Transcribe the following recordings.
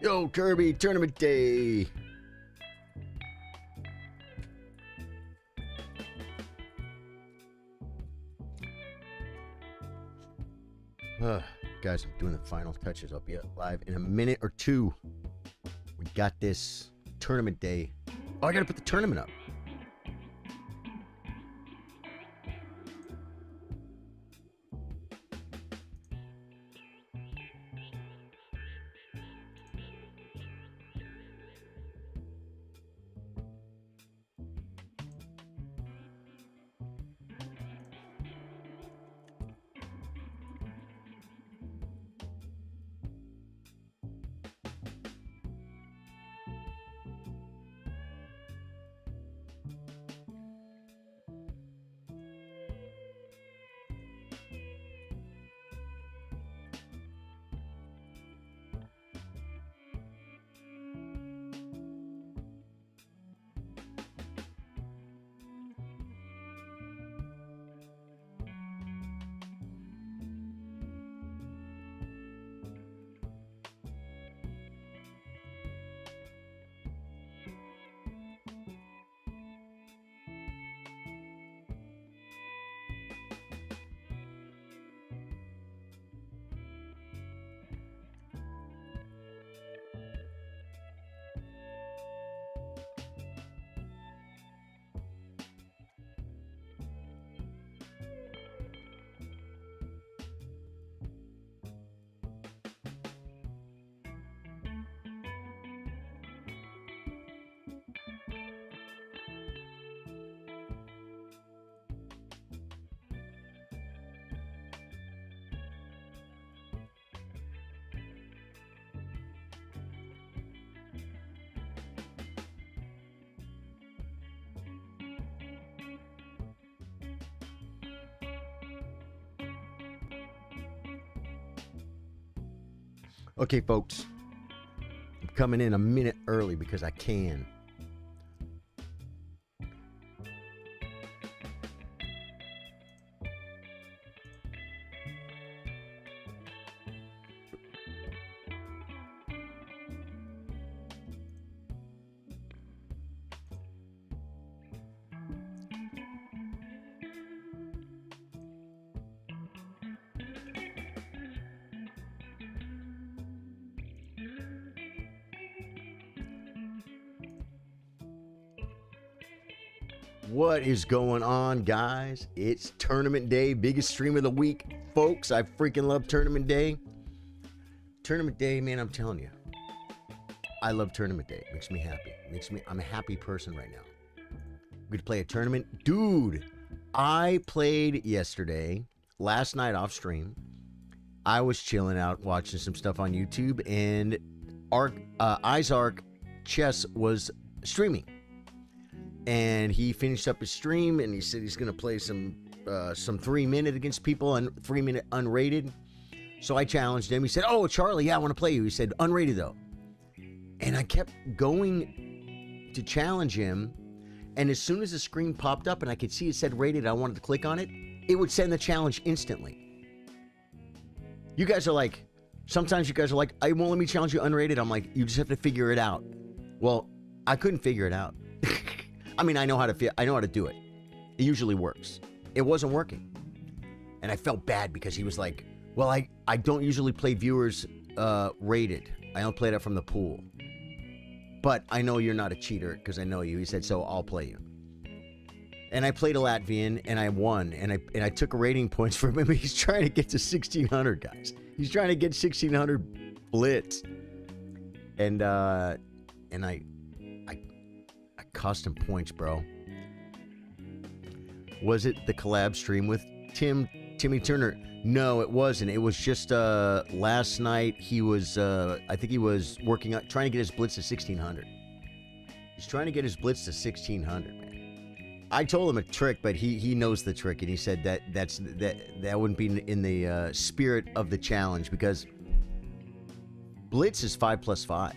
Yo, Kirby, tournament day. Guys, I'm doing the final touches. I'll be live in a minute or two. We got this tournament day. Oh, I gotta put the tournament up. Okay, folks, I'm coming in a minute early because I can. What is going on, guys? It's tournament day, biggest stream of the week, folks. I freaking love tournament day. Tournament day, man, I'm telling you. I love tournament day. It makes me happy. I'm a happy person right now. We could play a tournament. Dude, I played yesterday, last night off stream. I was chilling out, watching some stuff on YouTube, and Izark Chess was streaming. And he finished up his stream, and he said he's going to play some 3-minute against people and 3-minute unrated. So I challenged him. He said, "Oh, Charlie, yeah, I want to play you." He said, "Unrated, though." And I kept going to challenge him. And as soon as the screen popped up and I could see it said rated, I wanted to click on it, it would send the challenge instantly. You guys are like, sometimes you guys are like, "I won't let me challenge you unrated." I'm like, you just have to figure it out. Well, I couldn't figure it out. I mean, I know how to do it. It usually works. It wasn't working. And I felt bad because he was like, "Well, I don't usually play viewers rated. I don't play that from the pool. But I know you're not a cheater because I know you." He said, "So I'll play you." And I played a Latvian and I won. And I took rating points from him. He's trying to get to 1600, guys. He's trying to get 1600 blitz. And I cost him points, bro. Was it the collab stream with Timmy Turner? No, it wasn't. It was just last night. He was I think he was working on trying to get his blitz to 1600. He's trying to get his blitz to 1600, man. I told him a trick, but he knows the trick, and he said that wouldn't be in the spirit of the challenge because blitz is 5+5.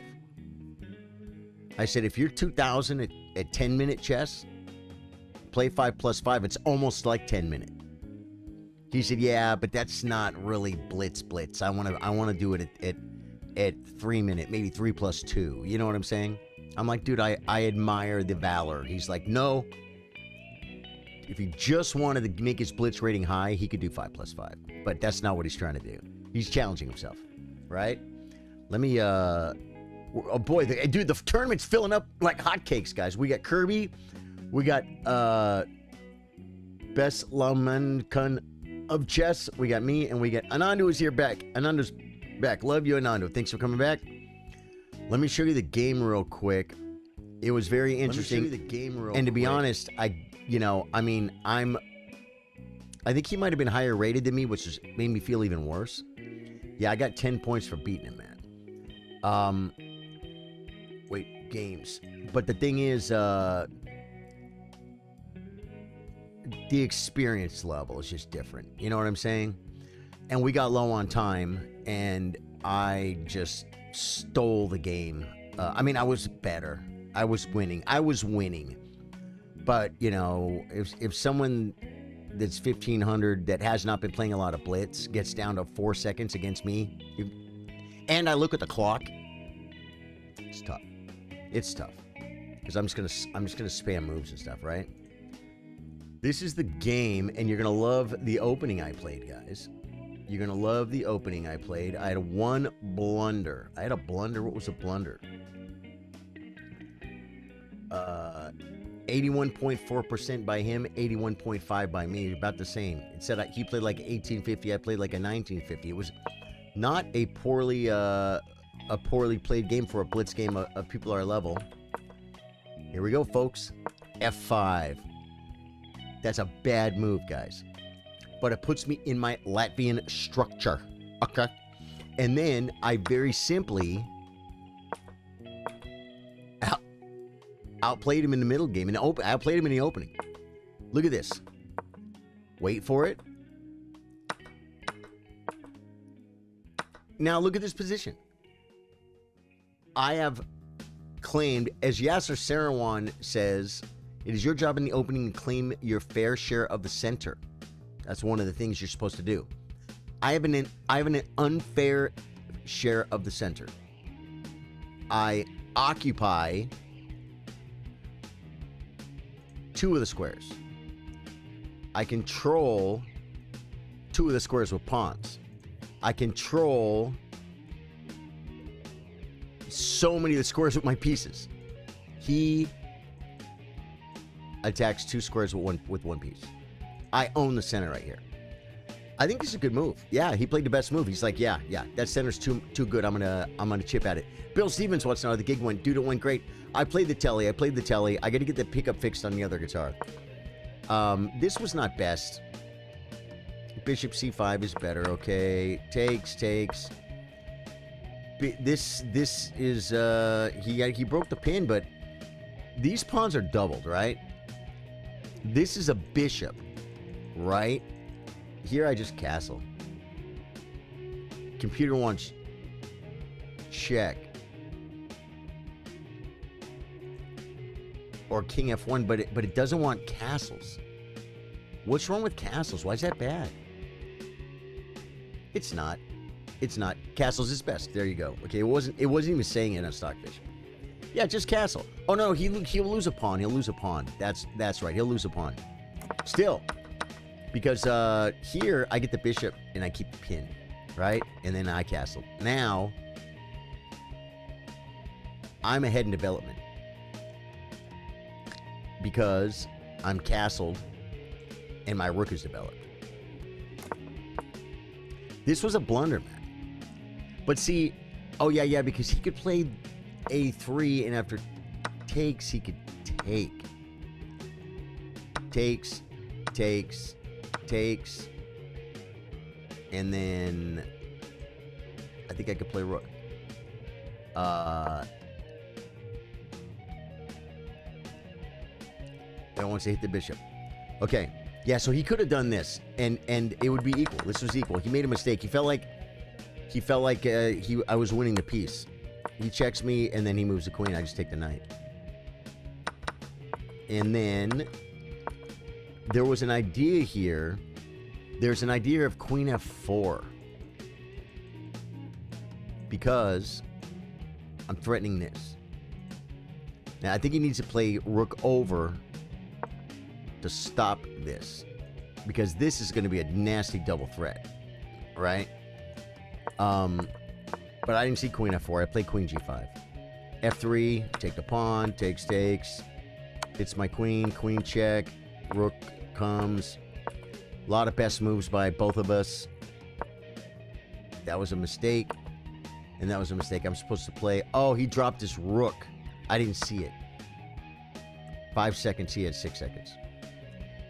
I said, if you're 2,000 at 10-minute chess, play 5+5. It's almost like 10-minute. He said, "Yeah, but that's not really blitz. I want to do it at 3 minute, maybe 3+2. You know what I'm saying? I'm like, dude, I admire the valor. He's like, no. If he just wanted to make his blitz rating high, he could do 5+5. But that's not what he's trying to do. He's challenging himself, right? Let me, oh boy, dude, the tournament's filling up like hotcakes, guys. We got Kirby. We got Best Laman of chess. We got me, and we got Anando is here back. Anando's back. Love you, Anando. Thanks for coming back. Let me show you the game real quick. It was very interesting. Let me show you the game real quick. And to be honest, I think he might have been higher rated than me, which just made me feel even worse. Yeah, I got 10 points for beating him, man. Wait, games. But the thing is, the experience level is just different. You know what I'm saying? And we got low on time, and I just stole the game. I mean, I was better. I was winning. But, you know, if someone that's 1,500 that has not been playing a lot of blitz gets down to 4 seconds against me, and I look at the clock, it's tough. It's tough. Because I'm just gonna spam moves and stuff, right? This is the game, and you're gonna love the opening I played, guys. You're gonna love the opening I played. I had one blunder. I had a blunder. What was a blunder? 81.4% by him, 81.5 by me. About the same. It said he played like 1850. I played like a 1950. It was not a poorly played game for a blitz game of people our level. Here we go, folks. F5. That's a bad move, guys. But it puts me in my Latvian structure. Okay. And then I very simply outplayed him in the middle game. Outplayed him in the opening. Look at this. Wait for it. Now look at this position. I have claimed, as Yasser Sarawan says, it is your job in the opening to claim your fair share of the center. That's one of the things you're supposed to do. I have an unfair share of the center. I occupy 2 of the squares. I control 2 of the squares with pawns. I control so many of the squares with my pieces. He attacks 2 squares with one piece. I own the center right here. I think this is a good move. Yeah, he played the best move. He's like, yeah, that center's too good. I'm gonna chip at it. Bill Stevens wants to know how the gig went. Dude, it went great. I played the telly. I got to get the pickup fixed on the other guitar. This was not best. Bishop C5 is better. Okay, takes. This is he broke the pin, but these pawns are doubled, right? This is a bishop, right? Here I just castle. Computer wants check. Or king F1, but it doesn't want castles. What's wrong with castles? Why is that bad? It's not. Castles is best. There you go. Okay, it wasn't even saying it on Stockfish. Yeah, just castle. Oh no, he'll lose a pawn. That's right. He'll lose a pawn. Still. Because here I get the bishop and I keep the pin, right? And then I castle. Now I'm ahead in development because I'm castled and my rook is developed. This was a blunder, man. But see, oh yeah, because he could play A3 and after takes he could take. Takes. And then I think I could play rook. I don't want to hit the bishop. Okay. Yeah, so he could have done this and it would be equal. This was equal. He made a mistake. He felt like I was winning the piece. He checks me and then he moves the queen. I just take the knight. And then there was an idea here. There's an idea of queen F4. because I'm threatening this. Now, I think he needs to play rook over to stop this, because this is going to be a nasty double threat, right? But I didn't see queen f4. I played queen g5. f3, take the pawn, takes. Hits my queen, queen check, rook comes. A lot of best moves by both of us. That was a mistake. And that was a mistake. I'm supposed to play. Oh, he dropped his rook. I didn't see it. 5 seconds. He had 6 seconds.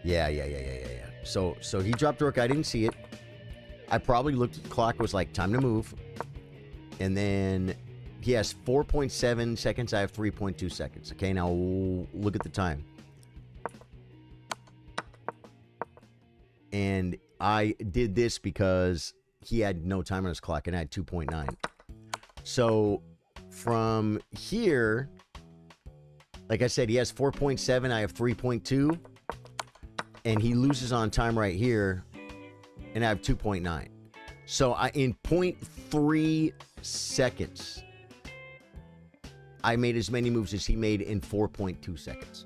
Yeah. So he dropped rook. I didn't see it. I probably looked at the clock. Was like, time to move. And then he has 4.7 seconds. I have 3.2 seconds. Okay, now look at the time. And I did this because he had no time on his clock, and I had 2.9. So from here, like I said, he has 4.7. I have 3.2. And he loses on time right here, and I have 2.9. So in 0.3 seconds, I made as many moves as he made in 4.2 seconds.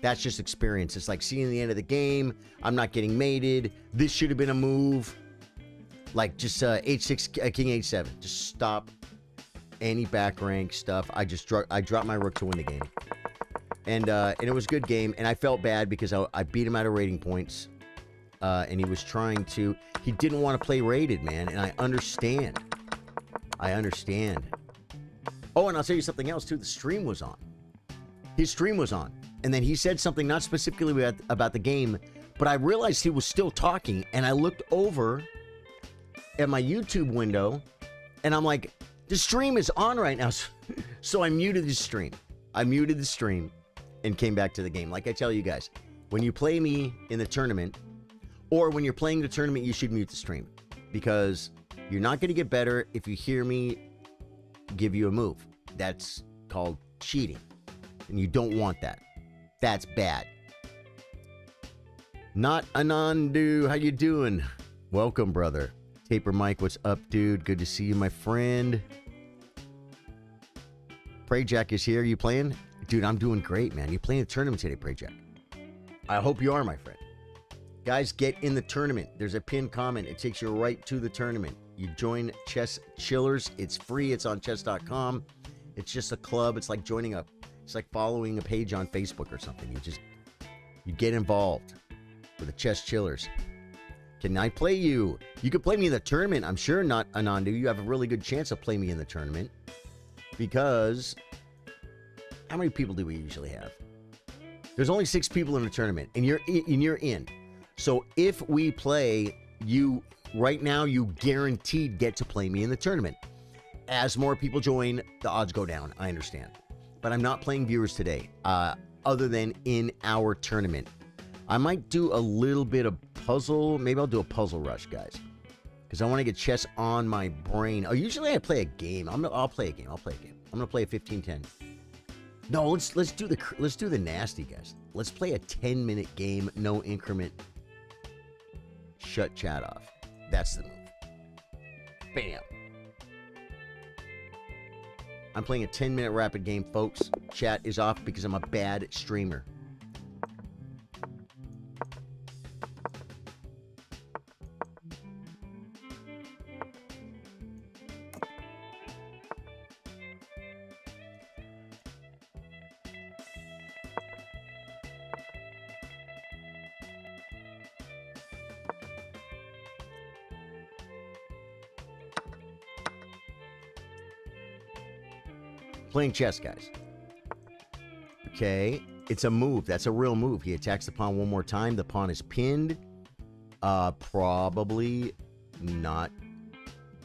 That's just experience. It's like seeing the end of the game. I'm not getting mated. This should have been a move. Like just h6, king h7. Just stop any back rank stuff. I dropped my rook to win the game. And it was a good game. And I felt bad because I beat him out of rating points. And he was trying to... He didn't want to play rated, man. And I understand. Oh, and I'll tell you something else, too. The stream was on. His stream was on. And then he said something not specifically about the game, but I realized he was still talking, and I looked over at my YouTube window, and I'm like, the stream is on right now. So I muted the stream. And came back to the game. Like I tell you guys, when you play me in the tournament, or when you're playing the tournament, you should mute the stream, because you're not going to get better if you hear me give you a move. That's called cheating, and you don't want that. That's bad. Not Anandu, how you doing? Welcome, brother. Taper Mike, what's up, dude? Good to see you, my friend. Pray Jack is here. You playing? Dude, I'm doing great, man. You playing a tournament today, Pray Jack? I hope you are, my friend. Guys, get in the tournament. There's a pinned comment. It takes you right to the tournament. You join Chess Chillers. It's free. It's on chess.com. It's just a club. It's like joining a... It's like following a page on Facebook or something. You get involved with the Chess Chillers. Can I play you? You could play me in the tournament. I'm sure not, Anandu. You have a really good chance of playing me in the tournament. Because how many people do we usually have? There's only 6 people in the tournament, and you're in. So if we play you right now, you guaranteed get to play me in the tournament. As more people join, the odds go down. I understand. But I'm not playing viewers today, other than in our tournament. I might do a little bit of puzzle. Maybe I'll do a puzzle rush, guys, because I want to get chess on my brain. Oh, usually I play a game. I'll play a game. I'm gonna play a 15-10. No, let's do the nasty, guys. Let's play a 10-minute game, no increment. Shut chat off. That's the move. Bam. I'm playing a 10-minute rapid game, folks. Chat is off because I'm a bad streamer. Playing chess, guys. Okay, it's a move. That's a real move. He attacks the pawn one more time. The pawn is pinned. Probably not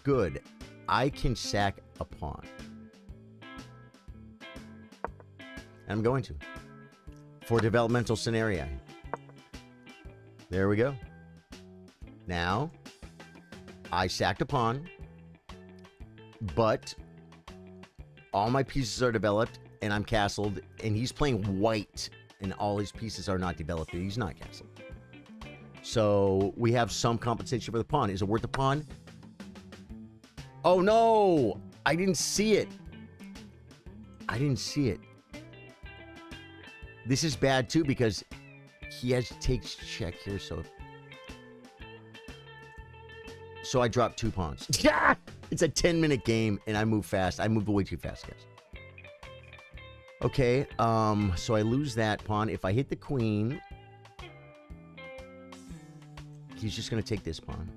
good. I can sack a pawn. I'm going to. For developmental scenario. There we go. Now, I sacked a pawn, but all my pieces are developed, and I'm castled, and he's playing white, and all his pieces are not developed, and he's not castled. So we have some compensation for the pawn. Is it worth the pawn? Oh, no! I didn't see it. I didn't see it. This is bad too because he has takes check here, so I dropped 2 pawns. Yeah! It's a 10-minute game, and I move fast. I move way too fast, guys. Okay, so I lose that pawn. If I hit the queen, he's just going to take this pawn.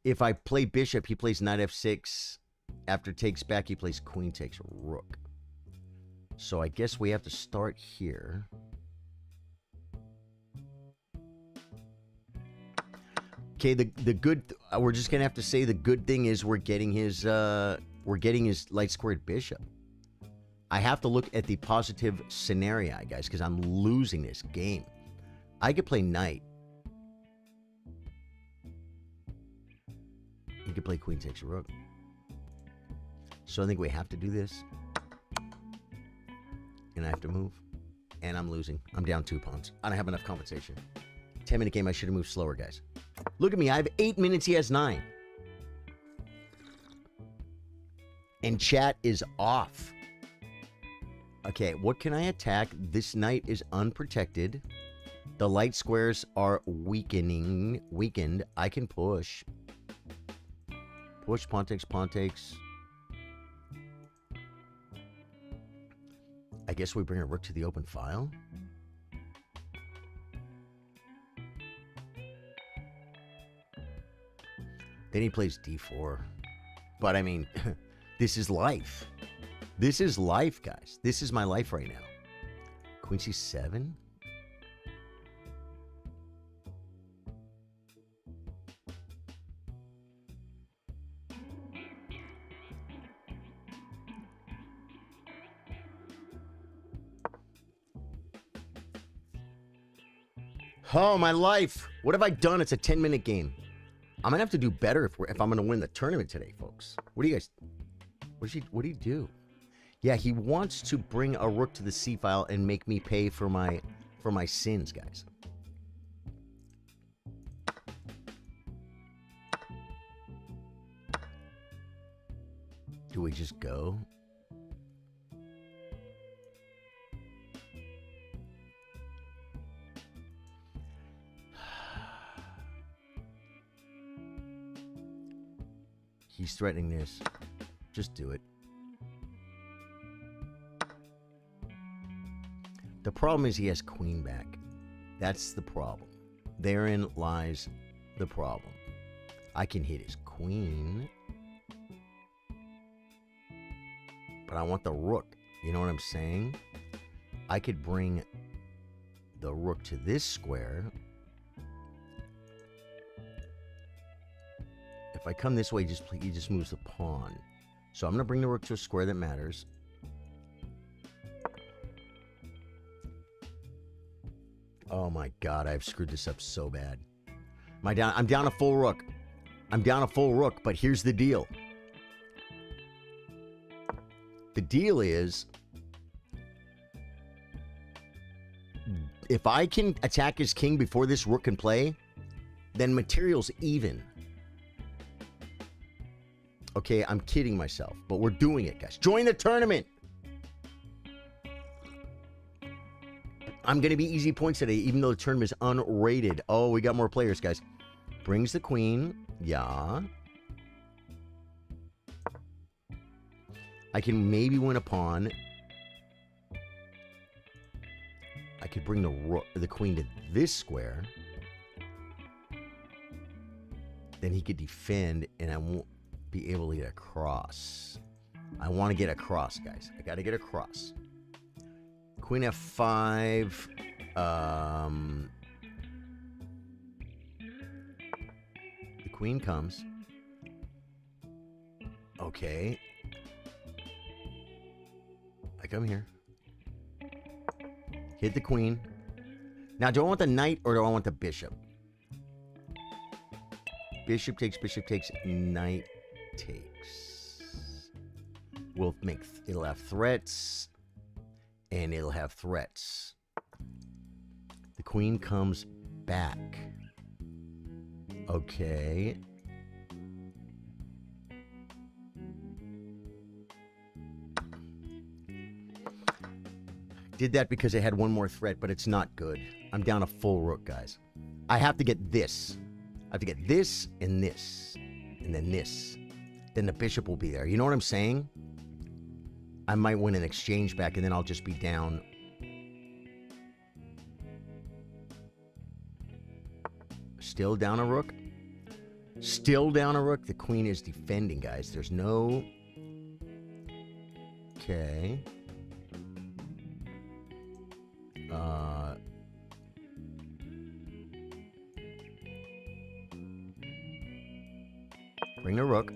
If I play bishop, he plays knight f6. After takes back, he plays queen takes rook. So I guess we have to start here. Okay, the good, we're just gonna have to say the good thing is we're getting his light squared bishop. I have to look at the positive scenario, guys, because I'm losing this game. I could play knight. He could play queen takes rook. So I think we have to do this. And I have to move. And I'm losing. I'm down 2 pawns. I don't have enough compensation. 10-minute game, I should have moved slower, guys. Look at me. I have 8 minutes. He has 9. And chat is off. Okay, what can I attack? This knight is unprotected. The light squares are weakened. I can push. Push, pawn takes, pawn takes. I guess we bring a rook to the open file. Then he plays d4. But I mean, this is life. This is life, guys. This is my life right now. Queen c7. Oh, my life. What have I done? It's a 10-minute game. I'm going to have to do better if I'm going to win the tournament today, folks. What do you guys... What do you do? Yeah, he wants to bring a rook to the c file and make me pay for my sins, guys. Do we just go? He's threatening this. Just do it. The problem is he has queen back. That's the problem. Therein lies the problem. I can hit his queen. But I want the rook. You know what I'm saying? I could bring the rook to this square. If I come this way, he just moves the pawn. So I'm going to bring the rook to a square that matters. Oh my god, I've screwed this up so bad. I'm down a full rook. I'm down a full rook, but here's the deal. The deal is, if I can attack his king before this rook can play, then material's even. Okay, I'm kidding myself, but we're doing it, guys. Join the tournament. I'm going to be easy points today, even though the tournament is unrated. Oh, we got more players, guys. Brings the queen. Yeah. I can maybe win a pawn. I could bring the queen to this square. Then he could defend, and I won't be able to get across. I want to get across, guys. I got to get across. Queen f5. The queen comes. Okay. I come here. Hit the queen. Now, do I want the knight or do I want the bishop? Bishop takes, knight takes. It'll have threats. And it'll have threats. The queen comes back. Okay. Did that because I had one more threat, but it's not good. I'm down a full rook, guys. I have to get this. I have to get this, and then this. Then the bishop will be there. You know what I'm saying? I might win an exchange back, and then I'll just be down. Still down a rook. Still down a rook. The queen is defending, guys. There's no... Okay. Bring the rook.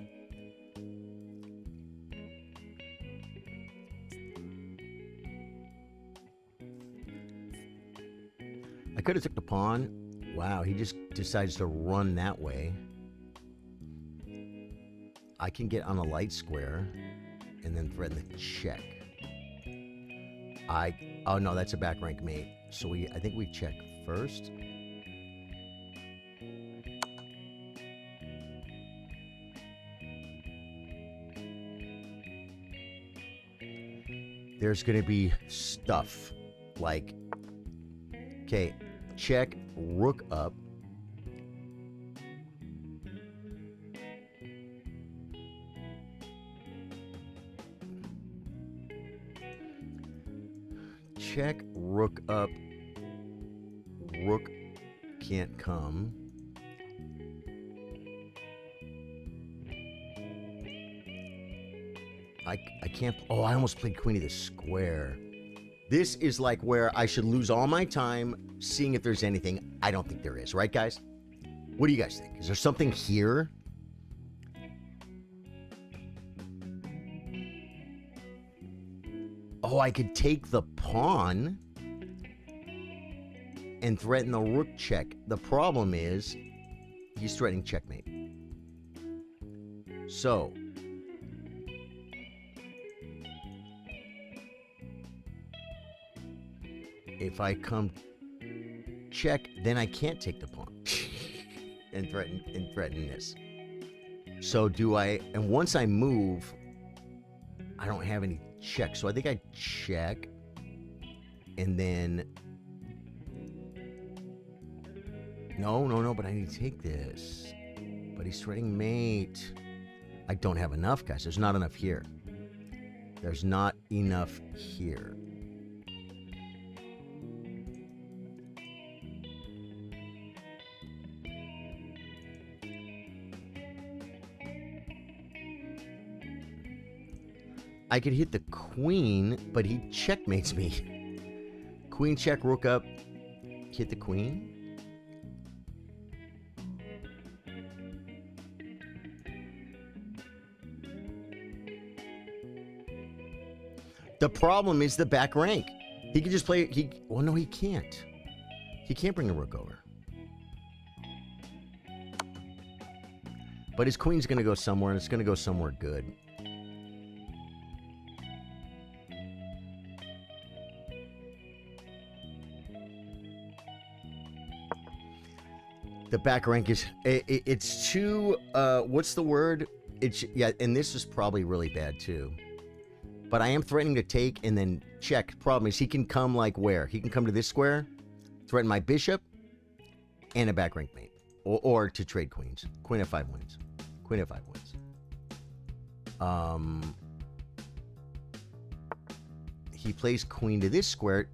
I could have took the pawn. Wow, he just decides to run that way. I can get on a light square and then threaten the check. Oh no, that's a back rank mate. So I think we check first. There's going to be stuff like, okay, check, rook up. Check, rook up. Rook can't come. I can't... Oh, I almost played queen of the square. This is like where I should lose all my time seeing if there's anything. I don't think there is. Right, guys? What do you guys think? Is there something here? Oh, I could take the pawn and threaten the rook check. The problem is he's threatening checkmate. So... if I come check, then I can't take the pawn and threaten this. So do I? And once I move, I don't have any check. So I think I check, and then no. But I need to take this. But he's threatening mate. I don't have enough, guys. There's not enough here. There's not enough here. I could hit the queen, but he checkmates me. Queen check, rook up, hit the queen. The problem is the back rank. He could just play... Well, no, he can't. He can't bring the rook over. But his queen's going to go somewhere, and it's going to go somewhere good. The back rank is... It's too... what's the word? Yeah, and this is probably really bad, too. But I am threatening to take and then check. Problem is, he can come like where? He can come to this square, threaten my bishop, and a back rank mate. Or to trade queens. Queen f5 wins. Queen f5 wins. He plays queen to this square,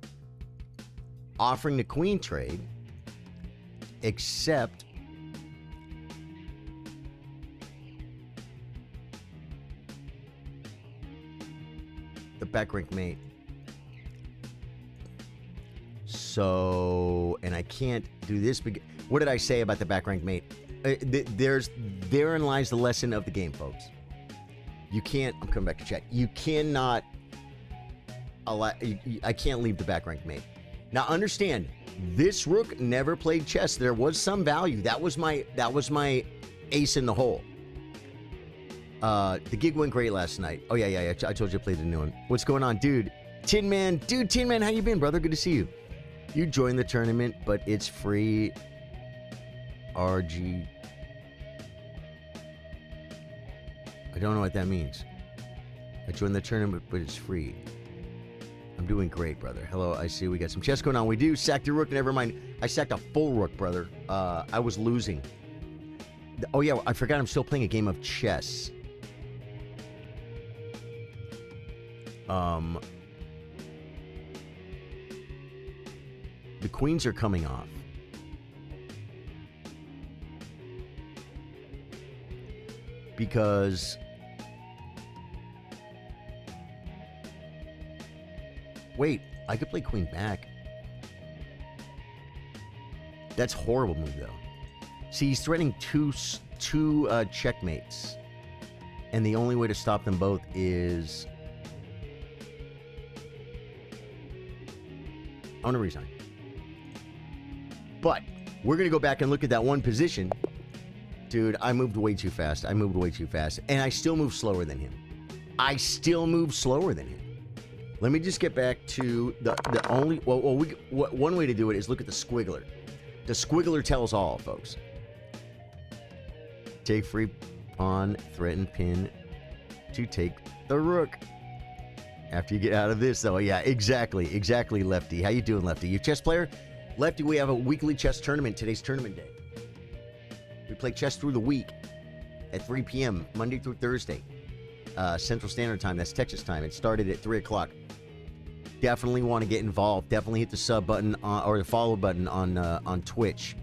offering the queen trade, except... the back rank mate. So, and I can't do this. What did I say about the back rank mate? Therein lies the lesson of the game, folks. You can't... I'm coming back to chat. You cannot allow... I can't leave the back rank mate. Now, understand, this rook never played chess. There was some value. That was my ace in the hole. The gig went great last night. Oh, yeah. I told you I played the new one. What's going on, dude? Tin Man. Dude, Tin Man, how you been, brother? Good to see you. You joined the tournament, but it's free RG. I don't know what that means. I joined the tournament, but it's free. I'm doing great, brother. Hello, I see we got some chess going on. We do. Sacked a rook, never mind. I sacked a full rook, brother. I was losing. Oh, yeah, I forgot I'm still playing a game of chess. The queens are coming off. Because wait, I could play queen back. That's a horrible move, though. See, he's threatening two checkmates, and the only way to stop them both is I want to resign. But we're gonna go back and look at that one position. Dude, I moved way too fast. And I still move slower than him. Let me just get back to the only... one way to do it is look at the squiggler. The squiggler tells all, folks. Take free pawn, threaten pin to take the rook. After you get out of this, though. Yeah, exactly, Lefty. How you doing, Lefty? You a chess player? Lefty, we have a weekly chess tournament. Today's tournament day. We play chess through the week at 3 p.m., Monday through Thursday, Central Standard Time. That's Texas time. It started at 3 o'clock. Definitely want to get involved. Definitely hit the sub button or the follow button on Twitch.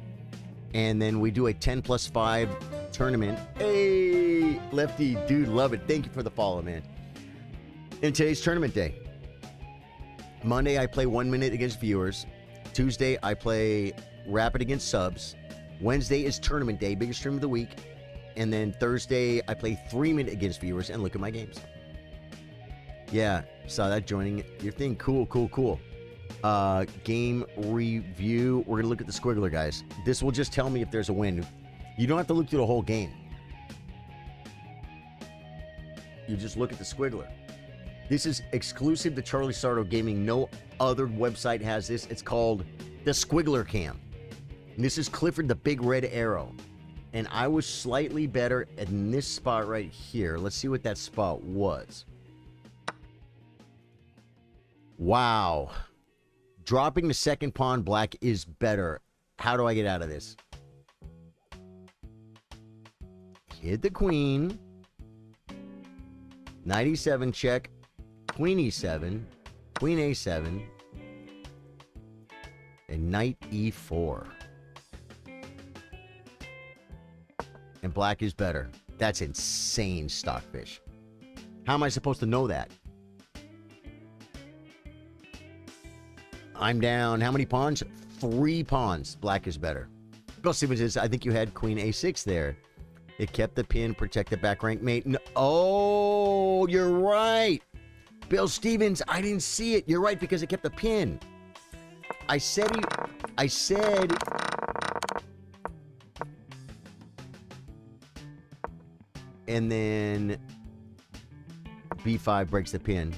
And then we do a 10+5 tournament. Hey, Lefty, dude, love it. Thank you for the follow, man. And today's tournament day. Monday, I play 1 minute against viewers. Tuesday, I play rapid against subs. Wednesday is tournament day, biggest stream of the week. And then Thursday, I play 3 minute against viewers and look at my games. Yeah, saw that joining your thing. Cool. Game review. We're going to look at the squiggler, guys. This will just tell me if there's a win. You don't have to look through the whole game. You just look at the squiggler. This is exclusive to Charlie Sardo Gaming. No other website has this. It's called the Squiggler Cam. And this is Clifford the Big Red Arrow. And I was slightly better in this spot right here. Let's see what that spot was. Wow. Dropping the second pawn black is better. How do I get out of this? Hit the queen. Knight e7 check. Queen e7. Queen a7. And knight e4. And black is better. That's insane, Stockfish. How am I supposed to know that? I'm down. How many pawns? 3 pawns. Black is better. Bill Stevens says, I think you had queen a6 there. It kept the pin, protect the back rank mate. No, oh, you're right. Bill Stevens, I didn't see it. You're right, because it kept the pin. I said... And then b5 breaks the pin.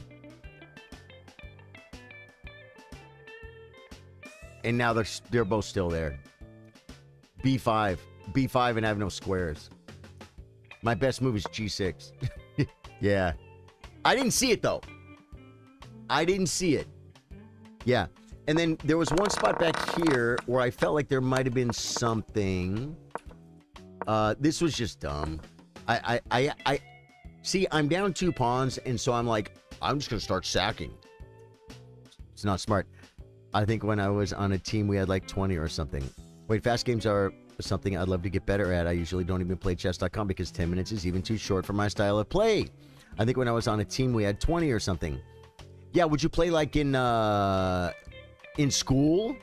And now they're both still there. b5, and I have no squares. My best move is g6. Yeah. I didn't see it, though. I didn't see it. Yeah. And then there was one spot back here where I felt like there might have been something. This was just dumb. I see, I'm down 2 pawns, and so I'm like, I'm just going to start sacking. It's not smart. I think when I was on a team, we had like 20 or something. Wait, fast games are something I'd love to get better at. I usually don't even play chess.com because 10 minutes is even too short for my style of play. I think when I was on a team, we had 20 or something. Yeah, would you play like in school?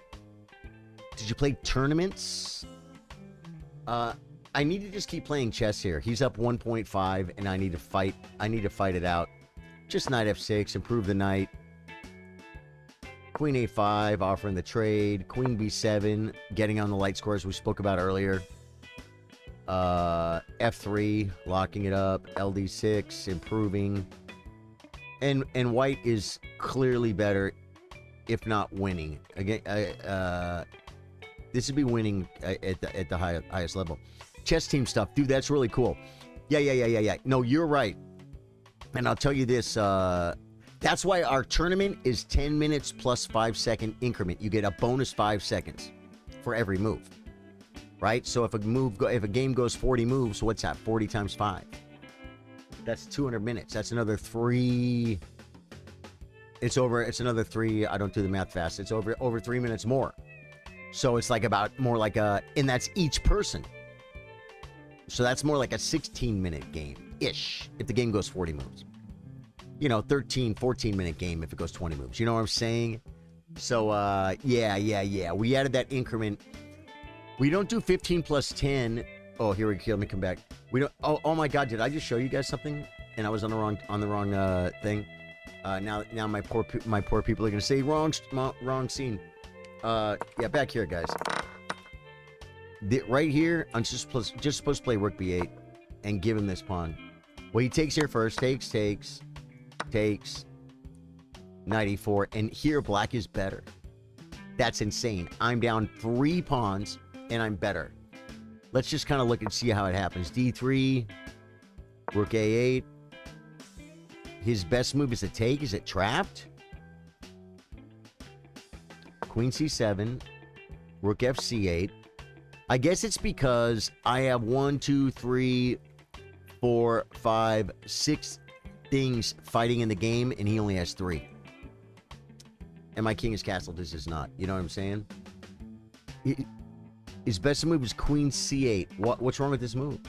Did you play tournaments? I need to just keep playing chess here. He's up 1.5, and I need to fight. I need to fight it out. Just knight f6, improve the knight. Queen a5, offering the trade. Queen b7, getting on the light squares we spoke about earlier. F3, locking it up. LD6, improving. And white is clearly better, if not winning. Again, This would be winning at the highest level. Chess team stuff, dude. That's really cool. Yeah. No, you're right. And I'll tell you this. That's why our tournament is 10 minutes plus 5-second increment. You get a bonus 5 seconds for every move, right? So if a game goes 40 moves, what's that? 40 times 5. That's 200 minutes. That's another 3. It's another 3. I don't do the math fast. It's over 3 minutes more. So it's like about more like and that's each person. So that's more like a 16-minute game-ish if the game goes 40 moves. 13, 14-minute game if it goes 20 moves. You know what I'm saying? So, yeah. We added that increment. We don't do 15 plus 10. Oh, here we go. Let me come back. We don't. Oh my God! Did I just show you guys something? And I was on the wrong thing. Now my poor people are gonna say wrong scene. Yeah, back here, guys. Right here, I'm just supposed to play rook b8 and give him this pawn. Well, he takes here first. Takes. Knight e4, and here black is better. That's insane. I'm down 3 pawns, and I'm better. Let's just kind of look and see how it happens. d3, rook a8. His best move is a take. Is it trapped? Queen c7, rook fc8. I guess it's because I have 1, 2, 3, 4, 5, 6 things fighting in the game, and he only has 3. And my king is castled. This is not. You know what I'm saying? His best move is queen c8. What's wrong with this move?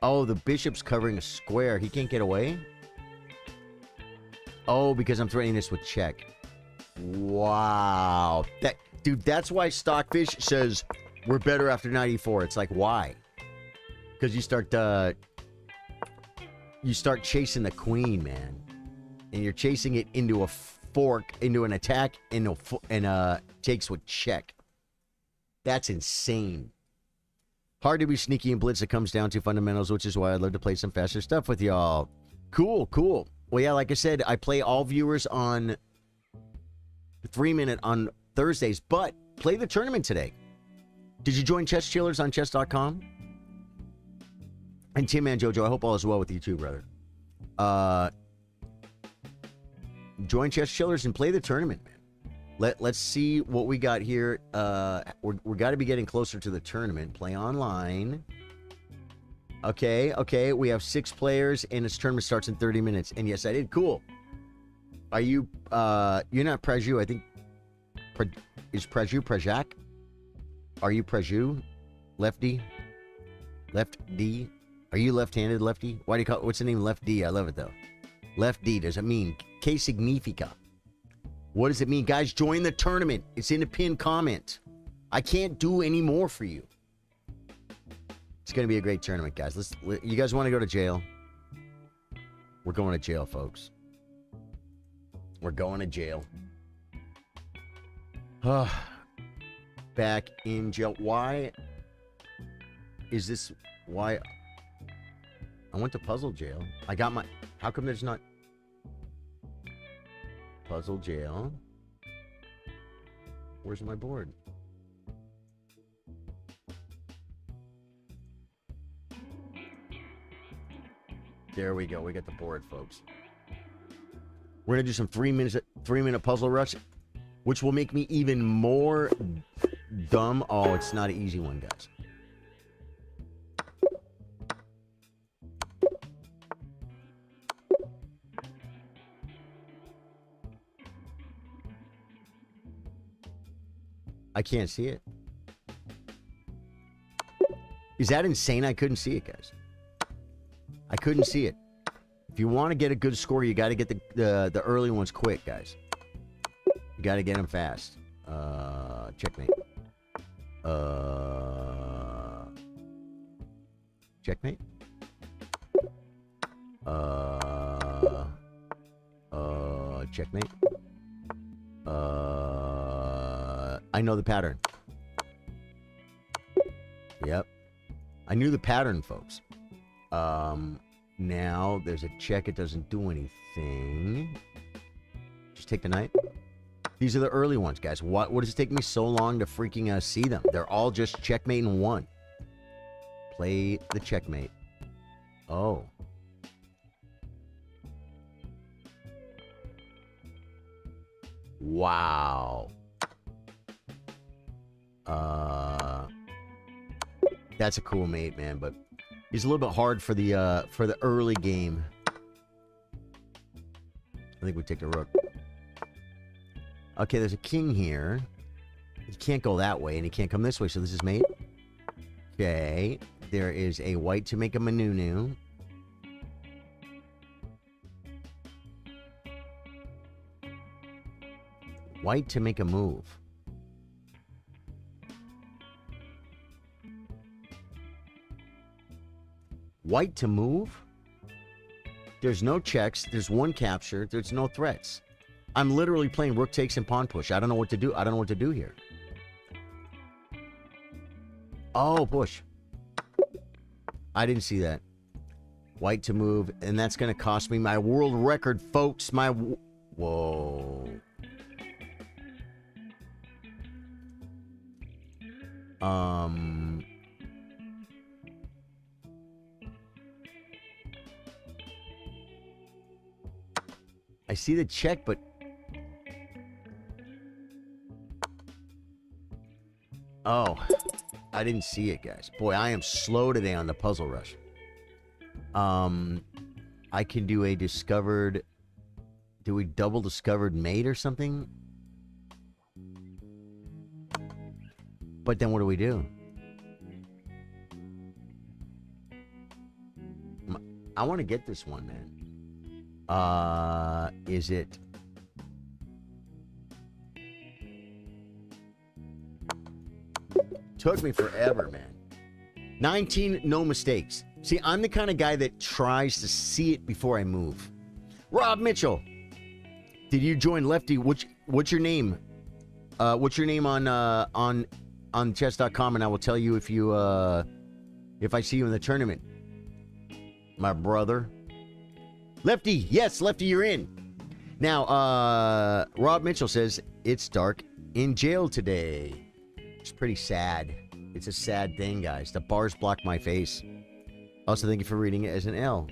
Oh, the bishop's covering a square. He can't get away? Oh, because I'm threatening this with check. Wow. Dude, that's why Stockfish says we're better after knight e4. It's like, why? Because you start chasing the queen, man. And you're chasing it into a fork, into an attack, and takes with check. That's insane. Hard to be sneaky in Blitz. It comes down to fundamentals, which is why I'd love to play some faster stuff with y'all. Cool. Well, yeah, like I said, I play all viewers on 3-minute on Thursdays, but play the tournament today. Did you join Chess Chillers on chess.com? And Tim and Jojo, I hope all is well with you too, brother. Join Chess Chillers and play the tournament, man. Let's see what we got here. We're got to be getting closer to the tournament. Play online. Okay. We have 6 players, and this tournament starts in 30 minutes. And yes, I did. Cool. Are you? You're not Preju. I think. Is Preju Prejak? Are you Preju? Lefty? Left D? Are you left-handed, lefty? Why do you call it? What's the name? Left D. I love it though. Left D. Does it mean que significa? What does it mean, guys? Join the tournament. It's in the pinned comment. I can't do any more for you. It's gonna be a great tournament, guys. You guys want to go to jail? We're going to jail, folks. We're going to jail. Back in jail. Why is this? Why? I went to puzzle jail. I got my... How come there's not... Puzzle jail. Where's my board? There we go. We got the board, folks. We're going to do some 3-minute puzzle rush, which will make me even more dumb. Oh, it's not an easy one, guys. I can't see it. Is that insane? I couldn't see it, guys. I couldn't see it. If you want to get a good score, you got to get the early ones quick, guys. You got to get them fast. Checkmate. Checkmate. Checkmate. I know the pattern. Yep. I knew the pattern, folks. Now there's a check. It doesn't do anything. Just take the knight. These are the early ones, guys. What does it take me so long to freaking see them? They're all just checkmate in one. Play the checkmate. Oh. Wow. That's a cool mate, man, but he's a little bit hard for the early game. I think we take the rook. Okay, there's a king here. He can't go that way, and he can't come this way, so this is mate. Okay. There is a white to make a manunu. White to make a move. White to move? There's no checks. There's one capture. There's no threats. I'm literally playing rook takes and pawn push. I don't know what to do. I don't know what to do here. Oh, push. I didn't see that. White to move, and that's going to cost me my world record, folks. Whoa. I see the check, but... Oh, I didn't see it, guys. Boy, I am slow today on the Puzzle Rush. I can do a discovered... Do we double discovered mate or something? But then what do we do? I want to get this one, man. Is it... Took me forever, man. 19, no mistakes. See, I'm the kind of guy that tries to see it before I move. Rob Mitchell, did you join Lefty? What's your name? What's your name on chess.com, and I will tell you if you if I see you in the tournament. My brother. Lefty, yes, Lefty, you're in. Now, Rob Mitchell says, it's dark in jail today. It's pretty sad. It's a sad thing, guys. The bars block my face. Also, thank you for reading it as an L.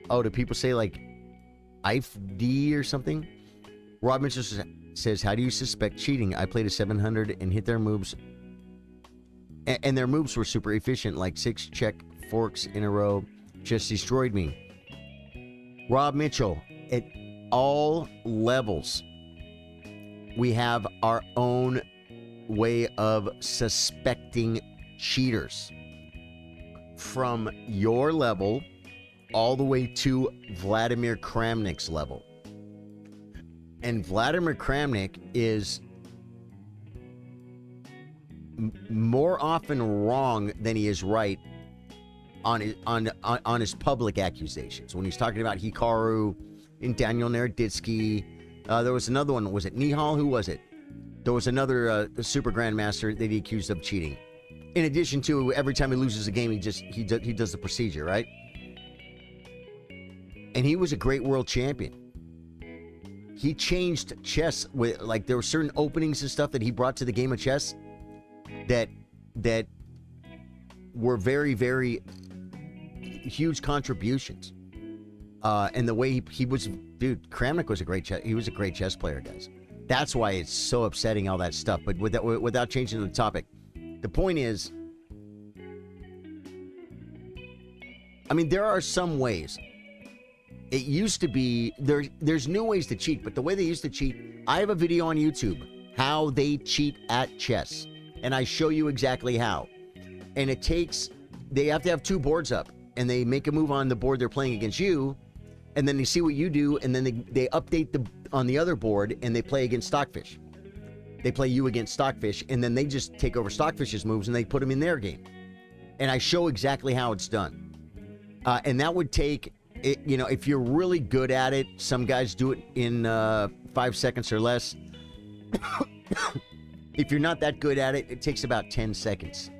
Oh, do people say, like, IFD or something? Rob Mitchell says, how do you suspect cheating? I played a 700 and hit their moves. And their moves were super efficient, like 6 check forks in a row. Just destroyed me. Rob Mitchell, at all levels, we have our own way of suspecting cheaters. From your level all the way to Vladimir Kramnik's level. And Vladimir Kramnik is more often wrong than he is right on his public accusations. When he's talking about Hikaru and Daniel Naroditsky, there was another one. Was it Nihal? Who was it? There was another super grandmaster that he accused of cheating. In addition to every time he loses a game, he does the procedure, right? And he was a great world champion. He changed chess with, like, there were certain openings and stuff that he brought to the game of chess that were very, very huge contributions. And the way he was, dude, Kramnik was a great chess player, guys. That's why it's so upsetting, all that stuff. But without changing the topic, the point is, I mean, there are some ways. It used to be, there's new ways to cheat, but the way they used to cheat, I have a video on YouTube, how they cheat at chess. And I show you exactly how. And it takes, they have to have 2 boards up, and they make a move on the board they're playing against you, and then they see what you do, and then they update on the other board, and they play against Stockfish. They play you against Stockfish, and then they just take over Stockfish's moves, and they put them in their game. And I show exactly how it's done. And that would take, you know, if you're really good at it, some guys do it in 5 seconds or less. If you're not that good at it, it takes about 10 seconds.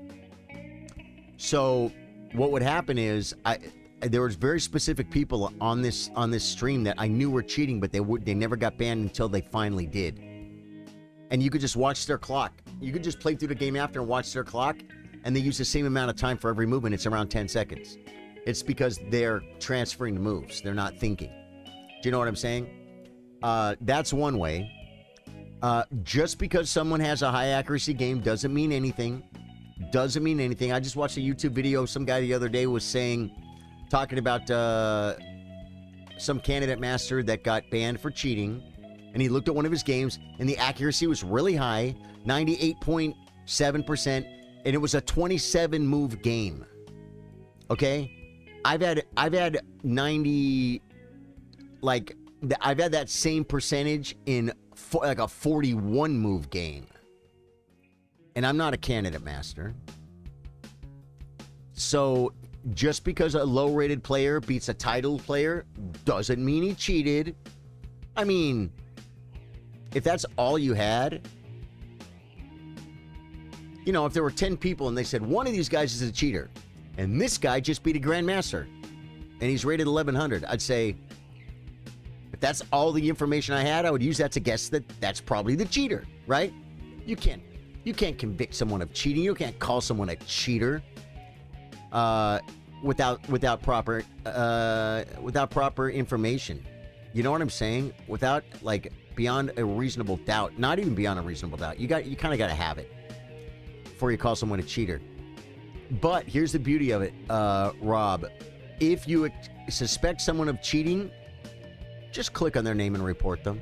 So what would happen is, there was very specific people on this stream that I knew were cheating, but they never got banned until they finally did. And you could just watch their clock. You could just play through the game after and watch their clock, and they use the same amount of time for every movement. It's around 10 seconds. It's because they're transferring the moves. They're not thinking. Do you know what I'm saying? That's one way. Just because someone has a high accuracy game doesn't mean anything. Doesn't mean anything. I just watched a YouTube video. Some guy the other day was talking about some candidate master that got banned for cheating. And he looked at one of his games, and the accuracy was really high, 98.7%, and it was a 27-move game. Okay? I've had 90, like, I've had that same percentage in like a 41-move game. And I'm not a candidate master. So just because a low-rated player beats a titled player doesn't mean he cheated. I mean, if that's all you had, you know, if there were 10 people and they said one of these guys is a cheater and this guy just beat a grandmaster and he's rated 1100, I'd say, if that's all the information I had, I would use that to guess that that's probably the cheater, right? You can't convict someone of cheating. You can't call someone a cheater without proper information. You know what I'm saying? Without, like, beyond a reasonable doubt. Not even beyond a reasonable doubt. You kind of got to have it before you call someone a cheater. But here's the beauty of it, Rob. If you suspect someone of cheating, just click on their name and report them.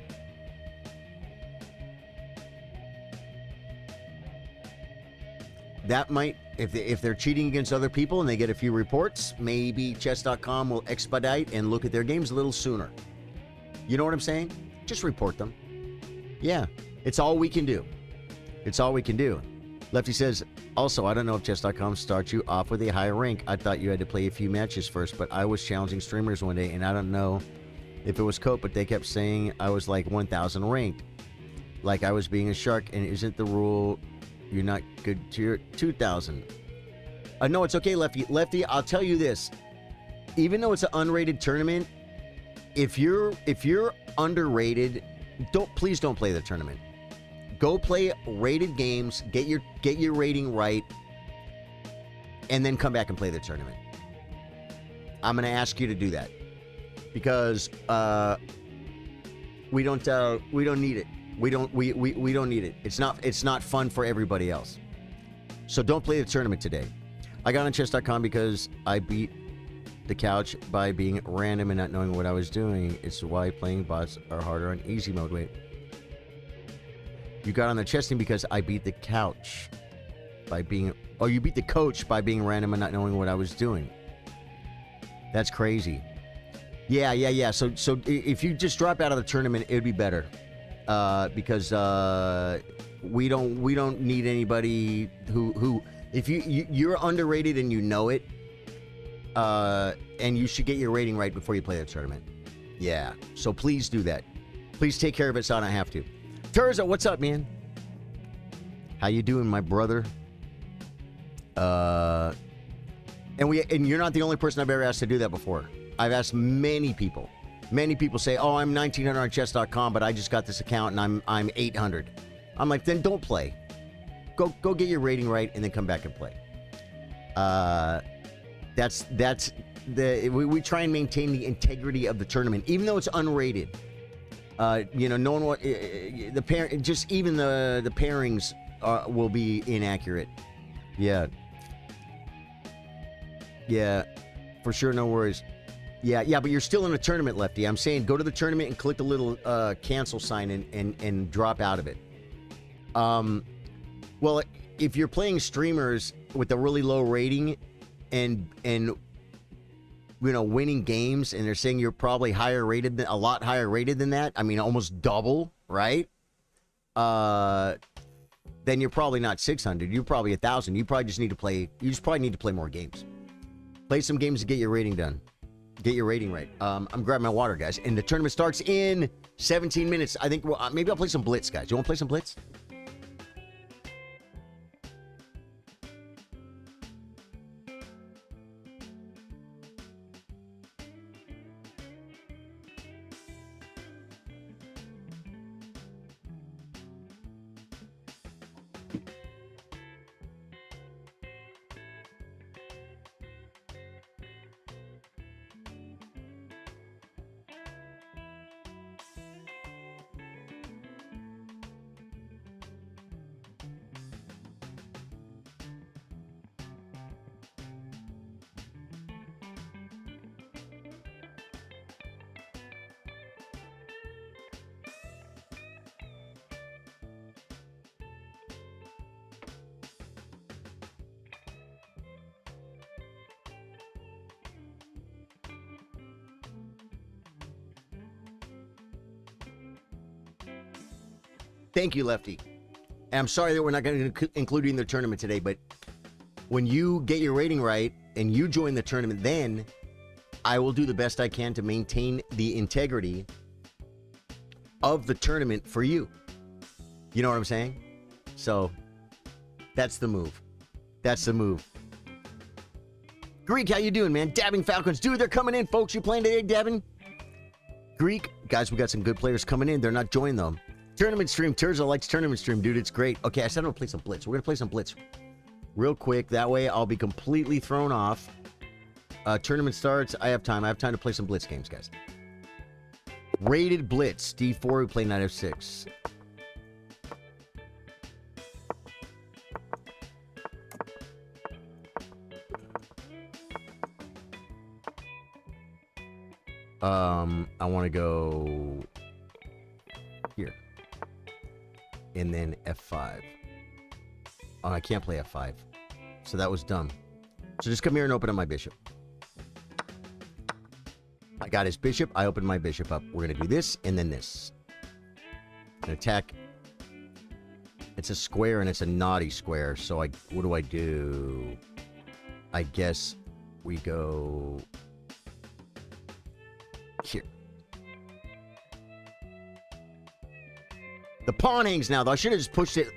That might, if they're cheating against other people and they get a few reports, maybe chess.com will expedite and look at their games a little sooner. You know what I'm saying? Just report them. Yeah, it's all we can do. It's all we can do. Lefty says, also, I don't know if chess.com starts you off with a higher rank. I thought you had to play a few matches first, but I was challenging streamers one day, and I don't know if it was Cope, but they kept saying I was like 1,000 ranked. Like I was being a shark, and isn't the rule you're not good to your 2,000? No, it's okay, Lefty. Lefty, I'll tell you this. Even though it's an unrated tournament, if you're underrated, please don't play the tournament. Go play rated games, get your rating right, and then come back and play the tournament. I'm going to ask you to do that because we don't need it. We don't need it. It's not fun for everybody else. So don't play the tournament today. I got on chess.com because I beat the couch by being random and not knowing what I was doing. It's why playing bots are harder on easy mode. Wait. You got on the chess team because I beat the couch by being... Oh, you beat the coach by being random and not knowing what I was doing. That's crazy. Yeah. So if you just drop out of the tournament, it would be better. Because we don't need anybody who if you're underrated and you know it, and you should get your rating right before you play the tournament. Yeah. So please do that. Please take care of it so I don't have to. Terza, what's up, man? How you doing, my brother? And you're not the only person I've ever asked to do that before. I've asked many people. Many people say, "Oh, I'm 1900 on chess.com, but I just got this account and I'm 800." I'm like, then don't play. Go get your rating right and then come back and play. That's we try and maintain the integrity of the tournament, even though it's unrated. No one the pairings will be inaccurate. Yeah, for sure, no worries. Yeah, but you're still in a tournament, Lefty. I'm saying go to the tournament and click the little cancel sign and drop out of it. Well, if you're playing streamers with a really low rating and winning games, and they're saying you're probably a lot higher rated than that. I mean, almost double, right? Then you're probably not 600. You're probably 1,000. You probably just need to play. You just probably need to play more games. Play some games to get your rating done. Get your rating right. I'm grabbing my water, guys, and the tournament starts in 17 minutes. I think maybe I'll play some Blitz, guys. You want to play some Blitz? Thank you, Lefty. And I'm sorry that we're not going to include you in the tournament today, but when you get your rating right and you join the tournament, then I will do the best I can to maintain the integrity of the tournament for you. You know what I'm saying? So that's the move. That's the move. Greek, how you doing, man? Dabbing Falcons. Dude, they're coming in, folks. You playing today, Dabbing? Greek, guys, we got some good players coming in. They're not joining them. Tournament stream. Terza likes tournament stream, dude. It's great. Okay, I said I'm going to play some Blitz. We're going to play some Blitz real quick. That way I'll be completely thrown off. Tournament starts. I have time. I have time to play some Blitz games, guys. Rated Blitz. D4. We play Knight F6. I want to go here. And then F5. Oh, I can't play F5. So that was dumb. So just come here and open up my bishop. I got his bishop. I opened my bishop up. We're going to do this and then this. An attack. It's a square and it's a naughty square. So what do I do? I guess we go here. The pawn hangs now, though. I should have just pushed it.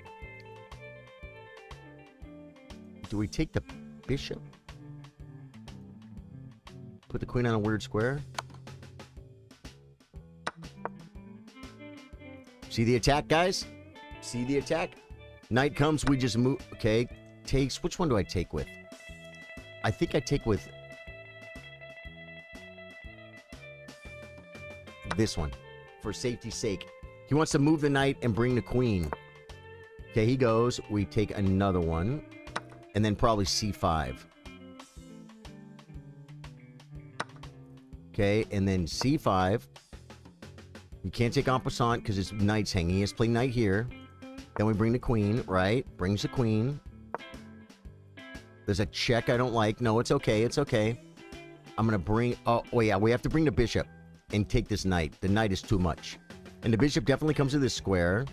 Do we take the bishop? Put the queen on a weird square? See the attack, guys? See the attack? Knight comes, we just move. Okay, takes. Which one do I take with? I think I take with this one, for safety's sake. He wants to move the knight and bring the queen. Okay, he goes. We take another one. And then probably C5. Okay, and then C5. You can't take en passant because his knight's hanging. He has to play knight here. Then we bring the queen, right? Brings the queen. There's a check I don't like. No, it's okay. It's okay. I'm going to bring... Oh, yeah, we have to bring the bishop and take this knight. The knight is too much. And the bishop definitely comes to this square.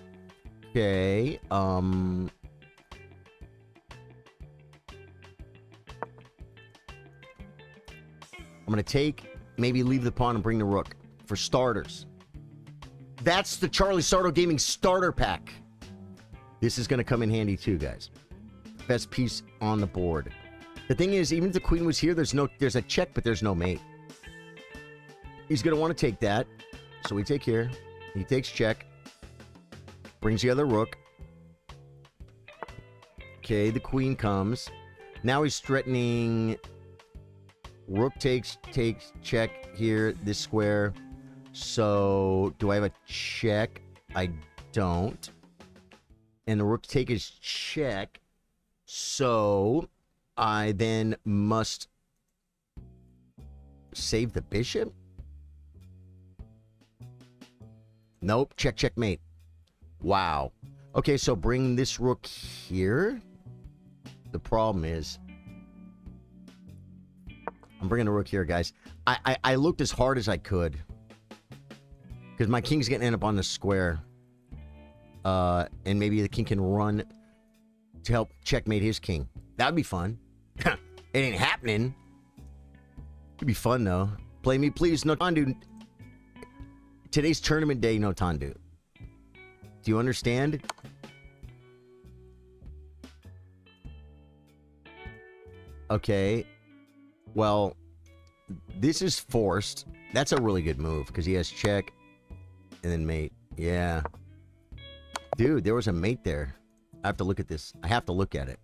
Okay. I'm going to take, maybe leave the pawn and bring the rook for starters. That's the Charlie Sardo Gaming starter pack. This is going to come in handy too, guys. Best piece on the board. The thing is, even if the queen was here, there's a check, but there's no mate. He's going to want to take that. So we take here. He takes check. Brings the other rook. Okay, the queen comes. Now he's threatening... Rook takes check here, this square. So, do I have a check? I don't. And the rook take is check. So, I then must save the bishop? Nope, checkmate. Wow. Okay, so bring this rook here. The problem is... I'm bringing the rook here, guys. I looked as hard as I could. Because my king's going to end up on the square. And maybe the king can run to help checkmate his king. That would be fun. It ain't happening. It'd be fun, though. Play me, please. No Tandu. Today's tournament day, no Tandu. Do you understand? Okay. Well, this is forced. That's a really good move because he has check and then mate. Yeah. Dude, there was a mate there. I have to look at this. I have to look at it.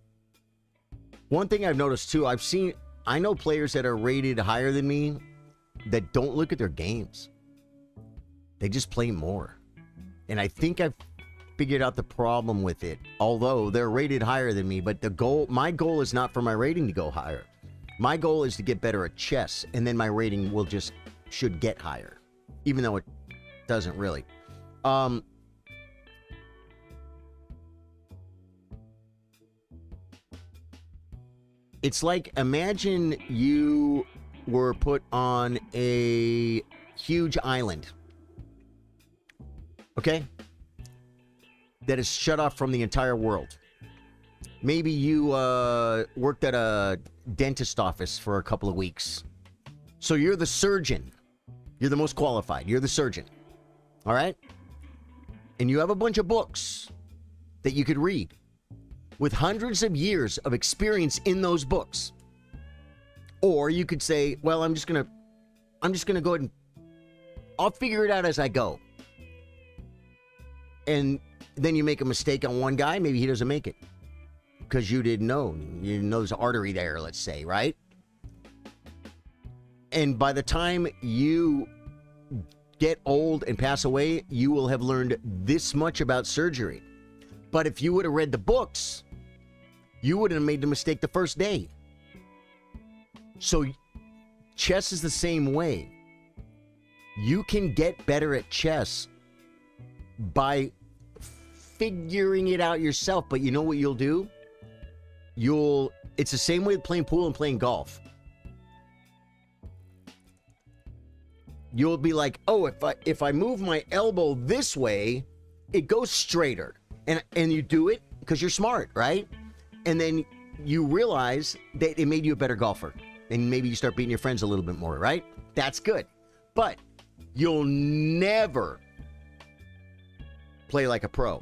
One thing I've noticed too, I know players that are rated higher than me that don't look at their games. They just play more. And I think I've figured out the problem with it. Although they're rated higher than me, but my goal is not for my rating to go higher. My goal is to get better at chess, and then my rating should get higher. Even though it doesn't really. It's like, imagine you were put on a huge island. Okay? That is shut off from the entire world. Maybe you worked at a dentist office for a couple of weeks. So you're the surgeon. You're the most qualified. You're the surgeon. All right? And you have a bunch of books that you could read with hundreds of years of experience in those books. Or you could say, well, I'm just gonna go ahead and I'll figure it out as I go. And then you make a mistake on one guy, maybe he doesn't make it. Because you didn't know. You didn't know there's an artery there, let's say, right? And by the time you get old and pass away, you will have learned this much about surgery. But if you would have read the books, you wouldn't have made the mistake the first day. So chess is the same way. You can get better at chess by figuring it out yourself. But you know what you'll do? It's the same way with playing pool and playing golf. You'll be like, oh, if I move my elbow this way, it goes straighter. And you do it because you're smart, right? And then you realize that it made you a better golfer. And maybe you start beating your friends a little bit more, right? That's good. But you'll never play like a pro.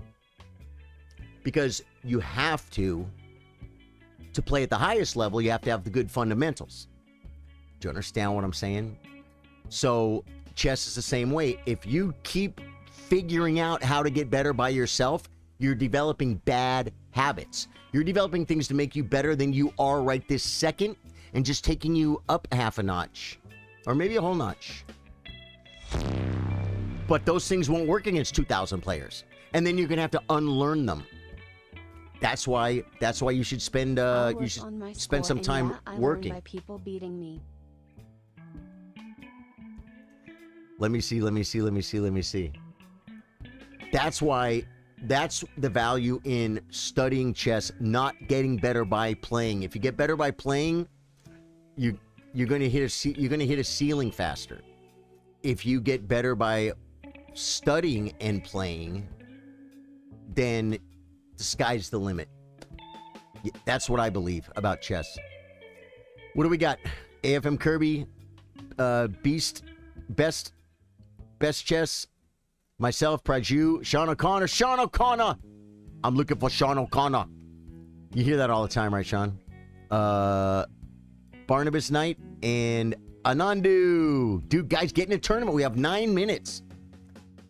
Because you have to play at the highest level, you have to have the good fundamentals. Do you understand what I'm saying? So chess is the same way. If you keep figuring out how to get better by yourself, you're developing bad habits. You're developing things to make you better than you are right this second, and just taking you up half a notch, or maybe a whole notch. But those things won't work against 2,000 players, and then you're gonna have to unlearn them. That's why you should spend some time working. By people beating me. Let me see. That's the value in studying chess, not getting better by playing. If you get better by playing, you're going to hit a ceiling faster. If you get better by studying and playing, then the sky's the limit. That's what I believe about chess. What do we got? AFM Kirby, best chess. Myself, Praju, Sean O'Connor. I'm looking for Sean O'Connor. You hear that all the time, right, Sean? Barnabas Knight and Anandu. Dude, guys, get in a tournament. We have 9 minutes.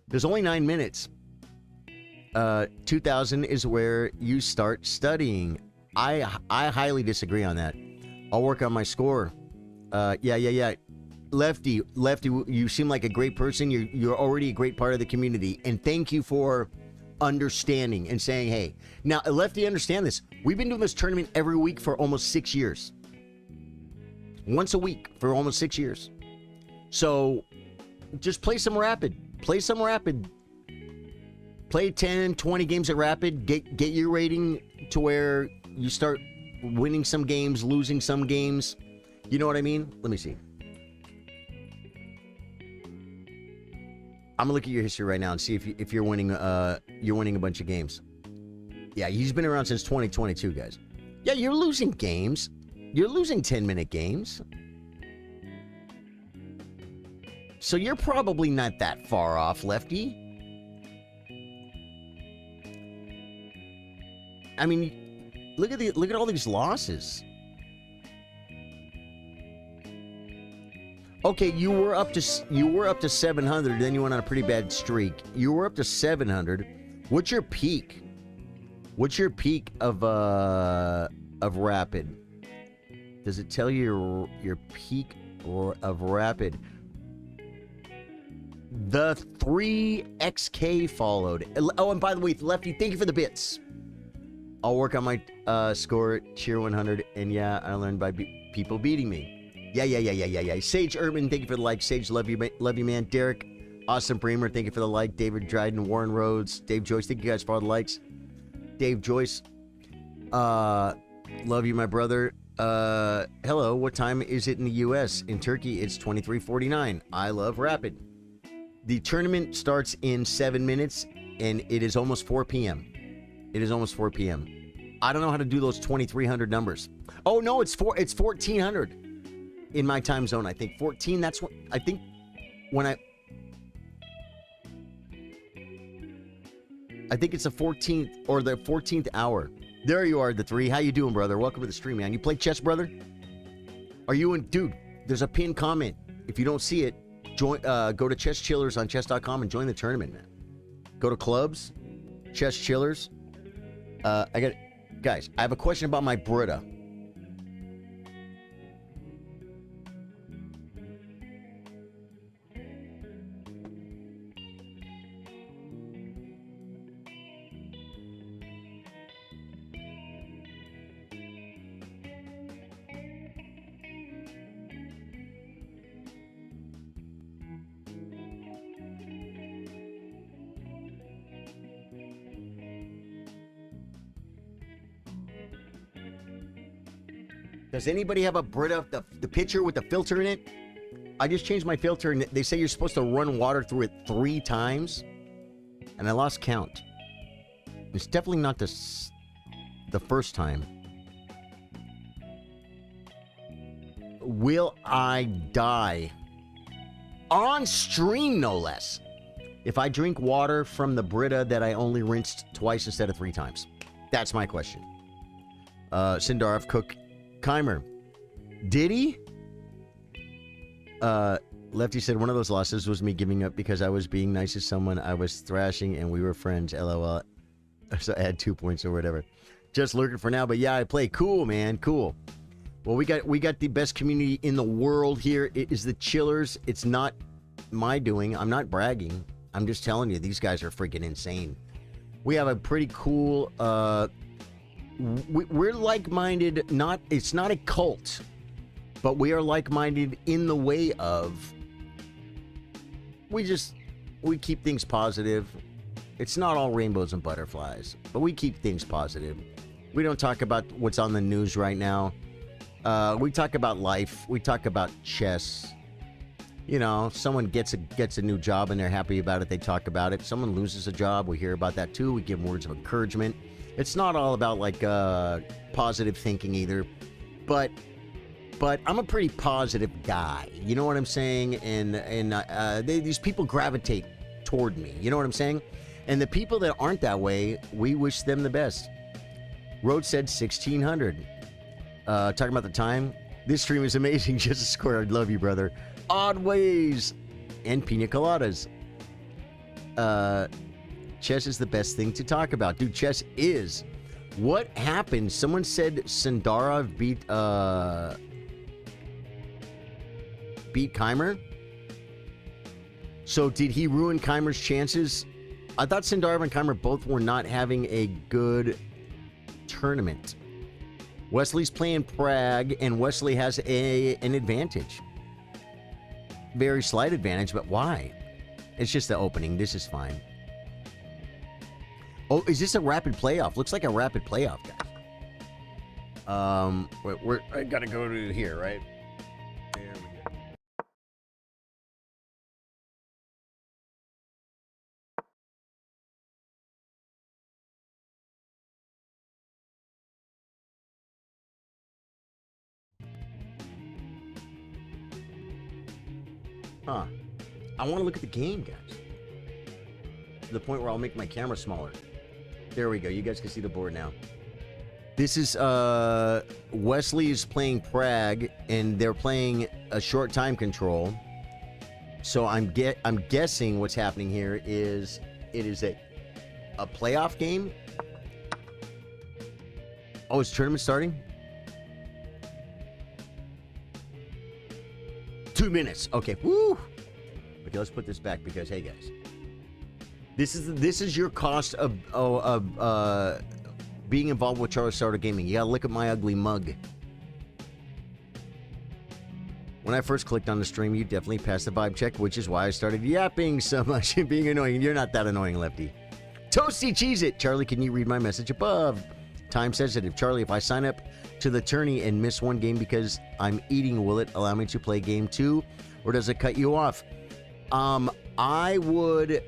There's only 9 minutes. 2,000 is where you start studying. I highly disagree on that. I'll work on my score. Yeah. Lefty, you seem like a great person. You're already a great part of the community. And thank you for understanding and saying, hey. Now, Lefty, understand this. We've been doing this tournament every week for almost 6 years. Once a week for almost 6 years. So, just play some Rapid. Play 10, 20 games at Rapid. Get your rating to where you start winning some games, losing some games. You know what I mean? Let me see. I'm gonna look at your history right now and see if you're winning a bunch of games. Yeah, he's been around since 2022, guys. Yeah, you're losing games. You're losing 10-minute games. So you're probably not that far off, Lefty. I mean, look at all these losses. Okay, you were up to 700, then you went on a pretty bad streak. You were up to 700. What's your peak? What's your peak of rapid? Does it tell you your peak of rapid? The 3XK followed. Oh, and by the way, Lefty, thank you for the bits. I'll work on my score, cheer 100, and yeah, I learned by people beating me. Yeah. Sage Urban, thank you for the like. Sage, love you, man. Derek, Austin Bremer, thank you for the like. David Dryden, Warren Rhodes, Dave Joyce, thank you guys for all the likes. Dave Joyce, love you, my brother. Hello, what time is it in the U.S.? In Turkey, it's 23:49. I love Rapid. The tournament starts in 7 minutes, and it is almost 4 p.m. It is almost 4 p.m. I don't know how to do those 2,300 numbers. Oh, no, it's 1,400 in my time zone, I think. 14, that's what, I think when I think it's the 14th or the 14th hour. There you are, the 3. How you doing, brother? Welcome to the stream, man. You play chess, brother? Are you in? Dude, there's a pinned comment. If you don't see it, join. Go to Chess Chillers on chess.com and join the tournament, man. Go to clubs, Chess Chillers. Guys, I have a question about my Brita. Does anybody have a Brita, the pitcher with the filter in it? I just changed my filter, and they say you're supposed to run water through it 3 times, and I lost count. It's definitely not the first time. Will I die? On stream, no less. If I drink water from the Brita that I only rinsed twice instead of 3 times. That's my question. Sindarov Cook Keimer. Did he? Lefty said one of those losses was me giving up because I was being nice to someone I was thrashing and we were friends. LOL. So I had 2 points or whatever. Just lurking for now, but yeah, I play. Cool, man. Cool. Well, we got the best community in the world here. It is the Chillers. It's not my doing. I'm not bragging. I'm just telling you, these guys are freaking insane. We have a pretty cool we're like-minded. It's not a cult, but we are like-minded in the way of we keep things positive. It's not all rainbows and butterflies, but we keep things positive. We don't talk about what's on the news right now. We talk about life. We talk about chess. You know, someone gets a new job and they're happy about it. They talk about it. Someone loses a job. We hear about that too. We give words of encouragement. It's not all about like positive thinking either, but I'm a pretty positive guy. You know what I'm saying? And these people gravitate toward me. You know what I'm saying? And the people that aren't that way, we wish them the best. Road said 1600. Talking about the time. This stream is amazing. Just a square. I love you, brother. Odd ways and pina coladas. Chess is the best thing to talk about. Dude, chess is. What happened? Someone said Sindarov beat Keimer? So did he ruin Keimer's chances? I thought Sindarov and Keimer both were not having a good tournament. Wesley's playing Prague, and Wesley has an advantage. Very slight advantage, but why? It's just the opening. This is fine. Oh, is this a rapid playoff? Looks like a rapid playoff, guys. I gotta go to here, right? There we go. Huh. I want to look at the game, guys. To the point where I'll make my camera smaller. There we go. You guys can see the board now. This is Wesley is playing Prague, and they're playing a short time control. So I'm guessing what's happening here is it is a playoff game. Oh, is tournament starting? 2 minutes. Okay. Woo. Okay, let's put this back because hey guys, this is your cost of being involved with Charlie Starter Gaming. You gotta look at my ugly mug. When I first clicked on the stream, you definitely passed the vibe check, which is why I started yapping so much and being annoying. You're not that annoying, Lefty. Toasty Cheese It. Charlie, can you read my message above? Time sensitive. Charlie, if I sign up to the tourney and miss one game because I'm eating, will it allow me to play game 2? Or does it cut you off? I would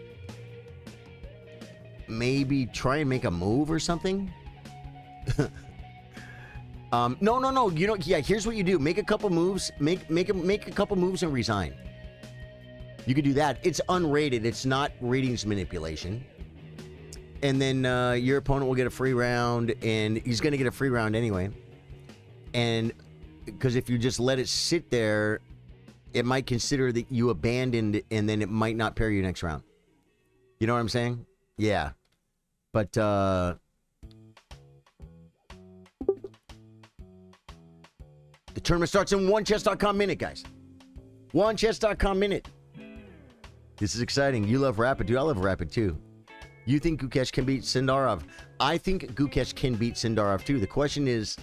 maybe try and make a move or something. No. You know, yeah. Here's what you do: make a couple moves, make a couple moves and resign. You could do that. It's unrated. It's not ratings manipulation. And then your opponent will get a free round, and he's going to get a free round anyway. And because if you just let it sit there, it might consider that you abandoned, and then it might not pair you next round. You know what I'm saying? Yeah. But the tournament starts in onechess.com minute, guys. Onechess.com minute. This is exciting. You love Rapid, dude. I love Rapid, too. You think Gukesh can beat Sindarov? I think Gukesh can beat Sindarov, too. The question is,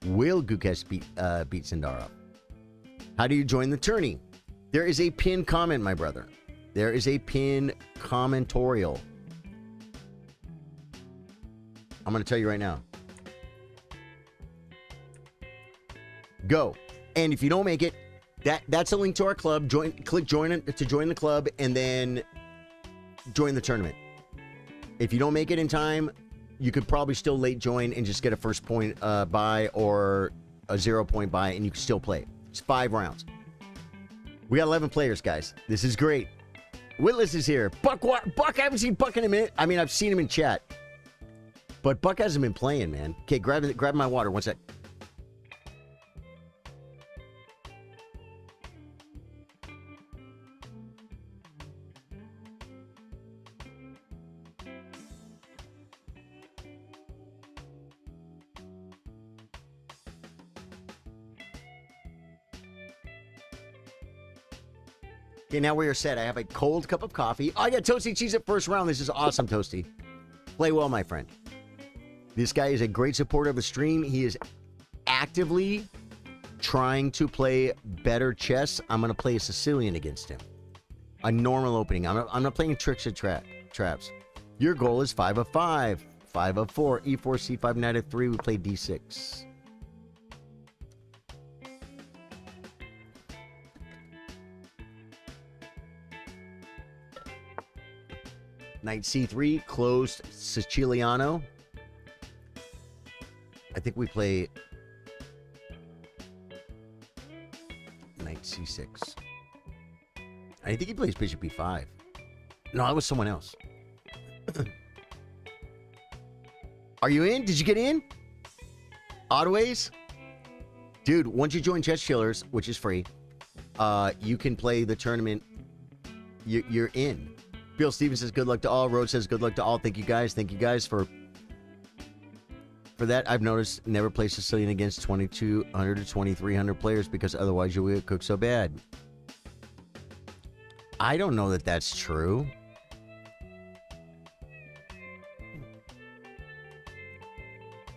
will Gukesh beat Sindarov? How do you join the tourney? There is a pinned comment, my brother. There is a pinned commentorial. I'm going to tell you right now. Go. And if you don't make it, that's a link to our club. Click join to join the club, and then join the tournament. If you don't make it in time, you could probably still late join and just get a first point buy or a 0 point buy, and you can still play. It's 5 rounds. We got 11 players, guys. This is great. Witless is here. Buck, I haven't seen Buck in a minute. I mean, I've seen him in chat, but Buck hasn't been playing, man. Okay, grab my water. One sec. Okay, now we are set. I have a cold cup of coffee. Oh, I got Toasty Cheese at first round. This is awesome, Toasty. Play well, my friend. This guy is a great supporter of the stream. He is actively trying to play better chess. I'm going to play a Sicilian against him. A normal opening. I'm not playing tricks or traps. Your goal is 5 of 5. 5 of 4. E4, C5, knight of 3. We play D6. Knight C3, closed Siciliano. I think we play Knight C6. I think he plays Bishop B5. No, that was someone else. Are you in? Did you get in? Autoways? Dude, once you join Chess Chillers, which is free, you can play the tournament. You're in. Bill Stevens says good luck to all. Rhodes says good luck to all. Thank you guys. Thank you guys for that. I've noticed never play Sicilian against 2,200 to 2,300 players because otherwise you'll get cooked so bad. I don't know that that's true.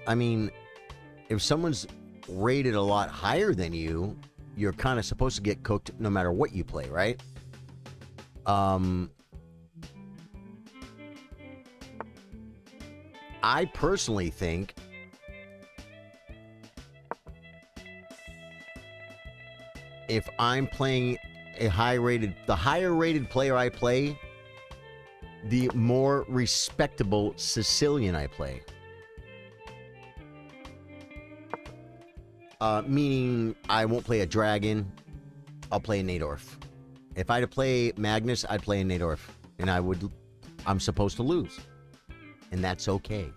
I mean, if someone's rated a lot higher than you, you're kind of supposed to get cooked no matter what you play, right? I personally think if I'm playing the higher rated player I play, the more respectable Sicilian I play. Meaning I won't play a dragon, I'll play a Nadorf. If I had to play Magnus, I'd play a Nadorf. And I'm supposed to lose. And that's okay.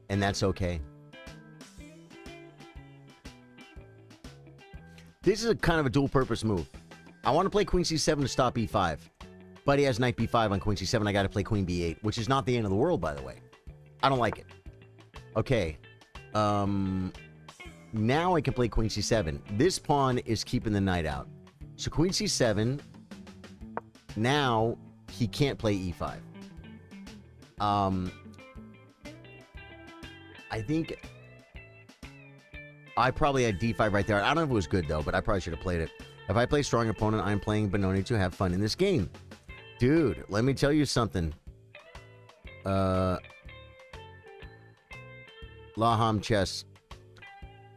And that's okay. This is a kind of a dual purpose move. I want to play Queen C7 to stop E5. But he has knight b5 on queen c7. I got to play queen b8, which is not the end of the world, by the way. I don't like it. Okay. Now I can play queen c7. This pawn is keeping the knight out. So queen c7. Now he can't play e5. I think I probably had d5 right there. I don't know if it was good, though, but I probably should have played it. If I play strong opponent, I'm playing Benoni to have fun in this game. Dude, let me tell you something. Laham Chess.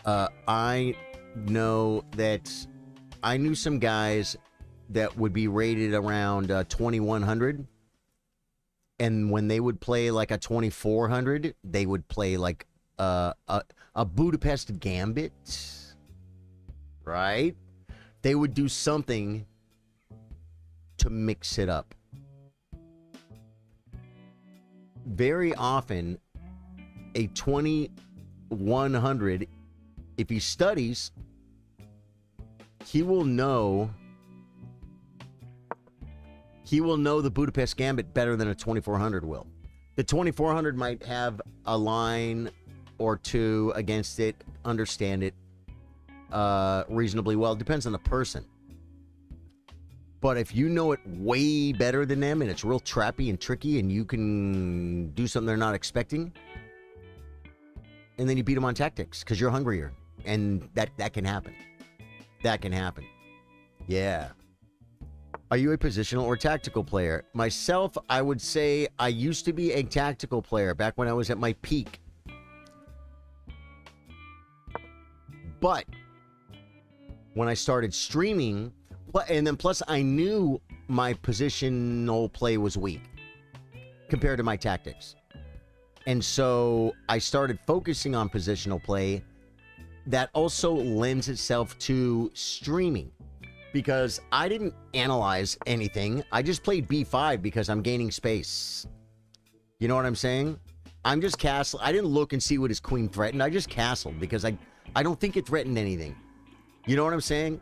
I know that I knew some guys that would be rated around 2100. And when they would play like a 2400, they would play like a Budapest Gambit, right? They would do something to mix it up. Very often, a 2100, if he studies, he will know the Budapest Gambit better than a 2400 will. The 2400 might have a line or two against it, understand it reasonably well. It depends on the person. But if you know it way better than them and it's real trappy and tricky and you can do something they're not expecting, and then you beat them on tactics because you're hungrier. And that can happen. That can happen. Yeah. Are you a positional or tactical player? Myself, I would say I used to be a tactical player back when I was at my peak. But when I started streaming, and then plus I knew my positional play was weak compared to my tactics. And so I started focusing on positional play. That also lends itself to streaming. Because I didn't analyze anything. I just played b5 because I'm gaining space. You know what I'm saying? I'm just castle. I didn't look and see what his queen threatened. I just castled because I don't think it threatened anything. You know what I'm saying?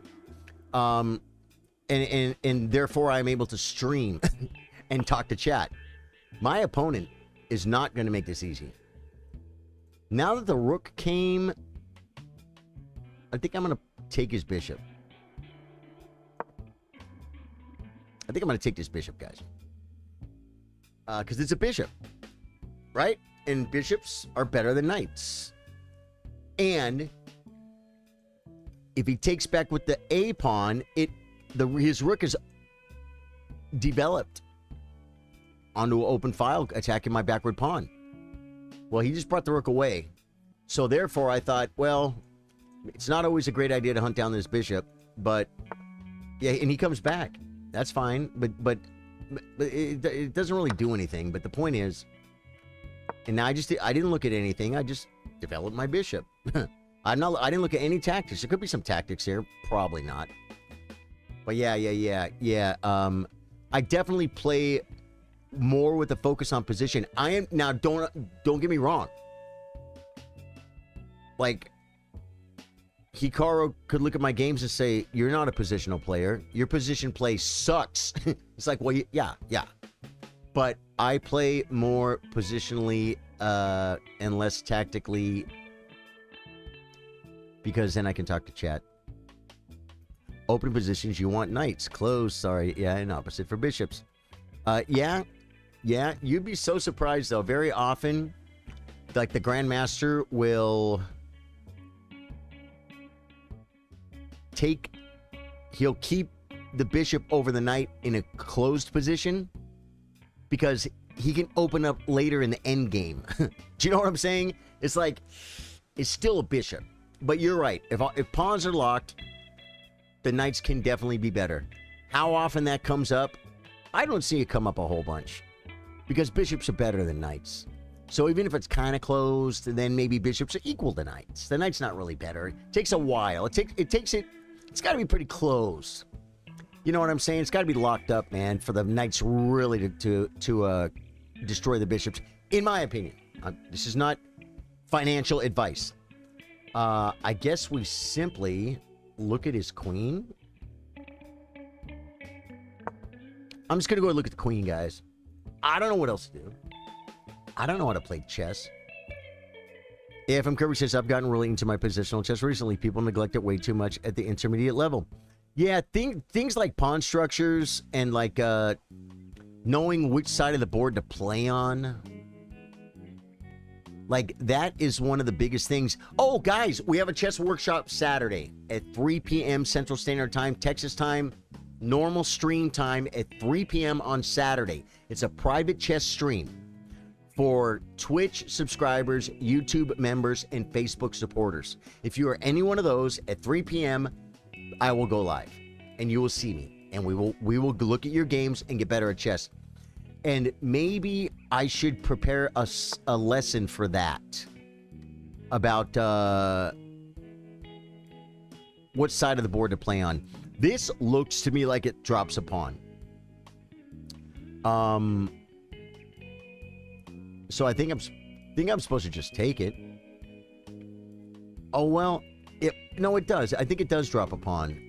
And therefore I'm able to stream and talk to chat. My opponent is not going to make this easy. Now that the rook came, I think I'm going to take his bishop. I think I'm going to take this bishop, guys. Because it's a bishop, right? And bishops are better than knights. And if he takes back with the A pawn, his rook is developed onto an open file, attacking my backward pawn. Well, he just brought the rook away. So therefore, I thought, well, it's not always a great idea to hunt down this bishop, but yeah, and he comes back. That's fine, but it doesn't really do anything. But the point is, and now I didn't look at anything. I just developed my bishop. I didn't look at any tactics. There could be some tactics here, probably not. But yeah. I definitely play more with the focus on position. I am now. Don't get me wrong. Like, Hikaru could look at my games and say, you're not a positional player. Your position play sucks. It's like, well, yeah. But I play more positionally and less tactically because then I can talk to chat. Open positions, you want knights. Closed, sorry. Yeah, and opposite for bishops. Yeah. You'd be so surprised, though. Very often, like, the Grandmaster will he'll keep the bishop over the knight in a closed position because he can open up later in the end game. Do you know what I'm saying? It's like, it's still a bishop. But you're right. If pawns are locked, the knights can definitely be better. How often that comes up? I don't see it come up a whole bunch because bishops are better than knights. So even if it's kind of closed, then maybe bishops are equal to knights. The knight's not really better. It takes a while. It's got to be pretty close. You know what I'm saying? It's got to be locked up, man, for the knights really to destroy the bishops, in my opinion. This is not financial advice. I guess we simply look at his queen. I'm just going to go and look at the queen, guys. I don't know what else to do. I don't know how to play chess. AFM Kirby says, I've gotten really into my positional chess recently. People neglect it way too much at the intermediate level. Yeah, things like pawn structures and like knowing which side of the board to play on. Like, that is one of the biggest things. Oh, guys, we have a chess workshop Saturday at 3 p.m. Central Standard Time, Texas time, normal stream time at 3 p.m. on Saturday. It's a private chess stream for Twitch subscribers, YouTube members, and Facebook supporters. If you are any one of those at 3 p.m., I will go live, and you will see me, and we will look at your games and get better at chess. And maybe I should prepare a lesson for that about what side of the board to play on. This looks to me like it drops a pawn. So I think I'm supposed to just take it. Oh well, no, it does. I think it does drop a pawn.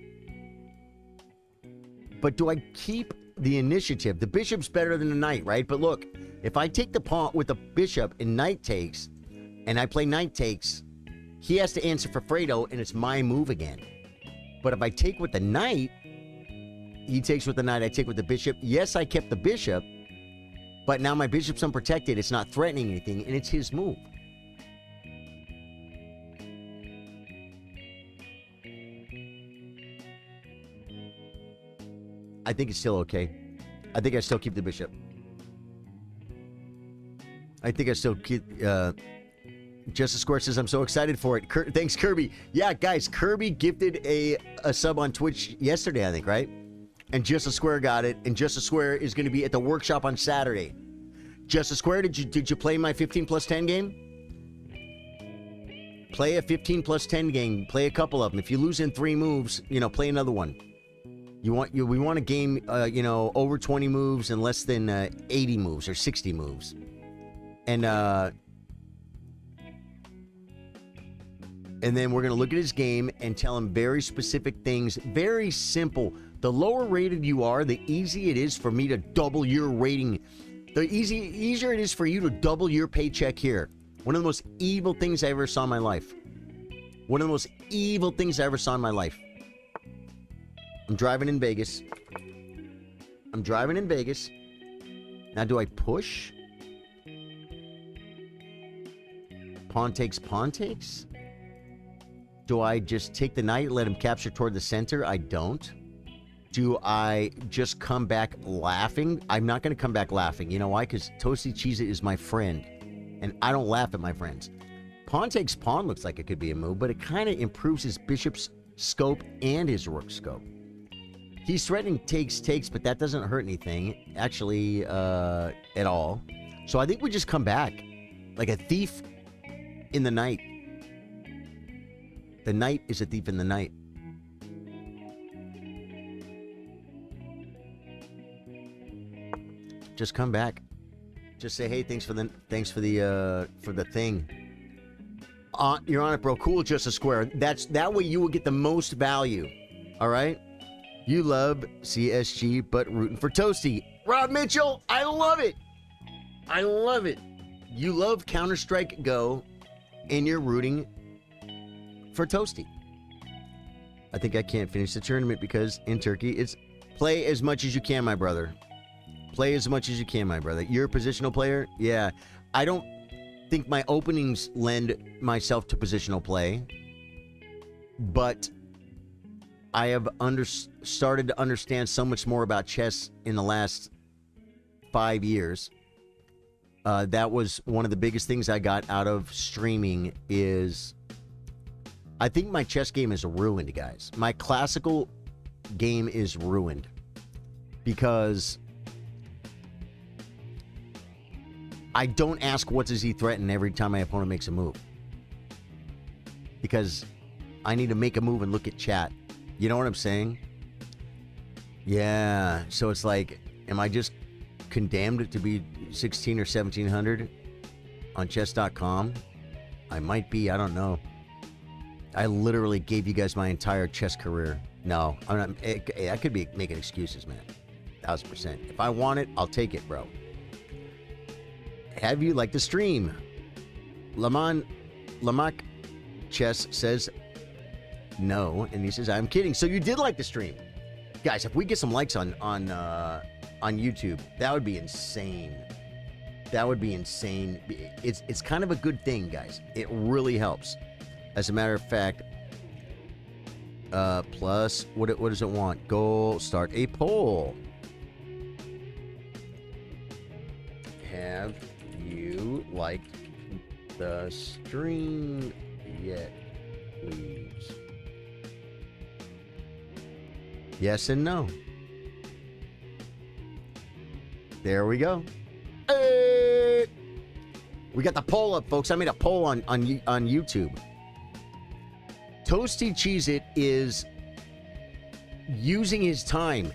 But do I keep the initiative? The bishop's better than the knight, right? But look, if I take the pawn with the bishop and knight takes, and I play knight takes, he has to answer for Fredo, and it's my move again. But if I take with the knight, he takes with the knight, I take with the bishop. Yes, I kept the bishop, but now my bishop's unprotected. It's not threatening anything, and it's his move. I think it's still okay. I think I still keep the bishop. I think I still keep... Justice Square says, I'm so excited for it. Thanks, Kirby. Yeah, guys, Kirby gifted a sub on Twitch yesterday, I think, right? And Justice Square got it. And Justice Square is going to be at the workshop on Saturday. Justice Square, did you play my 15 plus 10 game? Play a 15 plus 10 game. Play a couple of them. If you lose in 3 moves, play another one. We want a game, over 20 moves and less than 80 moves or 60 moves. And then we're going to look at his game and tell him very specific things. Very simple. The lower rated you are, the easier it is for me to double your rating. The easier it is for you to double your paycheck here. One of the most evil things I ever saw in my life. One of the most evil things I ever saw in my life. I'm driving in Vegas. Now, do I push? Pawn takes, pawn takes? Do I just take the knight and let him capture toward the center? I don't. Do I just come back laughing? I'm not going to come back laughing. You know why? Because Toasty Cheez is my friend. And I don't laugh at my friends. Pawn takes pawn looks like it could be a move, but it kind of improves his bishop's scope and his rook scope. He's threatening takes, but that doesn't hurt anything, actually, at all. So I think we just come back like a thief in the night. The knight is a thief in the night. Just come back. Just say, hey, thanks for the thing. You're on it, bro. Cool, Justice Square. That way you will get the most value. All right. You love CSG, but rooting for Toasty. Rob Mitchell, I love it. I love it. You love Counter-Strike Go, and you're rooting for Toasty. I think I can't finish the tournament because in Turkey, it's play as much as you can, my brother. Play as much as you can, my brother. You're a positional player? Yeah. I don't think my openings lend myself to positional play, but I have started to understand so much more about chess in the last 5 years. That was one of the biggest things I got out of streaming is I think my chess game is ruined, guys. My classical game is ruined because I don't ask what does he threaten every time my opponent makes a move. Because I need to make a move and look at chat. You know what I'm saying? Yeah. So it's like, am I just condemned to be 16 or 1700 on chess.com? I might be. I don't know. I literally gave you guys my entire chess career. No, I'm not. I could be making excuses, man. 1,000%. If I want it, I'll take it, bro. Have you liked the stream? Lamak Chess says no, and he says, I'm kidding. So you did like the stream. Guys, if we get some likes on YouTube, that would be insane. That would be insane. It's kind of a good thing, guys. It really helps. As a matter of fact, plus, what does it want? Go start a poll. Have you liked the stream yet, please? Yes and no. There we go. Hey! We got the poll up, folks. I made a poll on YouTube. Toasty Cheez-It is using his time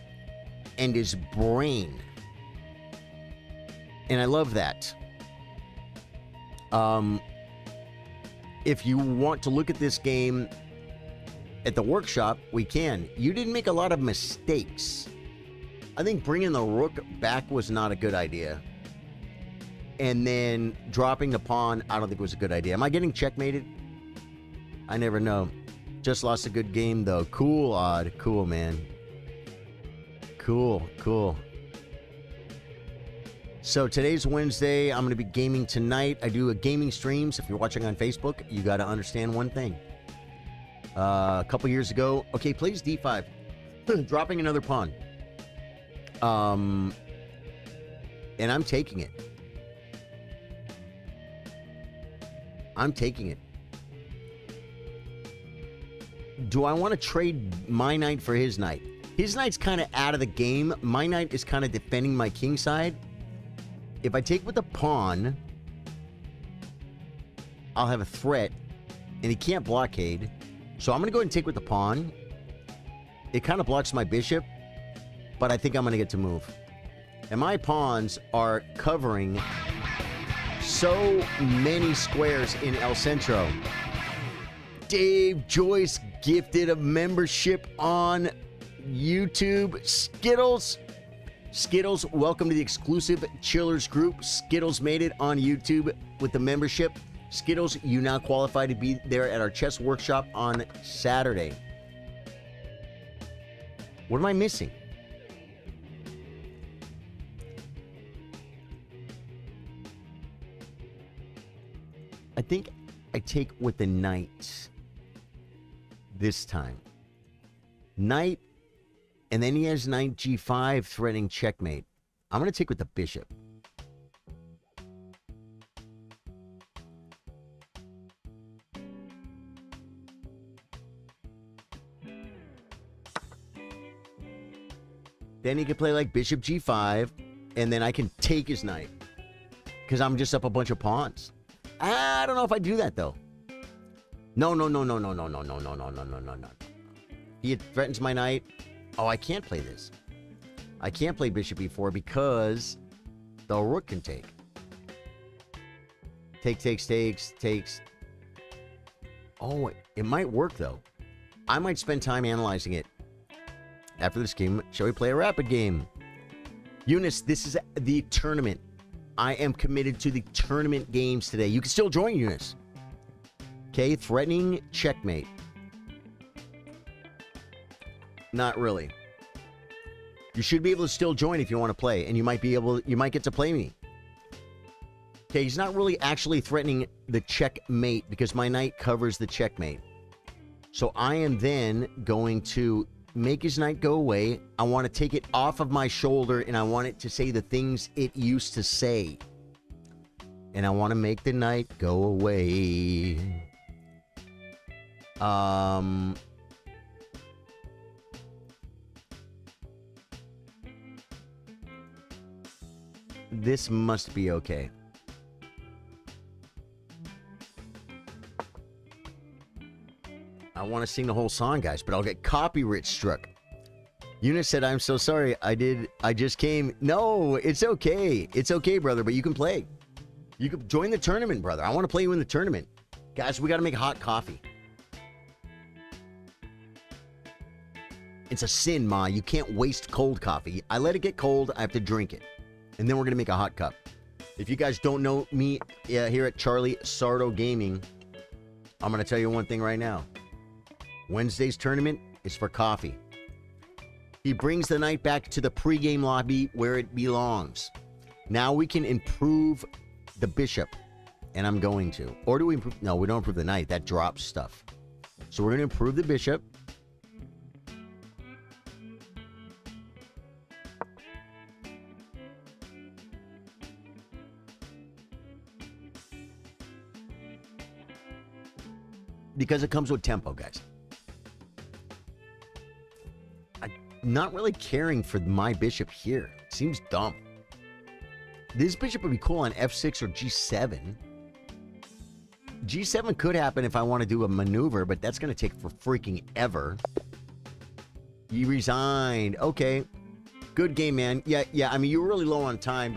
and his brain. And I love that. If you want to look at this game at the workshop, we can. You didn't make a lot of mistakes. I think bringing the rook back was not a good idea. And then dropping the pawn, I don't think was a good idea. Am I getting checkmated? I never know. Just lost a good game, though. Cool, Odd. Cool, man. Cool, cool. So today's Wednesday. I'm going to be gaming tonight. I do a gaming streams. If you're watching on Facebook, you got to understand one thing. A couple years ago, okay, plays d5, dropping another pawn. And I'm taking it. I'm taking it. Do I want to trade my knight for his knight? His knight's kind of out of the game. My knight is kind of defending my king side. If I take with the pawn, I'll have a threat, and he can't blockade. So I'm going to go ahead and take with the pawn. It kind of blocks my bishop, but I think I'm going to get to move. And my pawns are covering so many squares in El Centro. Dave Joyce gifted a membership on YouTube. Skittles, welcome to the exclusive Chillers group. Skittles made it on YouTube with the membership. Skittles, you now qualify to be there at our chess workshop on Saturday. What am I missing? I think I take with the knight this time. Knight, and then he has knight g5 threatening checkmate. I'm going to take with the bishop. Then he can play like bishop g5, and then I can take his knight because I'm just up a bunch of pawns. I don't know if I do that though. No. He threatens my knight. Oh, I can't play this. I can't play bishop e4 because the rook can take. Takes. Oh, it might work though. I might spend time analyzing it. After this game, shall we play a rapid game? Eunice, this is the tournament. I am committed to the tournament games today. You can still join, Eunice. Okay, threatening checkmate. Not really. You should be able to still join if you want to play, and you might get to play me. Okay, he's not really actually threatening the checkmate because my knight covers the checkmate. So I am then going to make his knight go away. I want to take it off of my shoulder, and I want it to say the things it used to say. And I want to make the knight go away. This must be okay. I want to sing the whole song, guys, but I'll get copyright struck. Eunice said, I'm so sorry. I just came. No, it's okay. It's okay, brother, but you can play. You can join the tournament, brother. I want to play you in the tournament. Guys, we got to make hot coffee. It's a sin, Ma. You can't waste cold coffee. I let it get cold. I have to drink it. And then we're going to make a hot cup. If you guys don't know me here at Charlie Sardo Gaming, I'm going to tell you one thing right now. Wednesday's tournament is for coffee. He brings the night back to the pregame lobby where it belongs. Now we can improve the bishop. And I'm going to. Or do we improve? No, we don't improve the knight. That drops stuff. So we're going to improve the bishop. Because it comes with tempo, guys. I'm not really caring for my bishop here. It seems dumb. This bishop would be cool on f6 or g7. G7 could happen if I want to do a maneuver, but that's going to take for freaking ever. You resigned. Okay. Good game, man. Yeah. I mean, you were really low on time,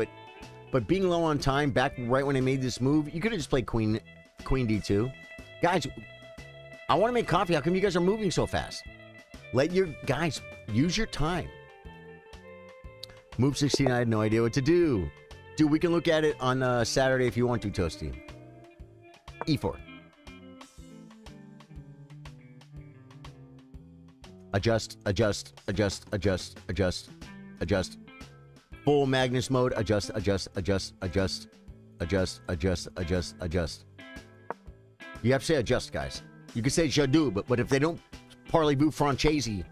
but being low on time back right when I made this move, you could have just played queen d2. Guys, I want to make coffee. How come you guys are moving so fast? Let your guys use your time. Move 16, I had no idea what to do. Dude, we can look at it on Saturday if you want to, Toasty. E4. Adjust. Full Magnus mode. Adjust. You have to say adjust, guys. You can say Jadu, but if they don't parlez-vous Franchese,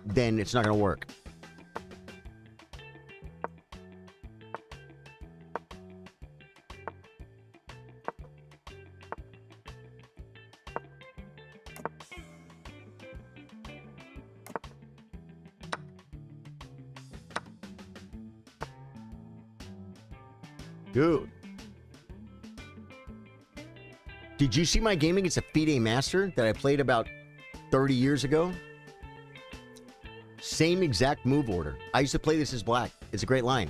then it's not going to work. Dude. Did you see my game against a FIDE Master that I played about 30 years ago? Same exact move order. I used to play this as black. It's a great line.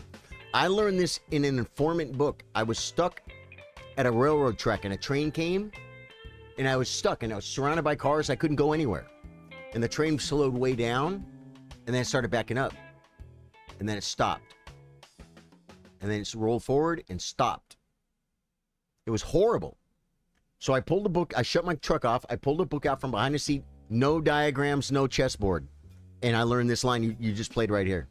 I learned this in an informant book. I was stuck at a railroad track and a train came and I was stuck and I was surrounded by cars. I couldn't go anywhere. And the train slowed way down and then it started backing up. And then it stopped. And then it rolled forward and stopped. It was horrible. So I pulled the book. I shut my truck off. I pulled the book out from behind the seat. No diagrams, no chessboard. And I learned this line you just played right here.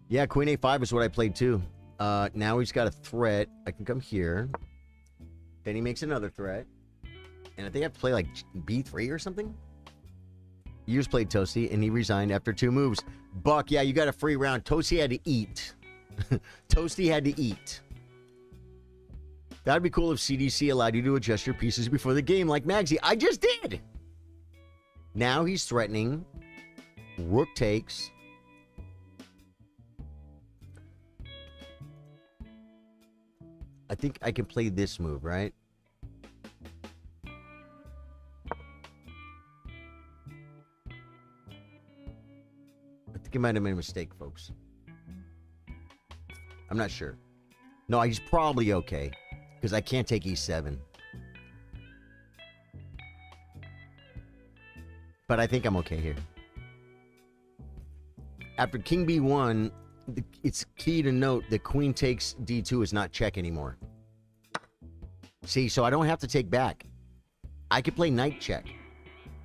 Yeah, Queen A5 is what I played too. Now he's got a threat. I can come here. Then he makes another threat. And I think I have to play like B3 or something. You just played Toasty, and he resigned after 2 moves. Buck, yeah, you got a free round. Toasty had to eat. Toasty had to eat. That'd be cool if CDC allowed you to adjust your pieces before the game like Magsy. I just did! Now he's threatening. Rook takes. I think I can play this move, right? I think I might have made a mistake, folks. I'm not sure. No, he's probably okay. Because I can't take E7. But I think I'm okay here. After King B1, it's key to note that Queen takes D2 is not check anymore. See, so I don't have to take back. I could play knight check.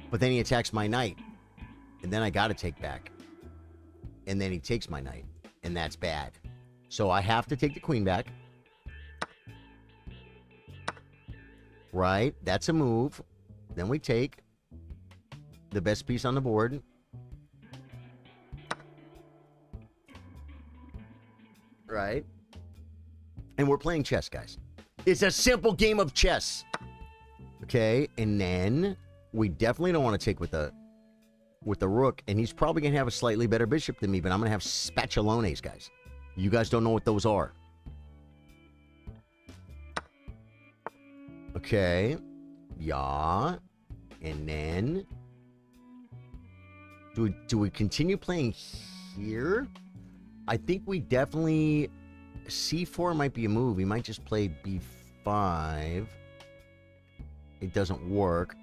But then he attacks my knight. And then I got to take back. And then he takes my knight. And that's bad. So I have to take the queen back. Right? That's a move. Then we take the best piece on the board. Right? And we're playing chess, guys. It's a simple game of chess. Okay? And then we definitely don't want to take with the rook, and he's probably going to have a slightly better bishop than me, but I'm going to have spatulones, guys. You guys don't know what those are. Okay. Yeah. And then Do we continue playing here? I think we definitely... C4 might be a move. We might just play B5. It doesn't work.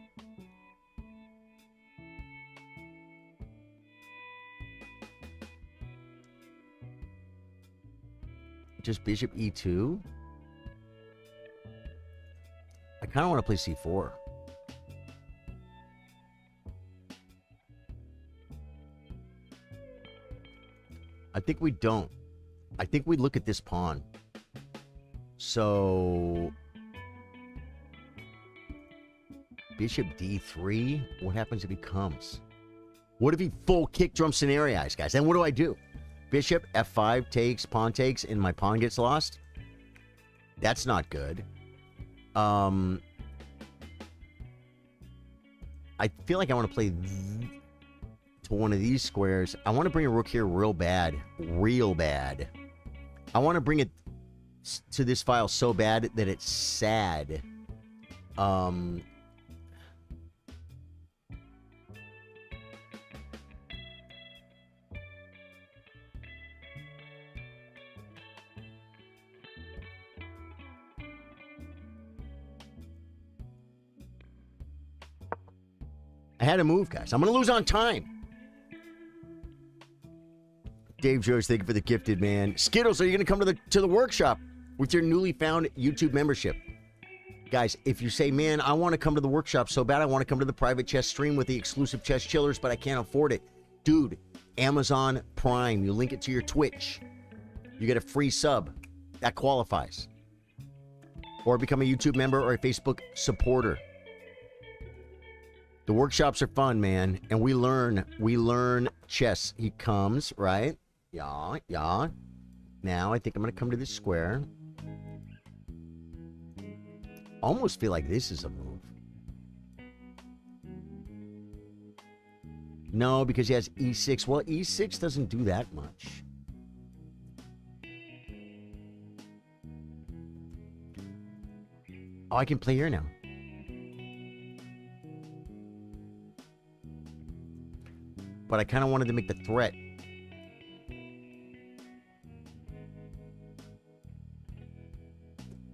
Just bishop E2. I kind of want to play C4. I think we don't. I think we look at this pawn. So... Bishop D3? What happens if he comes? What if he full kick drum scenarios, guys? Then what do I do? Bishop F5 takes, pawn takes, and my pawn gets lost? That's not good. I feel like I want to play to one of these squares. I want to bring a rook here real bad. Real bad. I want to bring it to this file so bad that it's sad. I had to move, guys. I'm going to lose on time. Dave Joyce, thank you for the gifted, man. Skittles, are you going to come to the workshop with your newly found YouTube membership? Guys, if you say, man, I want to come to the workshop so bad, I want to come to the private chess stream with the exclusive chess chillers, but I can't afford it. Dude, Amazon Prime, you link it to your Twitch. You get a free sub. That qualifies. Or become a YouTube member or a Facebook supporter. The workshops are fun, man, and we learn chess. He comes, right? Yeah. Now I think I'm going to come to this square. Almost feel like this is a move. No, because he has E6. Well, E6 doesn't do that much. Oh, I can play here now. But I kind of wanted to make the threat.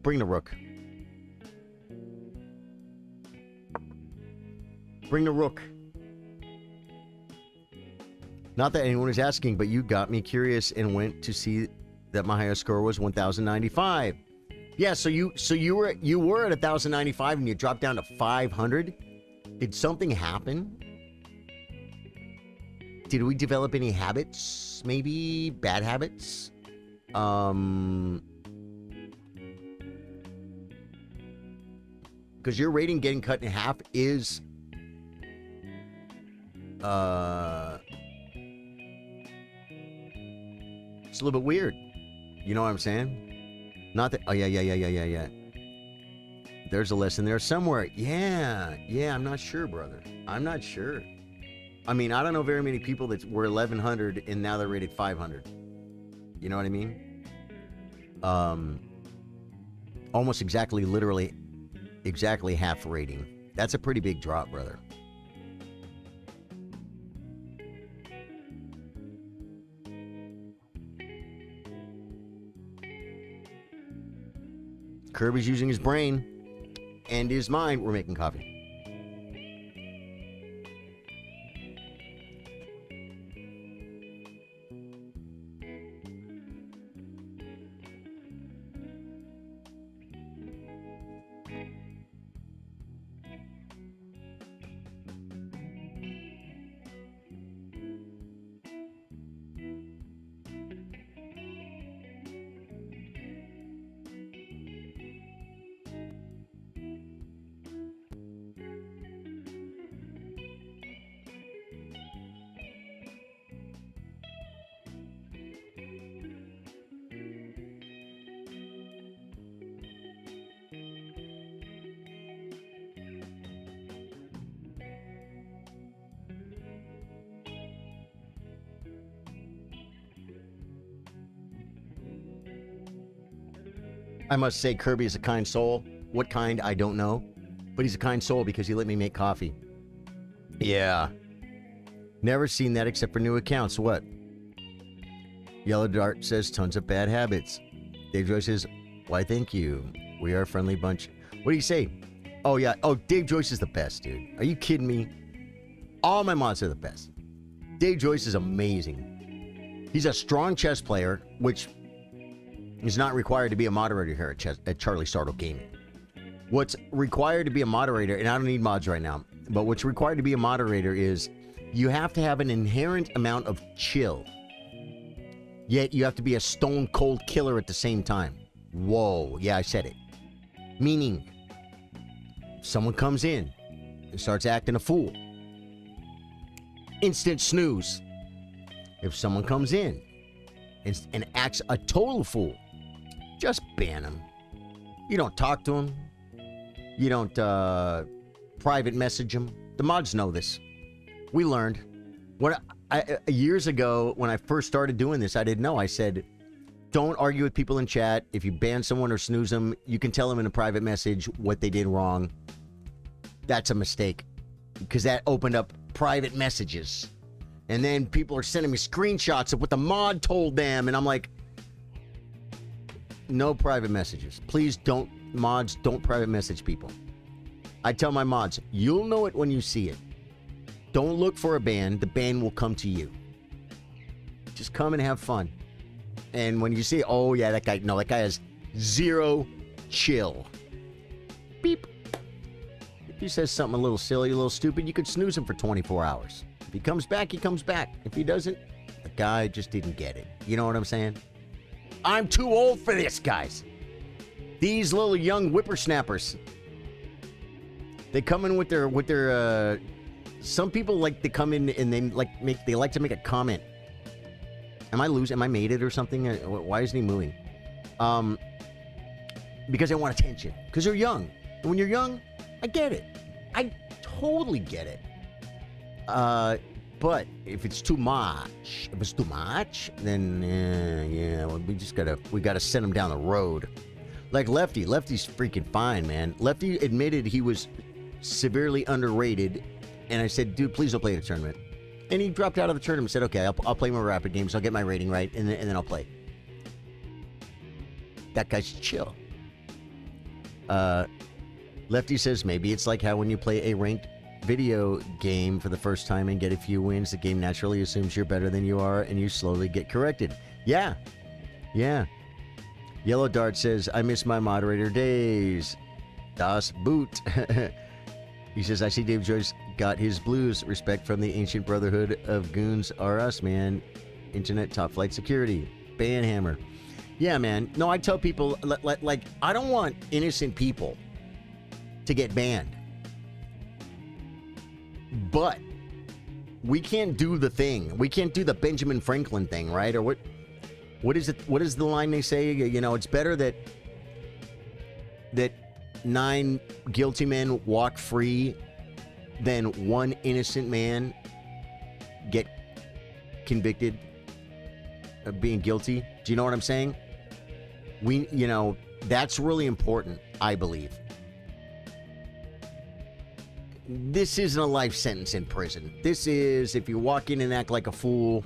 Bring the rook. Bring the rook. Not that anyone is asking, but you got me curious and went to see that my highest score was 1,095. Yeah, so you were at 1,095 and you dropped down to 500. Did something happen? Did we develop any habits? Maybe bad habits? Because your rating getting cut in half is... it's a little bit weird. You know what I'm saying? Not that... Oh, yeah. There's a lesson there somewhere. Yeah, I'm not sure, brother. I'm not sure. I mean, I don't know very many people that were 1,100 and now they're rated 500. You know what I mean? Almost exactly, literally, exactly half rating. That's a pretty big drop, brother. Kirby's using his brain and his mind. We're making coffee. I must say, Kirby is a kind soul. What kind, I don't know. But he's a kind soul because he let me make coffee. Yeah. Never seen that except for new accounts. What? Yellow Dart says tons of bad habits. Dave Joyce says, why thank you. We are a friendly bunch. What do you say? Oh, yeah. Oh, Dave Joyce is the best, dude. Are you kidding me? All my mods are the best. Dave Joyce is amazing. He's a strong chess player, which is not required to be a moderator here at Charlie Startle Gaming. What's required to be a moderator, and I don't need mods right now, but what's required to be a moderator is you have to have an inherent amount of chill. Yet you have to be a stone cold killer at the same time. Whoa, yeah, I said it. Meaning, if someone comes in and starts acting a fool, instant snooze. If someone comes in and acts a total fool, just ban them. You don't talk to them. You don't private message them. The mods know this. We learned. Years ago, when I first started doing this, I didn't know. I said, don't argue with people in chat. If you ban someone or snooze them, you can tell them in a private message what they did wrong. That's a mistake. Because that opened up private messages. And then people are sending me screenshots of what the mod told them. And I'm like, no private messages. Please don't, mods, don't private message people. I tell my mods, you'll know it when you see it. Don't look for a ban. The ban will come to you. Just come and have fun. And when you see, oh yeah, that guy has zero chill. Beep. If he says something a little silly, a little stupid, you could snooze him for 24 hours. If he comes back, he comes back. If he doesn't, the guy just didn't get it. You know what I'm saying? I'm too old for this, guys. These little young whippersnappers. They come in with their some people like to come in and they like to make a comment. Am I losing? Am I mated or something? Why isn't he moving? Because they want attention. Because they're young. And when you're young, I get it. I totally get it. But if it's too much, then yeah, well, we gotta send him down the road. Like Lefty. Lefty's freaking fine, man. Lefty admitted he was severely underrated. And I said, dude, please don't play the tournament. And he dropped out of the tournament and said, okay, I'll play more rapid games. I'll get my rating right, and then I'll play. That guy's chill. Lefty says, maybe it's like how when you play a ranked video game for the first time and get a few wins, the game naturally assumes you're better than you are, and you slowly get corrected. Yeah. Yeah. Yellow Dart says, I miss my moderator days. Das Boot. He says, I see Dave Joyce got his blues. Respect from the ancient brotherhood of goons are us, man. Internet top flight security. Banhammer. Yeah, man. No, I tell people, like, I don't want innocent people to get banned. But we can't do the thing. We can't do the Benjamin Franklin thing, right? Or what is it? What is the line they say? You know, it's better that 9 guilty men walk free than 1 innocent man get convicted of being guilty. Do you know what I'm saying? That's really important, I believe. This isn't a life sentence in prison. This is if you walk in and act like a fool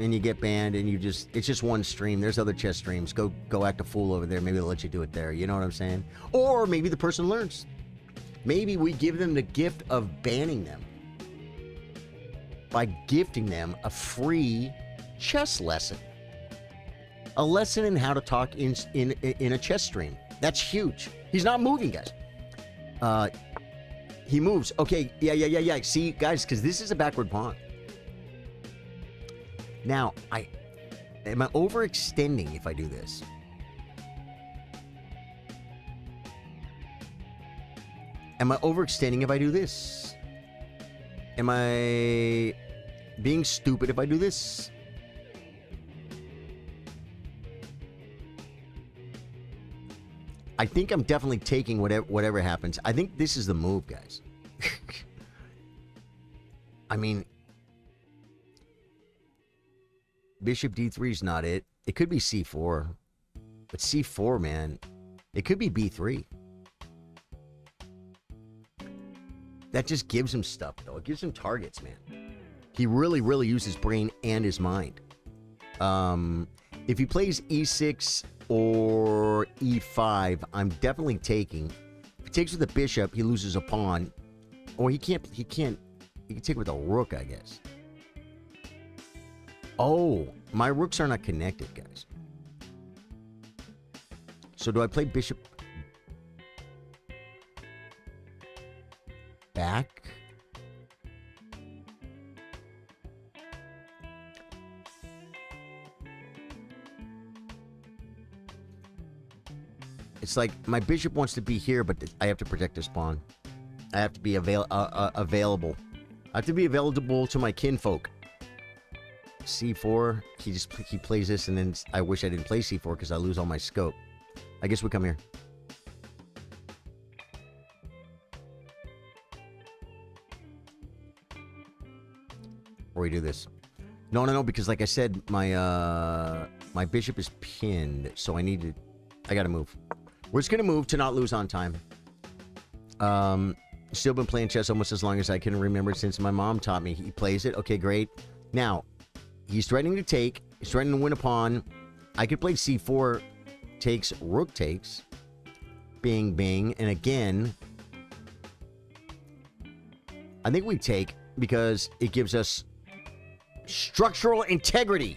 and you get banned and it's just one stream. There's other chess streams. Go act a fool over there. Maybe they'll let you do it there. You know what I'm saying? Or maybe the person learns. Maybe we give them the gift of banning them by gifting them a free chess lesson. A lesson in how to talk in a chess stream. That's huge. He's not moving, guys. He moves. Okay, yeah. See, guys, because this is a backward pawn. Now, am I overextending if I do this? Am I overextending if I do this? Am I being stupid if I do this? I think I'm definitely taking whatever happens. I think this is the move, guys. I mean, Bishop D3 is not it. It could be C4. But C4, man, it could be B3. that just gives him stuff, though. It gives him targets, man. He really, really uses brain and his mind. If he plays e6 or e5, I'm definitely taking. If he takes with a bishop, he loses a pawn. Or he can take with a rook, I guess. Oh, my rooks are not connected, guys. So do I play bishop back? It's like my bishop wants to be here, but I have to protect this pawn. I have to be available. I have to be available to my kinfolk. C4. He plays this, and then I wish I didn't play C4 because I lose all my scope. I guess we come here. Or we do this. No, because like I said, my bishop is pinned, so I gotta move. We're just gonna move to not lose on time. Still been playing chess almost as long as I can remember since my mom taught me. He plays it. Okay, great. Now, he's threatening to take. He's threatening to win a pawn. I could play c4, takes, rook takes. Bing, bing. And again, I think we take because it gives us structural integrity.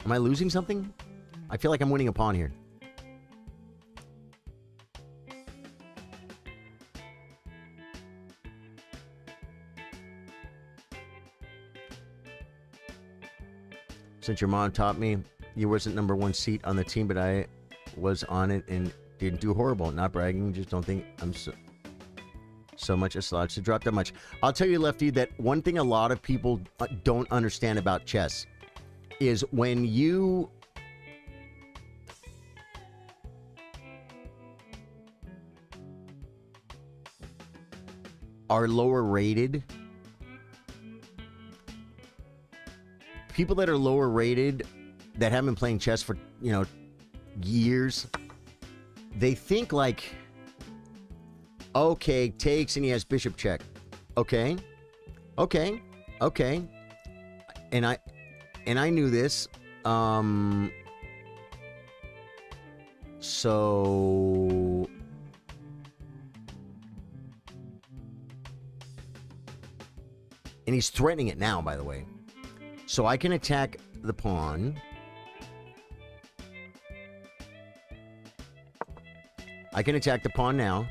Am I losing something? I feel like I'm winning a pawn here. Since your mom taught me, you wasn't #1 seat on the team, but I was on it and didn't do horrible. Not bragging, just don't think I'm so much a slouch to drop that much. I'll tell you, Lefty, that one thing a lot of people don't understand about chess is when you are lower rated, people that are lower rated that haven't been playing chess for, years, they think like, okay, takes and he has bishop check. Okay. And I knew this. So and he's threatening it now, by the way. So I can attack the pawn. I can attack the pawn now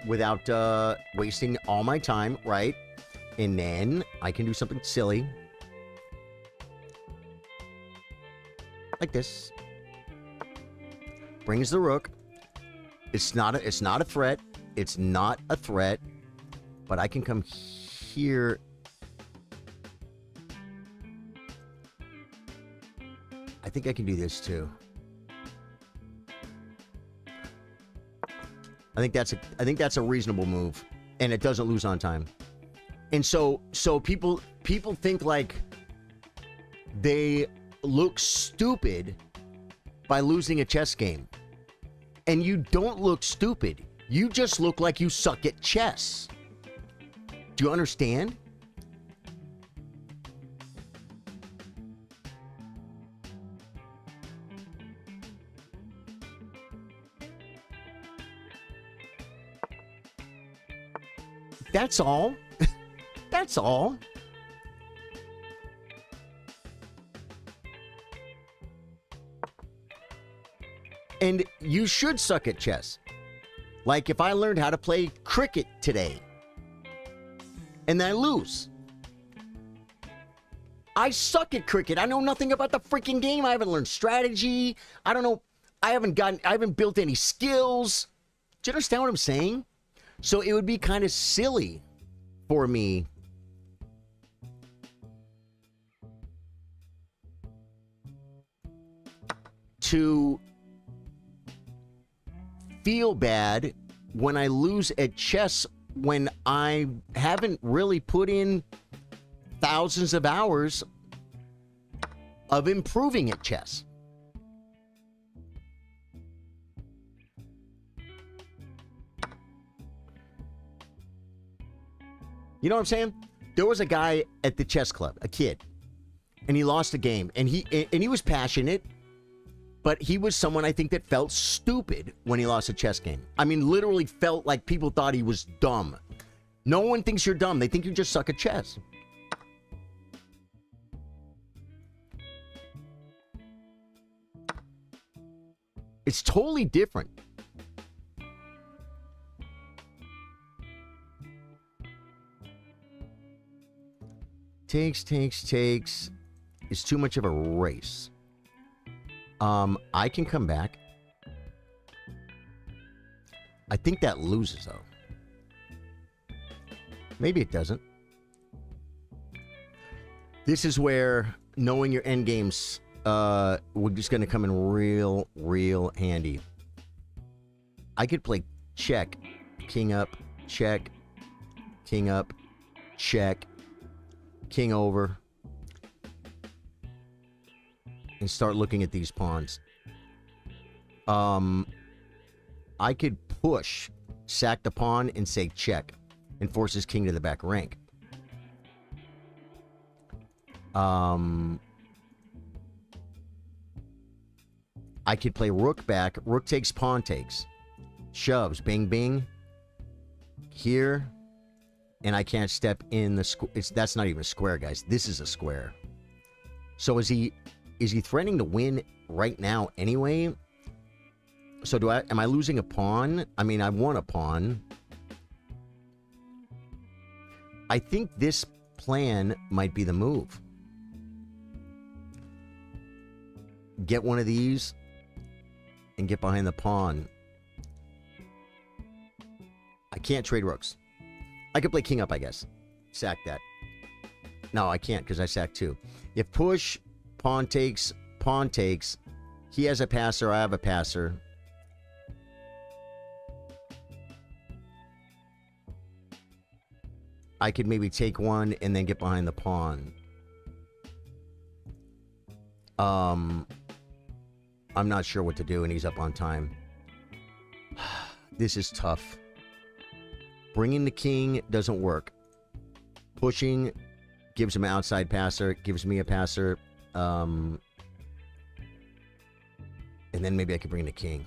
without wasting all my time, right? And then I can do something silly. Like this. Brings the rook. It's not a threat. It's not a threat. But I can come here. I think I can do this too. I think that's a reasonable move, and it doesn't lose on time. And so people think like they look stupid by losing a chess game. And you don't look stupid. You just look like you suck at chess. Do you understand? That's all. That's all. And you should suck at chess. Like if I learned how to play cricket today and then I lose. I suck at cricket. I know nothing about the freaking game. I haven't learned strategy. I don't know. I haven't built any skills. Do you understand what I'm saying? So it would be kind of silly for me to feel bad when I lose at chess when I haven't really put in thousands of hours of improving at chess. You know what I'm saying? There was a guy at the chess club, a kid, and he lost a game, and he was passionate, but he was someone I think that felt stupid when he lost a chess game. I mean, literally felt like people thought he was dumb. No one thinks you're dumb. They think you just suck at chess. It's totally different. Takes. It's too much of a race. I can come back. I think that loses, though. Maybe it doesn't. This is where knowing your endgames we're just going to come in real handy. I could play check, king up, check, king up, check, king over, and start looking at these pawns. I could push, sack the pawn, and say check, and force his king to the back rank. I could play rook back. Rook takes, pawn takes. Shoves, bing, bing. Here. And I can't step in the square. That's not even a square, guys. This is a square. So is he threatening to win right now anyway? So am I losing a pawn? I mean, I won a pawn. I think this plan might be the move. Get one of these and get behind the pawn. I can't trade rooks. I could play king up, I guess. Sack that. No, I can't because I sacked two. If push, pawn takes, he has a passer, I have a passer. I could maybe take one and then get behind the pawn. I'm not sure what to do, and he's up on time. This is tough. Bringing the king doesn't work. Pushing gives him an outside passer, gives me a passer. And then maybe I could bring the king.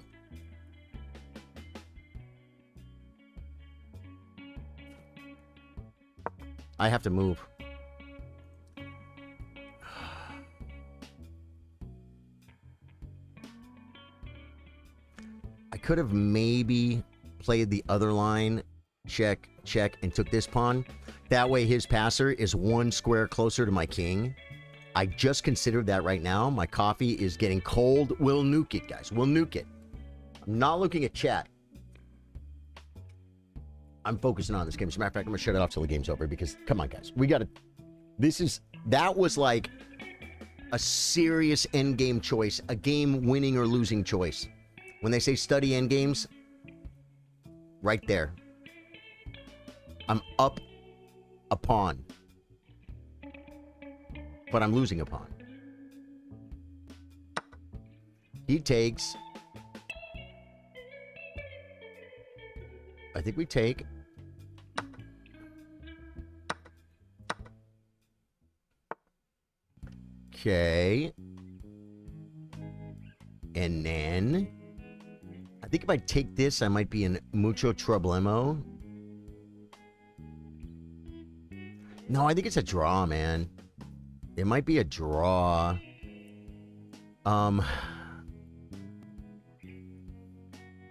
I have to move. I could have maybe played the other line, check, check, and took this pawn. That way his passer is one square closer to my king. I just considered that right now. My coffee is getting cold. We'll nuke it, guys. We'll nuke it. I'm not looking at chat. I'm focusing on this game. As a matter of fact, I'm going to shut it off till the game's over because, come on, guys. We got to... That was like a serious endgame choice. A game winning or losing choice. When they say study endgames, right there. I'm up a pawn. But I'm losing a pawn. He takes. I think we take. Okay. And then I think if I take this, I might be in mucho problemo. No, I think it's a draw, man. It might be a draw.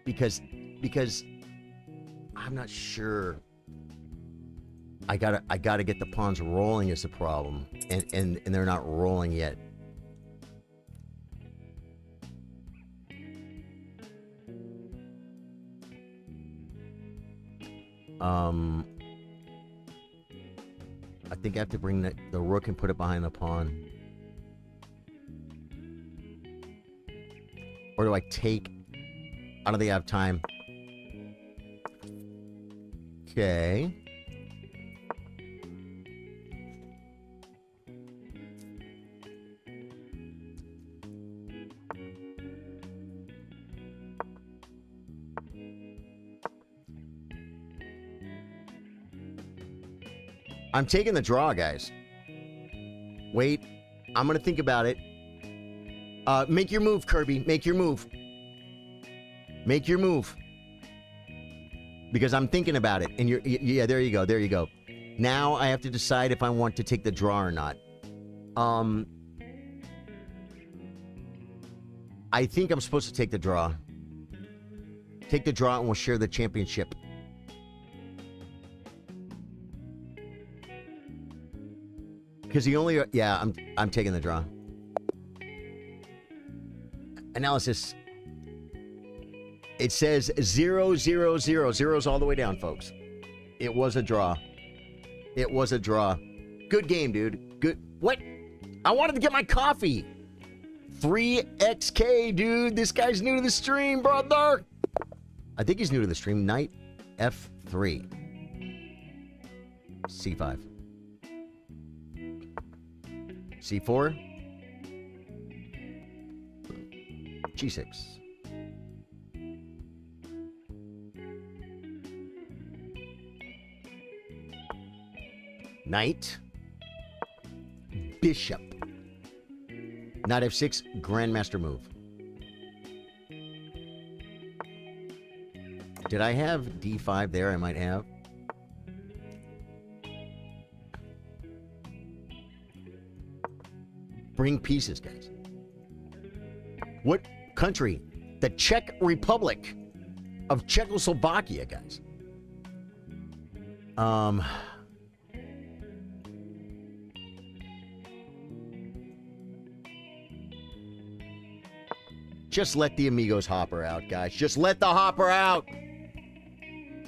Because I'm not sure. I gotta get the pawns rolling is the problem. And they're not rolling yet. I think I have to bring the rook and put it behind the pawn. Or do I take... I don't think I have time. Okay. I'm taking the draw, guys. Wait, I'm going to think about it. Make your move, Kirby. Make your move. Make your move. Because I'm thinking about it. And yeah, there you go. There you go. Now I have to decide if I want to take the draw or not. I think I'm supposed to take the draw. Take the draw and we'll share the championship. Because he only... Yeah, I'm taking the draw. Analysis. It says 0, 0, 0. Zero's all the way down, folks. It was a draw. It was a draw. Good game, dude. Good. What? I wanted to get my coffee. 3XK, dude. This guy's new to the stream, brother. I think he's new to the stream. Knight F3. C5. C4. G6. Knight. Bishop. Knight F6, Grandmaster move. Did I have D5 there? I might have. Bring pieces, guys. What country? The Czech Republic of Czechoslovakia, guys. Just let the amigos hopper out, guys. Just let the hopper out.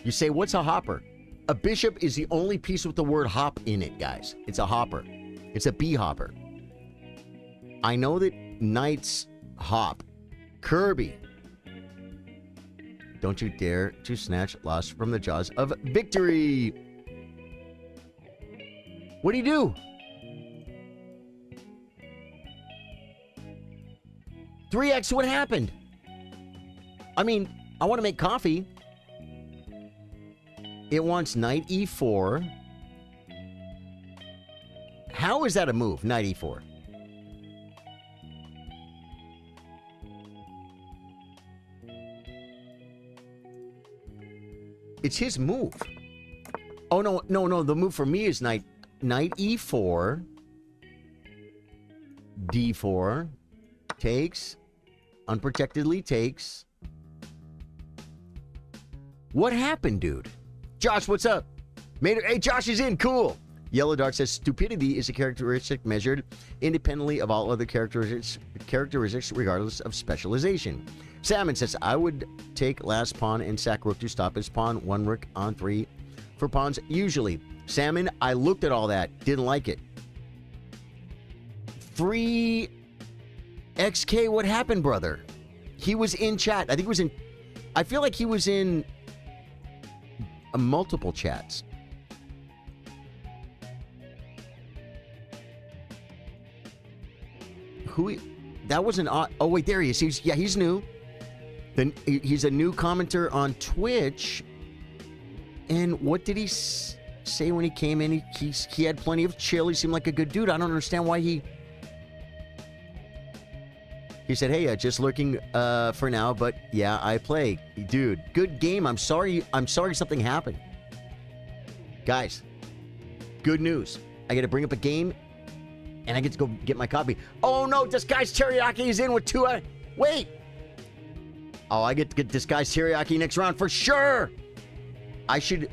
You say, what's a hopper? A bishop is the only piece with the word hop in it, guys. It's a hopper. It's a bee hopper. I know that knights hop. Kirby. Don't you dare to snatch loss from the jaws of victory. What do you do? 3x, what happened? I mean, I want to make coffee. It wants knight e4. How is that a move, knight e4? It's his move. Oh, no, no, no. The move for me is knight e4. D4. Takes. Unprotectedly takes. What happened, dude? Josh, what's up? Hey, Josh is in. Cool. Yellow Dark says, stupidity is a characteristic measured independently of all other characteristics regardless of specialization. Salmon says, I would take last pawn and sack rook to stop his pawn. 1 rook on 3 for pawns usually. Salmon, I looked at all that. Didn't like it. 3XK, what happened, brother? He was in chat. I think he was in... I feel like he was in multiple chats. That wasn't... Oh, wait, there he is. He's new. Then he's a new commenter on Twitch. And what did he say when he came in? He had plenty of chill. He seemed like a good dude. I don't understand why he said, hey, just lurking for now, but yeah, I play. Dude, good game. I'm sorry something happened. Guys, good news. I got to bring up a game, and I get to go get my copy. Oh, no, Disguised Teriyaki is in with 2... Wait. Oh, I get to get Disguised Teriyaki next round for sure. I should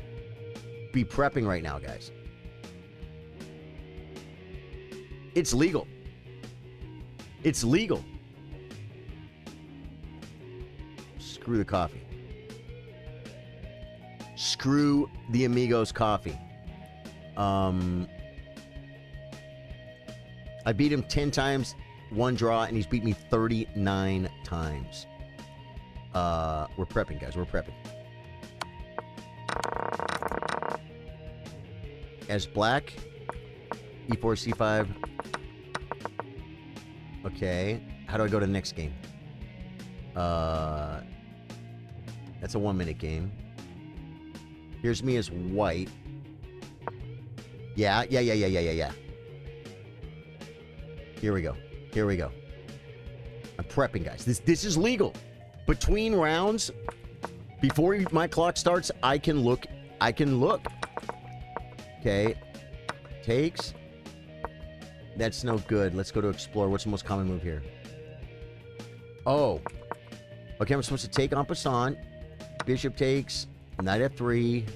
be prepping right now, guys. It's legal. It's legal. Screw the coffee. Screw the Amigos coffee. I beat him 10 times, 1 draw, and he's beat me 39 times. We're prepping, guys. We're prepping. As black, e4, c5. Okay. How do I go to the next game? That's a 1-minute game. Here's me as white. Yeah. Here we go. I'm prepping, guys. This is legal. Between rounds, before my clock starts, I can look. Okay. Takes. That's no good. Let's go to explore. What's the most common move here? Oh. Okay, I'm supposed to take en passant. Bishop takes. Knight f3.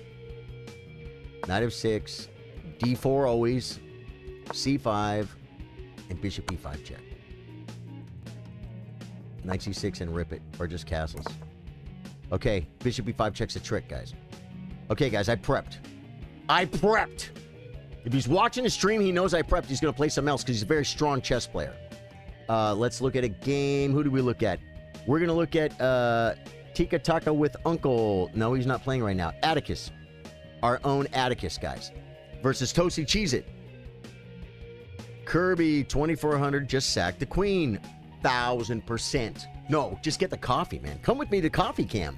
Knight f6. d4 always. c5. And bishop e5 check. Knight c6 and rip it. Or just castles. Okay, bishop e5 checks a trick, guys. Okay, guys, I prepped. If he's watching the stream, he knows I prepped. He's going to play something else because he's a very strong chess player. Let's look at a game. Who do we look at? We're going to look at Tika Taka with Uncle. No, he's not playing right now. Atticus. Our own Atticus, guys. Versus Toasty Cheez-It. Kirby, 2400, just sacked the queen. 1000%. No, just get the coffee, man. Come with me to Coffee Cam.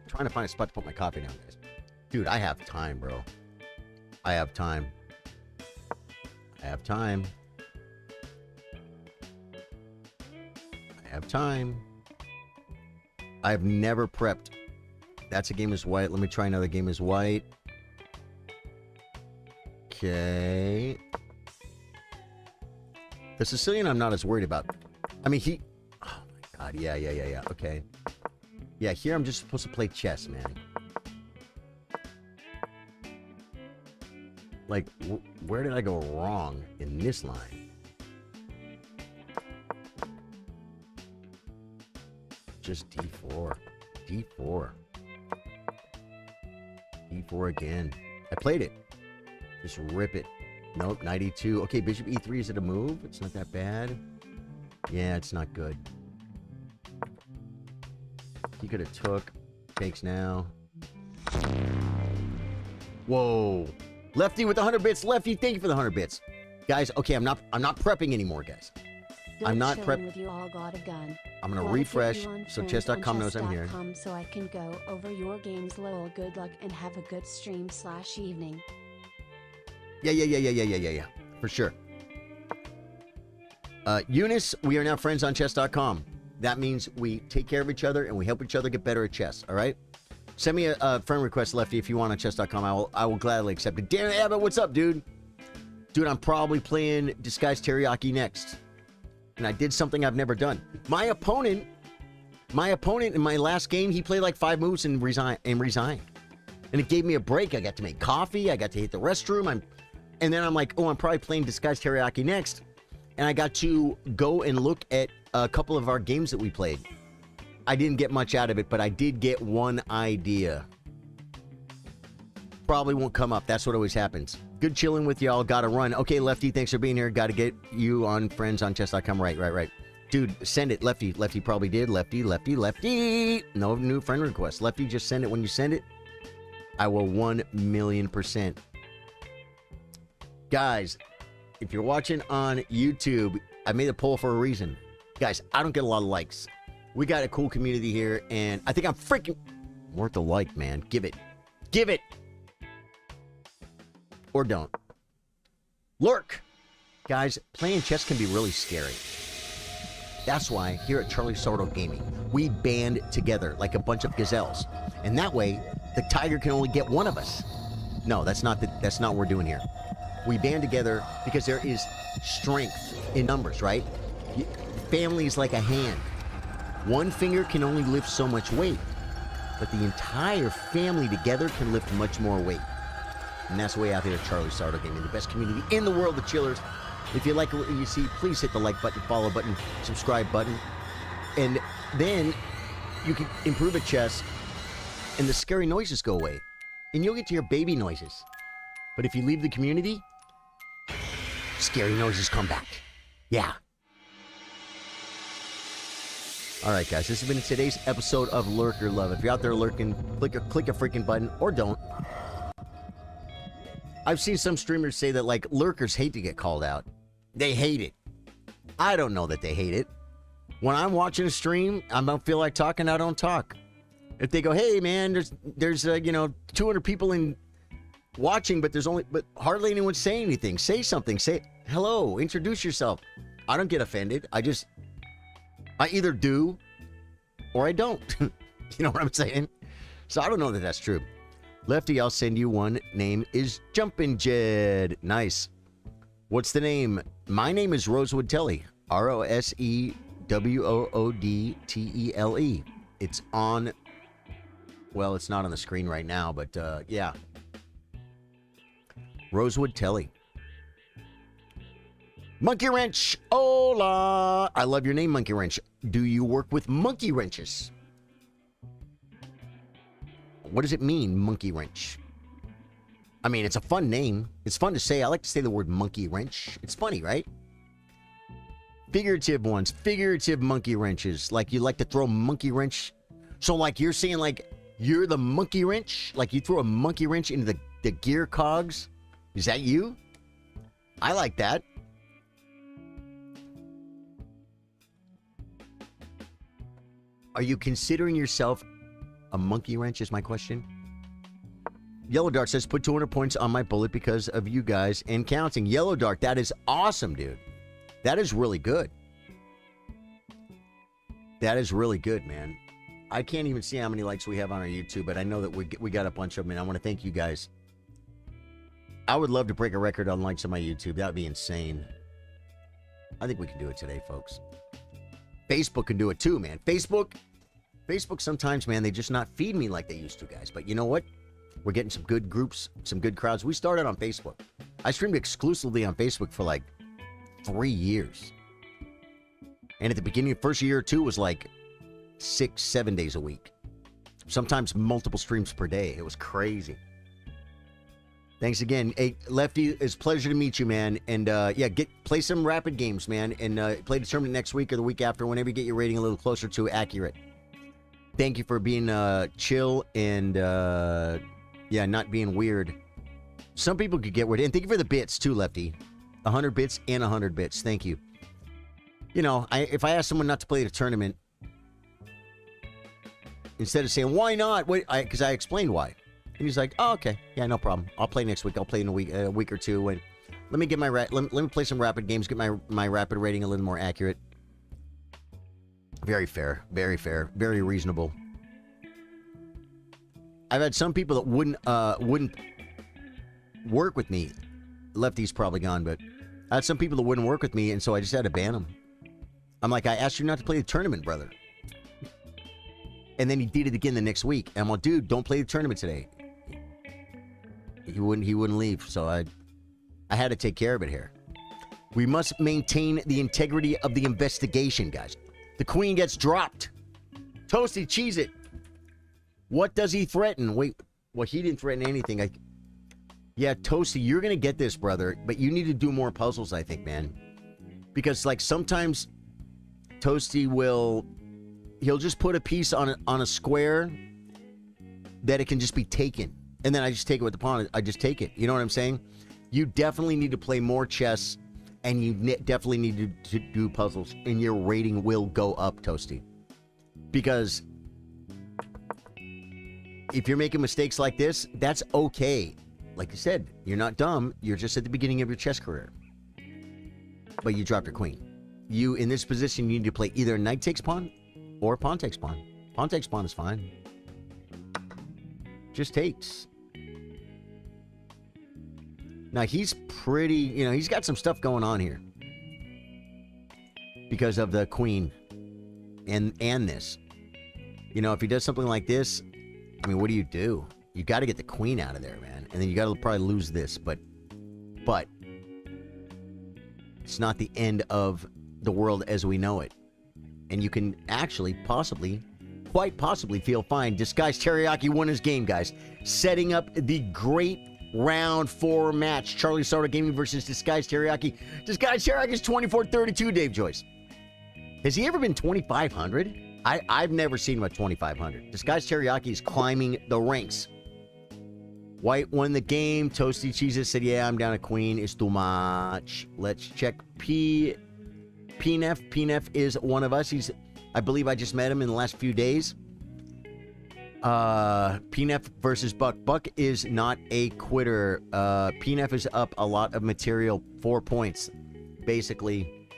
Trying to find a spot to put my coffee down, guys. Dude, I have time, bro. I have time. I've never prepped. That's a game is white. Let me try another game is white. Okay. The Sicilian I'm not as worried about. I mean, he... Oh, my God. Yeah. Okay. Yeah, here I'm just supposed to play chess, man. Like, where did I go wrong in this line? Just d4. d4. d4 again. I played it. Just rip it. Nope, knight e2. Okay, bishop e3, is it a move? It's not that bad. Yeah, it's not good. He could have took. Takes now. Whoa. Lefty with 100 bits. Lefty, thank you for the 100 bits. Guys, okay, I'm not prepping anymore, guys. I'm not prepping. With you all got a gun. I'm going to refresh so chess.com knows I'm here. So I can go over your games. Lol, good luck and have a good stream/evening. Yeah. For sure. Eunice, we are now friends on chess.com. That means we take care of each other and we help each other get better at chess, all right? Send me a friend request, Lefty, if you want on chess.com. I will gladly accept it. Darren Abbott, what's up, dude? Dude, I'm probably playing Disguised Teriyaki next. And I did something I've never done. My opponent in my last game, he played like 5 moves and resigned. And it gave me a break. I got to make coffee. I got to hit the restroom. And then I'm like, oh, I'm probably playing Disguised Teriyaki next. And I got to go and look at a couple of our games that we played. I didn't get much out of it, but I did get one idea. Probably won't come up. That's what always happens. Good chilling with y'all. Gotta run. Okay, Lefty, thanks for being here. Gotta get you on friends on chess.com. Right. Dude, send it. Lefty probably did. Lefty. No new friend request. Lefty, just send it. When you send it, I will 1,000,000%. Guys, if you're watching on YouTube, I made a poll for a reason. Guys, I don't get a lot of likes. We got a cool community here, and I think I'm freaking worth a like, man. Give it. Or don't. Lurk. Guys, playing chess can be really scary. That's why here at Charlie Sardo Gaming, we band together like a bunch of gazelles. And that way, the tiger can only get one of us. No, that's not what we're doing here. We band together because there is strength in numbers, right? Family is like a hand. One finger can only lift so much weight, but the entire family together can lift much more weight. And that's the way out here at Charlie Sardo Gaming, the best community in the world of chillers. If you like what you see, please hit the like button, follow button, subscribe button. And then you can improve at chess and the scary noises go away. And you'll get to your baby noises. But if you leave the community, scary noises come back. Yeah. All right, guys, this has been today's episode of Lurker Love. If you're out there lurking, click a freaking button or don't. I've seen some streamers say that, like, lurkers hate to get called out. They hate it. I don't know that they hate it. When I'm watching a stream, I don't feel like talking, I don't talk. If they go, hey, man, there's 200 people in watching, but hardly anyone saying anything. Say something. Say hello. Introduce yourself. I don't get offended. I either do or I don't. You know what I'm saying? So I don't know that that's true. Lefty, I'll send you one. Name is Jumpin' Jed. Nice. What's the name? My name is Rosewood Telly. ROSEWOODTELE. It's on. Well, it's not on the screen right now, but yeah. Rosewood Telly. Monkey Wrench. Hola. I love your name, Monkey Wrench. Do you work with monkey wrenches? What does it mean, Monkey Wrench? I mean, it's a fun name. It's fun to say. I like to say the word monkey wrench. It's funny, right? Figurative ones. Figurative monkey wrenches. Like you like to throw a monkey wrench. So like you're saying like you're the monkey wrench? Like you throw a monkey wrench into the gear cogs? Is that you? I like that. Are you considering yourself a monkey wrench is my question. Yellow Dart says, put 200 points on my bullet because of you guys and counting. Yellow Dart, that is awesome, dude. That is really good. That is really good, man. I can't even see how many likes we have on our YouTube, but I know that we got a bunch of them, and I want to thank you guys. I would love to break a record on likes on my YouTube. That would be insane. I think we can do it today, folks. Facebook can do it too, man. Facebook sometimes, man, they just not feed me like they used to, guys. But you know what? We're getting some good groups, some good crowds. We started on Facebook. I streamed exclusively on Facebook for like 3 years. And at the beginning of the first year or two, it was like 6-7 days a week. Sometimes multiple streams per day. It was crazy. Thanks again. Hey, Lefty, it's a pleasure to meet you, man. And yeah, play some rapid games, man. And play the tournament next week or the week after, whenever you get your rating a little closer to accurate. Thank you for being chill and yeah, not being weird. Some people could get weird. And thank you for the bits too, Lefty. 100 bits and 100 bits. Thank you. You know, if I ask someone not to play the tournament, instead of saying, why not? Because I explained why. And he's like, oh, okay. Yeah, no problem. I'll play next week. I'll play in a week or two. And let me get let me play some rapid games, get my rapid rating a little more accurate. Very fair, very reasonable. I've had some people that wouldn't work with me. Lefty's probably gone, but I had some people that wouldn't work with me, and so I just had to ban them. I'm like, I asked you not to play the tournament, brother. And then he did it again the next week. And I'm like, dude, don't play the tournament today. He wouldn't leave, so I had to take care of it here. We must maintain the integrity of the investigation, guys. The queen gets dropped. Toasty, cheese it. What does he threaten? Wait, well, he didn't threaten anything. Yeah, Toasty, you're going to get this, brother, but you need to do more puzzles, I think, man. Because, like, sometimes Toasty he'll just put a piece on a square that it can just be taken. And then I just take it with the pawn. I just take it. You know what I'm saying? You definitely need to play more chess, and you definitely need to do puzzles, and your rating will go up, Toasty. Because if you're making mistakes like this, that's okay. Like I said, you're not dumb. You're just at the beginning of your chess career. But you dropped your queen. You, in this position, you need to play either knight takes pawn or pawn takes pawn. Pawn takes pawn is fine. Just takes. Now, he's pretty, he's got some stuff going on here. Because of the queen and this. If he does something like this, I mean, what do? You got to get the queen out of there, man. And then you got to probably lose this, but it's not the end of the world as we know it. And you can actually quite possibly feel fine. Disguised Teriyaki won his game, guys. Setting up the great round 4 match. Charlie Sardo Gaming versus Disguised Teriyaki. Disguised Teriyaki is 24-32, Dave Joyce. Has he ever been 2,500? I've never seen him at 2,500. Disguised Teriyaki is climbing the ranks. White won the game. Toasty Cheeses said, yeah, I'm down a queen. It's too much. Let's check PNF. PNF is one of us. I believe I just met him in the last few days. PNF versus Buck. Buck is not a quitter. PNF is up a lot of material. 4 points. Basically,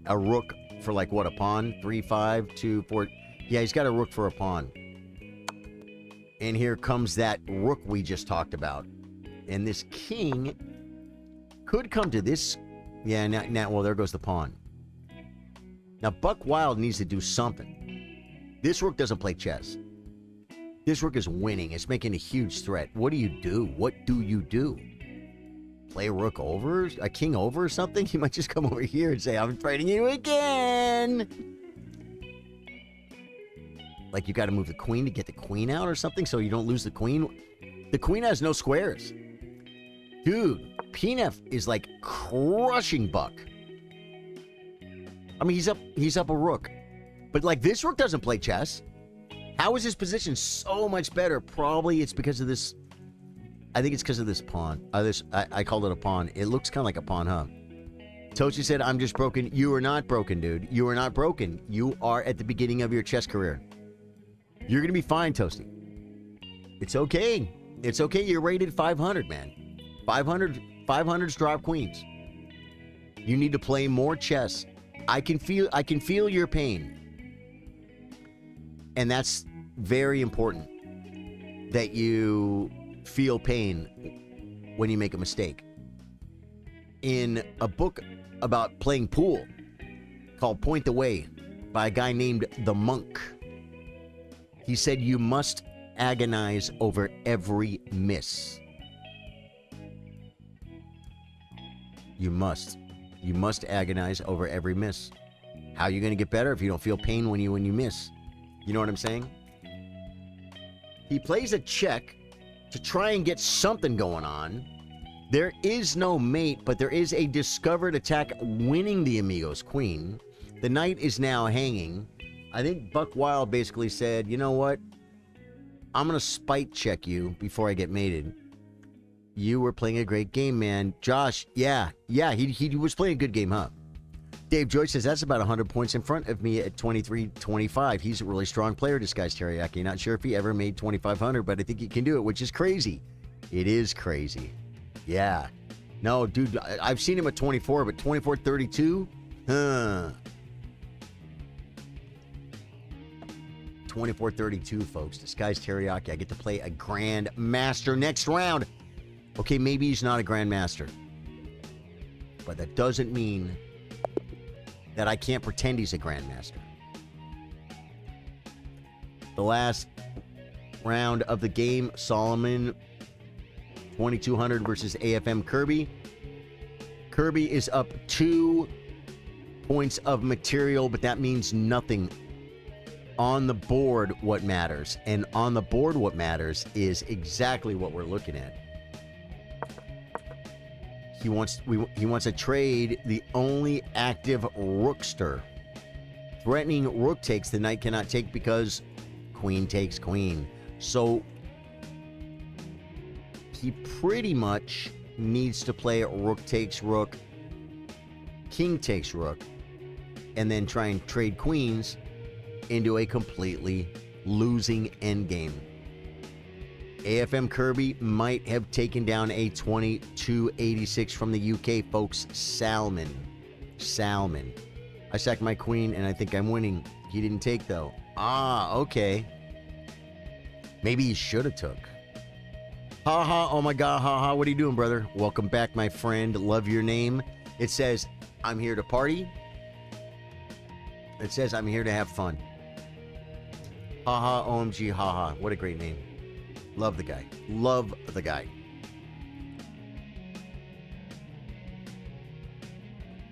a rook for like what, a pawn? 3, 5, 2, 4. Yeah, he's got a rook for a pawn. And here comes that rook we just talked about. And this king could come to this. Yeah, now well, there goes the pawn. Now, Buck Wild needs to do something. This rook doesn't play chess. This rook is winning. It's making a huge threat. What do you do? What do you do? Play a rook over? A king over or something? He might just come over here and say, I'm fighting you again. Like, you got to move the queen to get the queen out or something so you don't lose the queen. The queen has no squares. Dude, PNF is like crushing Buck. I mean, he's up a rook. But like, this rook doesn't play chess. How is his position so much better? Probably it's because of this. I think it's because of this pawn. I called it a pawn. It looks kind of like a pawn, huh? Tochi said, I'm just broken. You are not broken, dude. You are not broken. You are at the beginning of your chess career. You're going to be fine, Toasty. It's okay. It's okay. You're rated 500, man. 500's drop queens. You need to play more chess. I can feel your pain. And that's very important, that you feel pain when you make a mistake. In a book about playing pool called Point the Way by a guy named The Monk, he said you must agonize over every miss. You must agonize over every miss. How are you going to get better if you don't feel pain when you miss? You know what I'm saying? He plays a check to try and get something going on. There is no mate, but there is a discovered attack winning the Amigo's queen. The knight is now hanging. I think Buck Wild basically said, you know what? I'm going to spite check you before I get mated. You were playing a great game, man. Josh, yeah, he was playing a good game, huh? Dave Joyce says, that's about 100 points in front of me at 23-25. He's a really strong player, Disguised Teriyaki. Not sure if he ever made 2,500, but I think he can do it, which is crazy. It is crazy. Yeah. No, dude, I've seen him at 24, but 24-32? Huh. 24-32, folks. This guy's teriyaki. I get to play a Grand Master next round. Okay, maybe he's not a Grand Master. But that doesn't mean that I can't pretend he's a Grand Master. The last round of the game, Solomon 2200 versus AFM Kirby. Kirby is up 2 points of material, but that means nothing. On the board, what matters. And on the board, what matters is exactly what we're looking at. He wants to trade the only active rookster. Threatening rook takes, the knight cannot take because queen takes queen. So he pretty much needs to play rook takes rook, king takes rook, and then try and trade queens into a completely losing endgame. AFM Kirby might have taken down a 2286 from the UK, folks. Salmon. I sacked my queen, and I think I'm winning. He didn't take, though. Ah, okay. Maybe he should have took. Haha, oh my god, haha, what are you doing, brother? Welcome back, my friend. Love your name. It says, I'm here to party. It says, I'm here to have fun. Haha, OMG, haha. What a great name. Love the guy. Love the guy.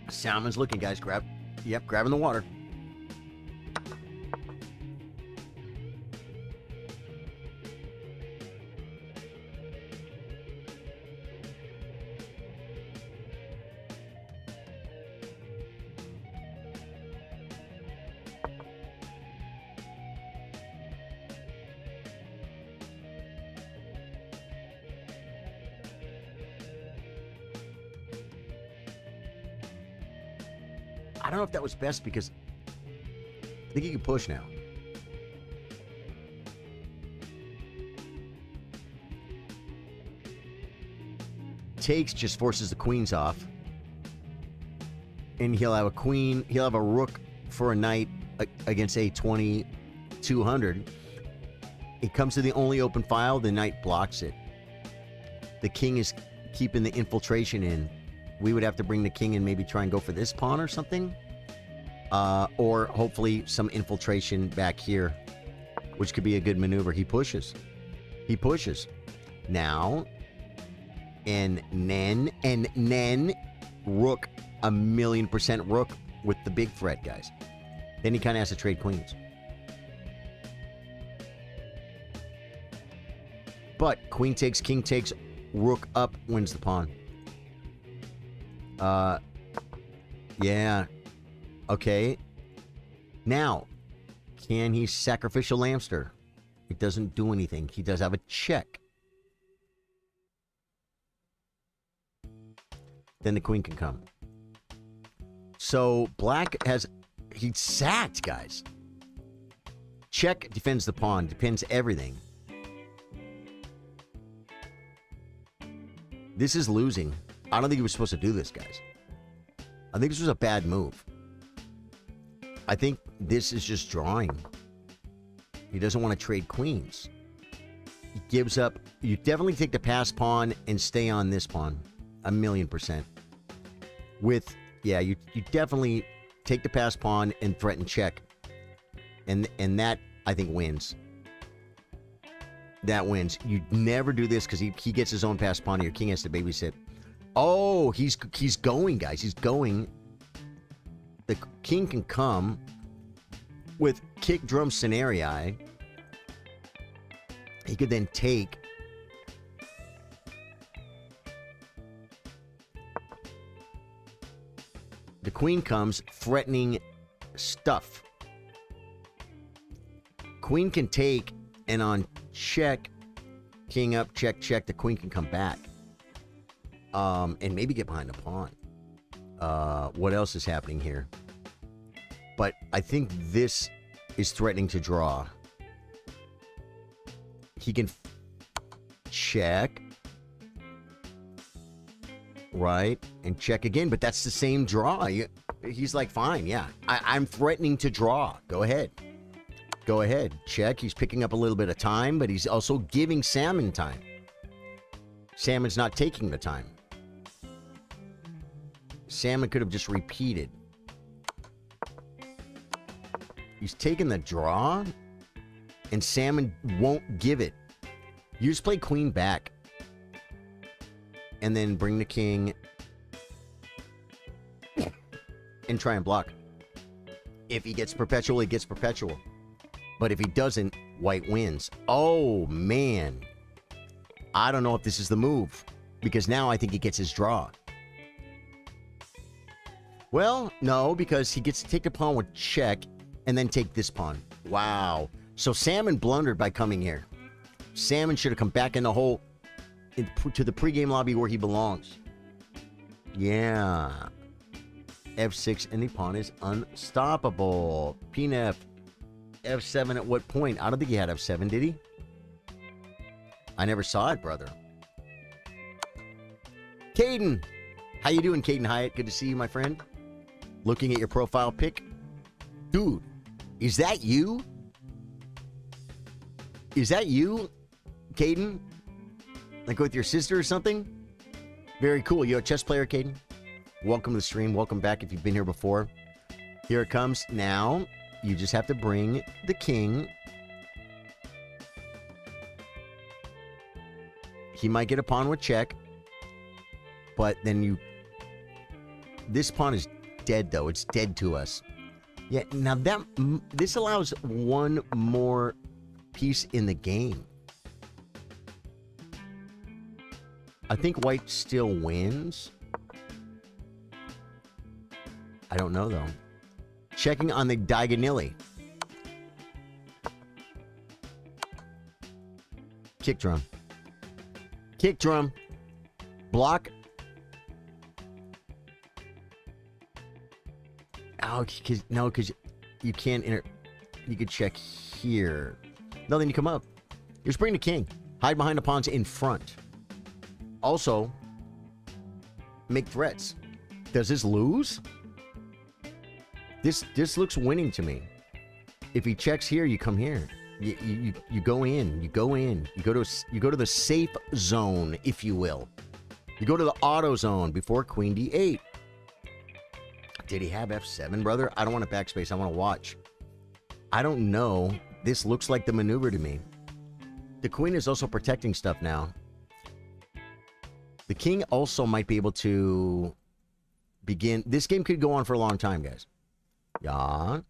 Salmon's looking, guys. Grabbing the water. I don't know if that was best because I think he can push now. Takes just forces the queens off. And he'll have a queen. He'll have a rook for a knight against a 2200. It comes to the only open file. The knight blocks it. The king is keeping the infiltration in. We would have to bring the king and maybe try and go for this pawn or something. Or hopefully some infiltration back here, which could be a good maneuver. He pushes. Now, and then, rook, 1,000,000% rook with the big threat, guys. Then he kind of has to trade queens. But queen takes, king takes, rook up, wins the pawn. Yeah. Okay. Now, can he sacrificial Lamster? It doesn't do anything. He does have a check. Then the queen can come. So black has... He's sacked, guys. Check defends the pawn. Defends everything. This is losing. I don't think he was supposed to do this, guys. I think this was a bad move. I think this is just drawing. He doesn't want to trade queens. He gives up. You definitely take the pass pawn and stay on this pawn. 1,000,000%. With, yeah, you definitely take the pass pawn and threaten check. And that, I think, wins. That wins. You never do this because he gets his own pass pawn. Your king has to babysit. Oh, he's going, guys. He's going. The king can come with kick drum scenario. He could then take. The queen comes, threatening stuff. Queen can take, and on check, king up, check, check, the queen can come back. And maybe get behind the pawn. What else is happening here? But I think this is threatening to draw. He can check. Right? And check again, but that's the same draw. He's like, fine, yeah. I'm threatening to draw. Go ahead. Go ahead. Check. He's picking up a little bit of time, but he's also giving salmon time. Salmon's not taking the time. Salmon could have just repeated. He's taking the draw, and Salmon won't give it. You just play queen back. And then bring the king and try and block. If he gets perpetual, he gets perpetual. But if he doesn't, white wins. Oh, man. I don't know if this is the move. Because now I think he gets his draw. Well, no, because he gets to take the pawn with check and then take this pawn. Wow. So Salmon blundered by coming here. Salmon should have come back in the hole to the pregame lobby where he belongs. Yeah. F6 and the pawn is unstoppable. Pnef. F7 at what point? I don't think he had F7, did he? I never saw it, brother. Caden. How you doing, Caden Hyatt? Good to see you, my friend. Looking at your profile pic. Dude, is that you? Is that you, Caden? Like with your sister or something? Very cool. You're a chess player, Caden. Welcome to the stream. Welcome back if you've been here before. Here it comes. Now, you just have to bring the king. He might get a pawn with check. But then you... This pawn is dead, though. It's dead to us. Yeah, now this allows one more piece in the game. I think white still wins. I don't know, though. Checking on the diagonally. Kick drum. Kick drum. Block. Oh, because you can't enter. You could check here. No, then you come up. You just bring the king. Hide behind the pawns in front. Also, make threats. Does this lose? This looks winning to me. If he checks here, you come here. You go in. You go in. You go to the safe zone, if you will. You go to the auto zone before queen d8. Did he have f7, brother? I don't want to backspace. I want to watch. I don't know. This looks like the maneuver to me. The queen is also protecting stuff now. The king also might be able to begin. This game could go on for a long time, guys. Yeah.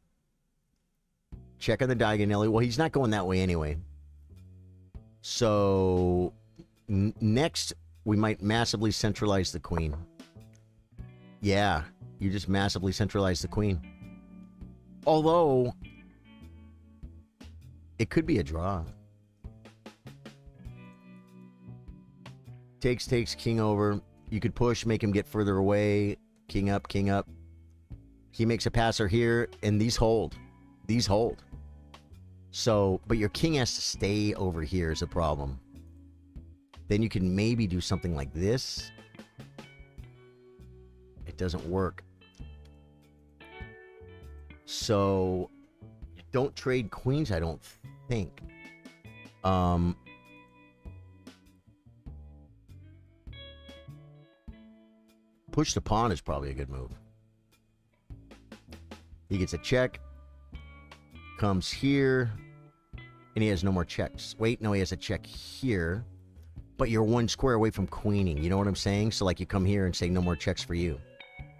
Check on the diagonally. Well, he's not going that way anyway. So, next, we might massively centralize the queen. Yeah, you just massively centralize the queen. Although, it could be a draw. Takes, king over. You could push, make him get further away. King up, king up. He makes a passer here, and these hold. These hold. So, but your king has to stay over here is a problem. Then you can maybe do something like this. It doesn't work. So, don't trade queens, I don't think. Push the pawn is probably a good move. He gets a check. Comes here. And he has no more checks. Wait, no, he has a check here. But you're one square away from queening. You know what I'm saying? So, like, you come here and say no more checks for you.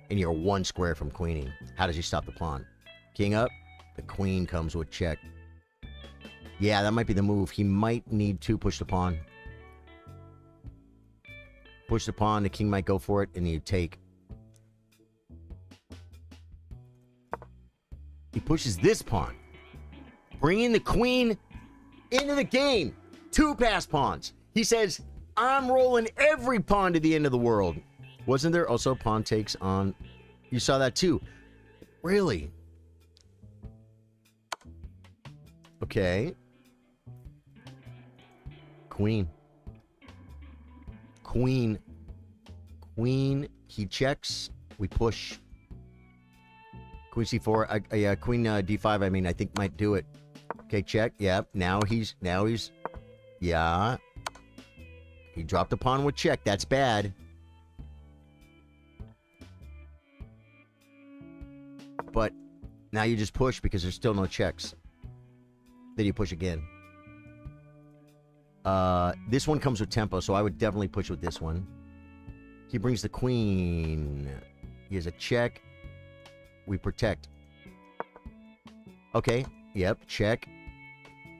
And you're one square from queening. How does he stop the pawn? King up. The queen comes with check. Yeah, that might be the move. He might need to push the pawn. Push the pawn. The king might go for it. And you take. He pushes this pawn. Bringing the queen into the game. 2 pass pawns. He says, I'm rolling every pawn to the end of the world. Wasn't there also pawn takes on... You saw that too. Really? Okay. Queen. Queen. Queen. He checks. We push. Queen c4. Yeah, queen d5, I mean, I think might do it. Okay, check. Yep. Now he's, yeah. He dropped a pawn with check. That's bad. But now you just push because there's still no checks. Then you push again. This one comes with tempo, so I would definitely push with this one. He brings the queen. He has a check. We protect. Okay. Yep. Check.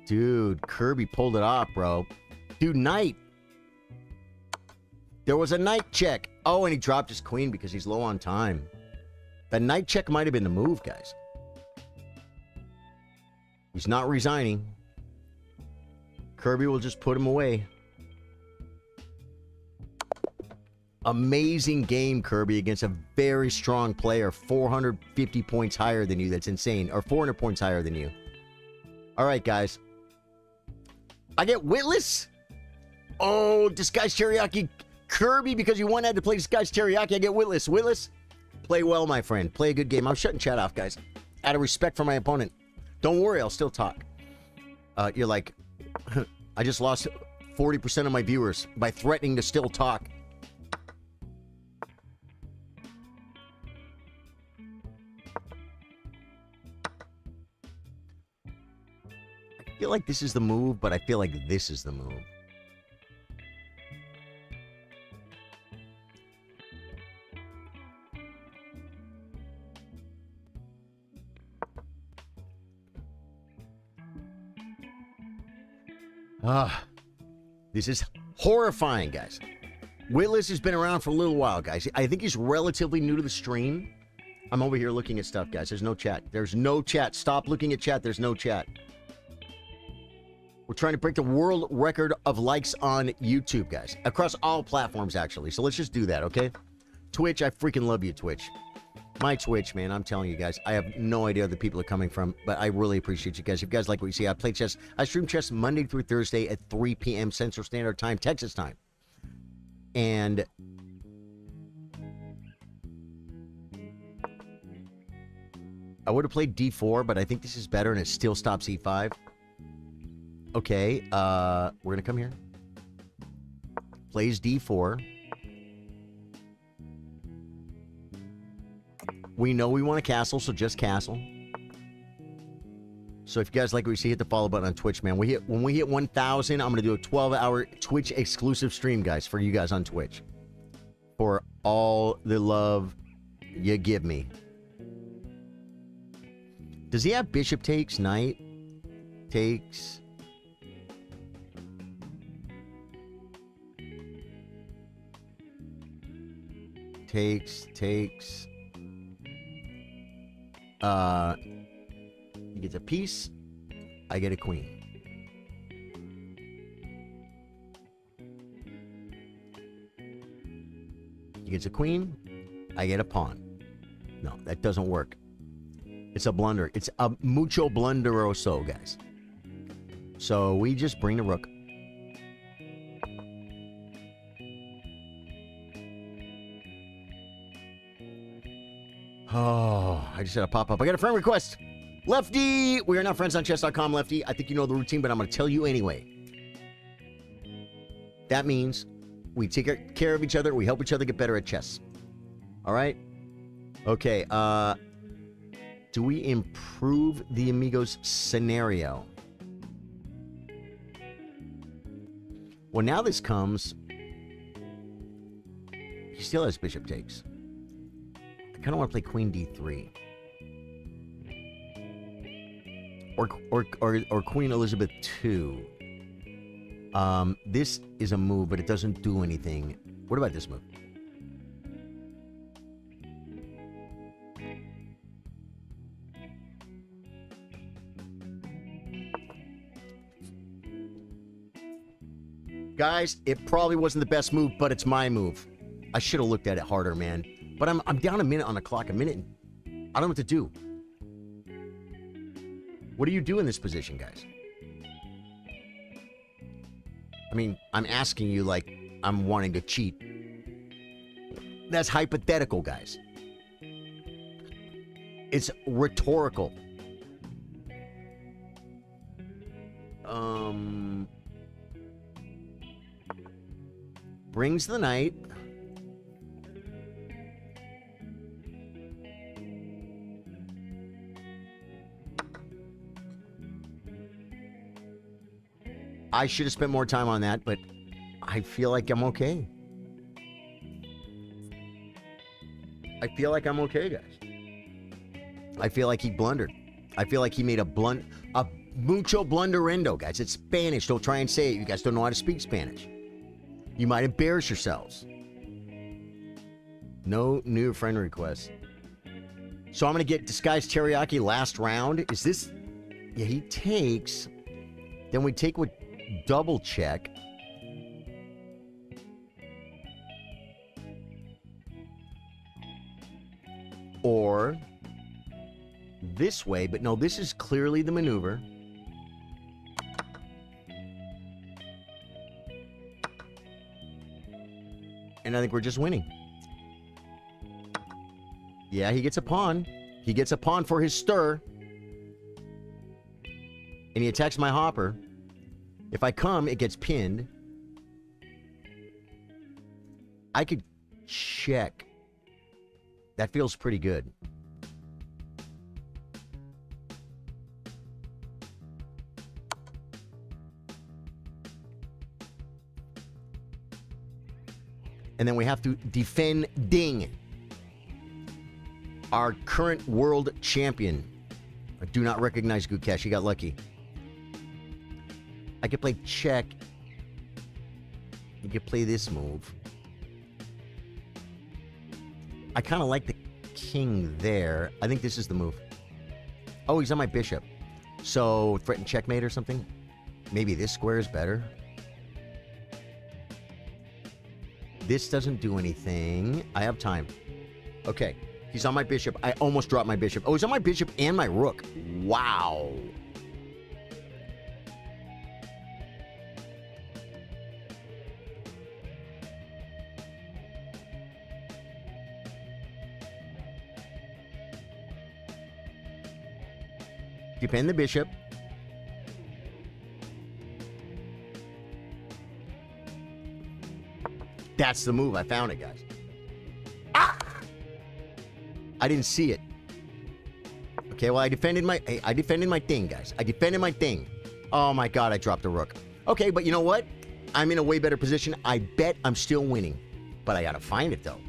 Dude, Kirby pulled it off, bro. Dude, knight. There was a knight check. Oh, and he dropped his queen because he's low on time. The knight check might have been the move, guys. He's not resigning. Kirby will just put him away. Amazing game, Kirby, against a very strong player. 450 points higher than you. That's insane. Or 400 points higher than you. All right, guys. I get Witless. Oh, Disguised Teriyaki. Kirby, because you had to play Disguised Teriyaki. I get Witless. Witless, play well, my friend. Play a good game. I'm shutting chat off, guys. Out of respect for my opponent. Don't worry, I'll still talk. You're like, I just lost 40% of my viewers by threatening to still talk. I feel like this is the move, but I feel like this is the move. This is horrifying, guys. Witless has been around for a little while, guys. I think he's relatively new to the stream. I'm over here looking at stuff, guys. There's no chat. There's no chat. Stop looking at chat. There's no chat. We're trying to break the world record of likes on YouTube, guys. Across all platforms, actually. So let's just do that, okay? Twitch, I freaking love you, Twitch. My Twitch, man, I'm telling you guys, I have no idea where the people are coming from, but I really appreciate you guys. If you guys like what you see, I play chess. I stream chess Monday through Thursday at 3 p.m. Central Standard Time, Texas time. And I would have played d4, but I think this is better, and it still stops e5. Okay, we're going to come here. Plays d4. We know we want a castle, so just castle. So if you guys like what you see, hit the follow button on Twitch, man. When we hit 1,000, I'm going to do a 12-hour Twitch exclusive stream, guys, for you guys on Twitch. For all the love you give me. Does he have bishop takes, knight takes? Takes. He gets a piece. I get a queen. He gets a queen. I get a pawn. No, that doesn't work. It's a blunder. It's a mucho blunderoso, guys. So we just bring the rook. Oh, I just had a pop-up. I got a friend request. Lefty! We are not friends on chess.com, Lefty. I think you know the routine, but I'm going to tell you anyway. That means we take care of each other. We help each other get better at chess. All right? Okay, do we improve the Amigos scenario? Well, now this comes... He still has bishop takes. I kind of want to play queen d3. Or Queen Elizabeth II. This is a move, but it doesn't do anything. What about this move? Guys, it probably wasn't the best move, but it's my move. I should have looked at it harder, man. But I'm down a minute on the clock. I don't know what to do. What do you do in this position, guys? I mean, I'm asking you like I'm wanting to cheat. That's hypothetical, guys. It's rhetorical. brings the knight. I should have spent more time on that, but I feel like I'm okay. I feel like I'm okay, guys. I feel like he blundered. I feel like he made a mucho blunderendo, guys. It's Spanish. Don't try and say it. You guys don't know how to speak Spanish. You might embarrass yourselves. No new friend requests. So I'm going to get Disguised Teriyaki last round. Is this... Yeah, he takes... Then we take with double check. Or this way, but no, this is clearly the maneuver. And I think we're just winning. Yeah, he gets a pawn. He gets a pawn for his stir. And he attacks my hopper. If I come, it gets pinned. I could check. That feels pretty good. And then we have to defend Ding, our current world champion. I do not recognize Gukesh. He got lucky. I could play check. You could play this move. I kind of like the king there. I think this is the move. Oh, he's on my bishop. So, threaten checkmate or something? Maybe this square is better. This doesn't do anything. I have time. Okay. He's on my bishop. I almost dropped my bishop. Oh, he's on my bishop and my rook. Wow. Defend the bishop. That's the move. I found it, guys. Ah! I didn't see it. Okay, well, I defended my thing, guys. I defended my thing. Oh my god, I dropped a rook. Okay, but you know what? I'm in a way better position. I bet I'm still winning. But I gotta find it, though.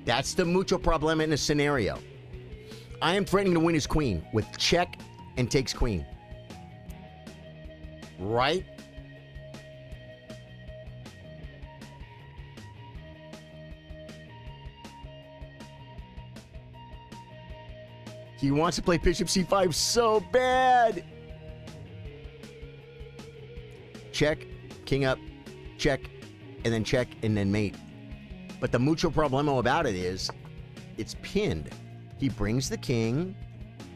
That's the mucho problema in a scenario. I am threatening to win his queen with check and takes queen. Right? He wants to play bishop c5 so bad. Check, king up, check, and then mate. But the mucho problema about it is it's pinned. He brings the king.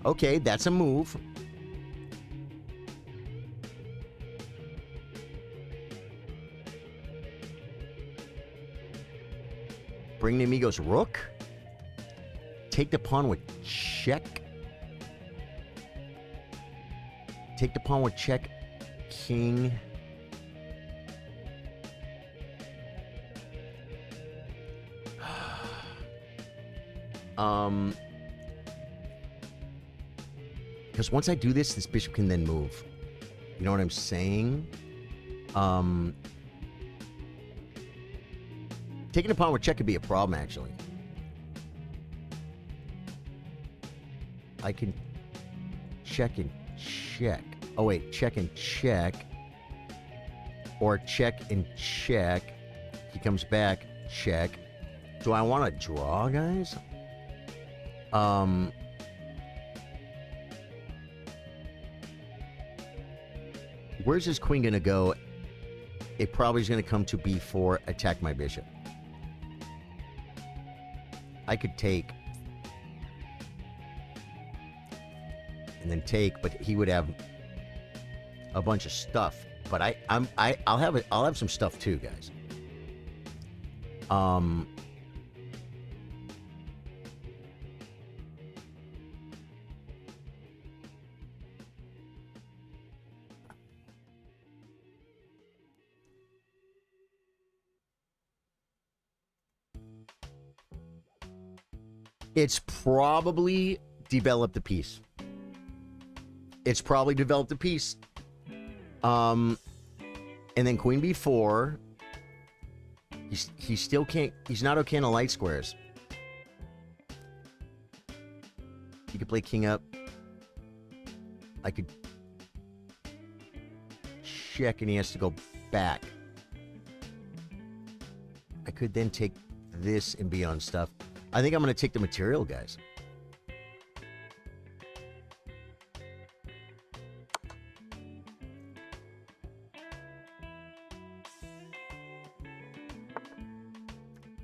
Okay, that's a move. Bring the amigos rook. Take the pawn with check. Take the pawn with check. King. Because once I do this, this bishop can then move. You know what I'm saying? Taking a pawn with check could be a problem, actually. I can check and check. Oh, wait. Check and check. Or check and check. He comes back. Check. Do I want to draw, guys? Where's his queen going to go? It probably is going to come to b4, attack my bishop. I could take. And then take, but he would have a bunch of stuff. But I'll have some stuff too, guys. It's probably developed a piece. It's probably developed a piece. And then queen b4. He still can't. He's not okay in the light squares. You could play king up. I could check and he has to go back. I could then take this and be on stuff. I think I'm going to take the material, guys.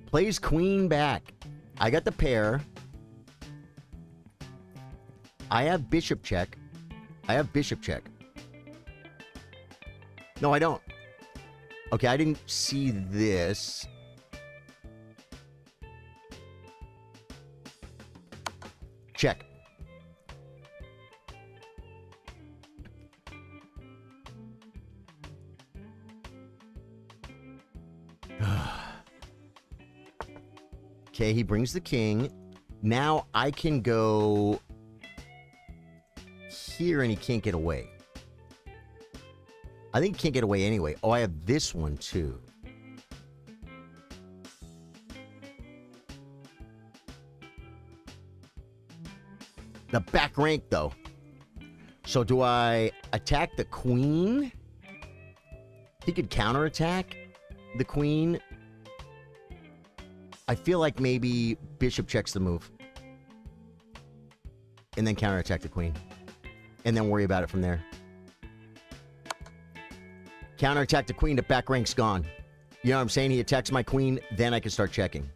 Plays queen back. I got the pair. I have bishop check. I have bishop check. No, I don't. Okay, I didn't see this. Check. Okay, he brings the king. Now I can go here and he can't get away. I think he can't get away anyway. Oh, I have this one too. The back rank though. So do I attack the queen? He could counterattack the queen. I feel like maybe bishop checks the move. And then counterattack the queen. And then worry about it from there. Counterattack the queen, the back rank's gone. You know what I'm saying? He attacks my queen, then I can start checking.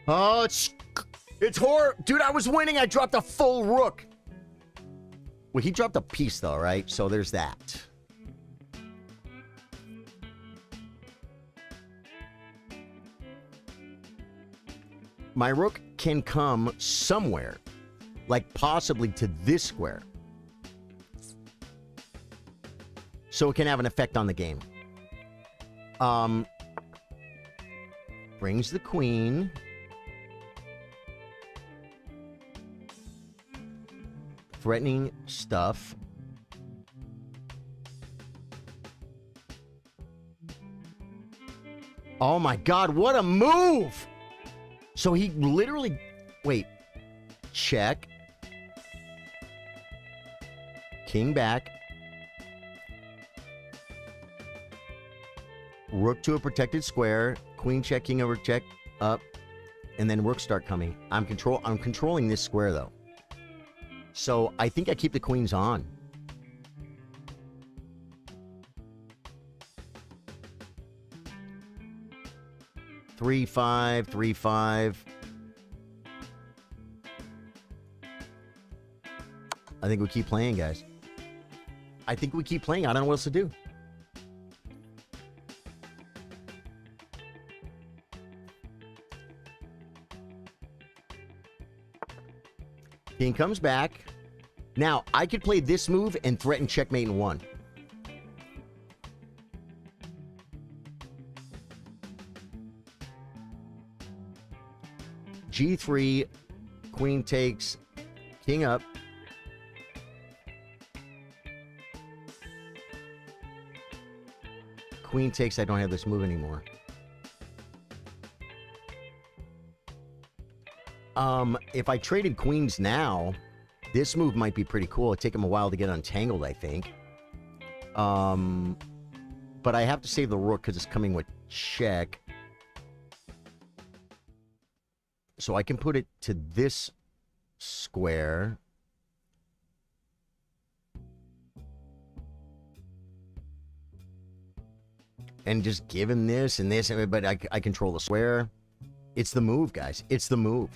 Oh, it's horror. Dude, I was winning. I dropped a full rook. Well, he dropped a piece, though, right? So there's that. My rook can come somewhere, like possibly to this square. So it can have an effect on the game. Brings the queen. Threatening stuff. Oh my God, what a move! So he literally... Wait. Check. King back. Rook to a protected square. Queen check, king over check, up. And then rooks start coming. I'm controlling this square, though. So I think I keep the queens on. Three, five, 3-5. I think we keep playing, guys. I think we keep playing. I don't know what else to do. King comes back. Now, I could play this move and threaten checkmate in one. G3, queen takes, king up. Queen takes, I don't have this move anymore. If I traded queens now, this move might be pretty cool. It'd take him a while to get untangled, I think. But I have to save the rook because it's coming with check. So I can put it to this square. And just give him this and this, but I control the square. It's the move, guys. It's the move.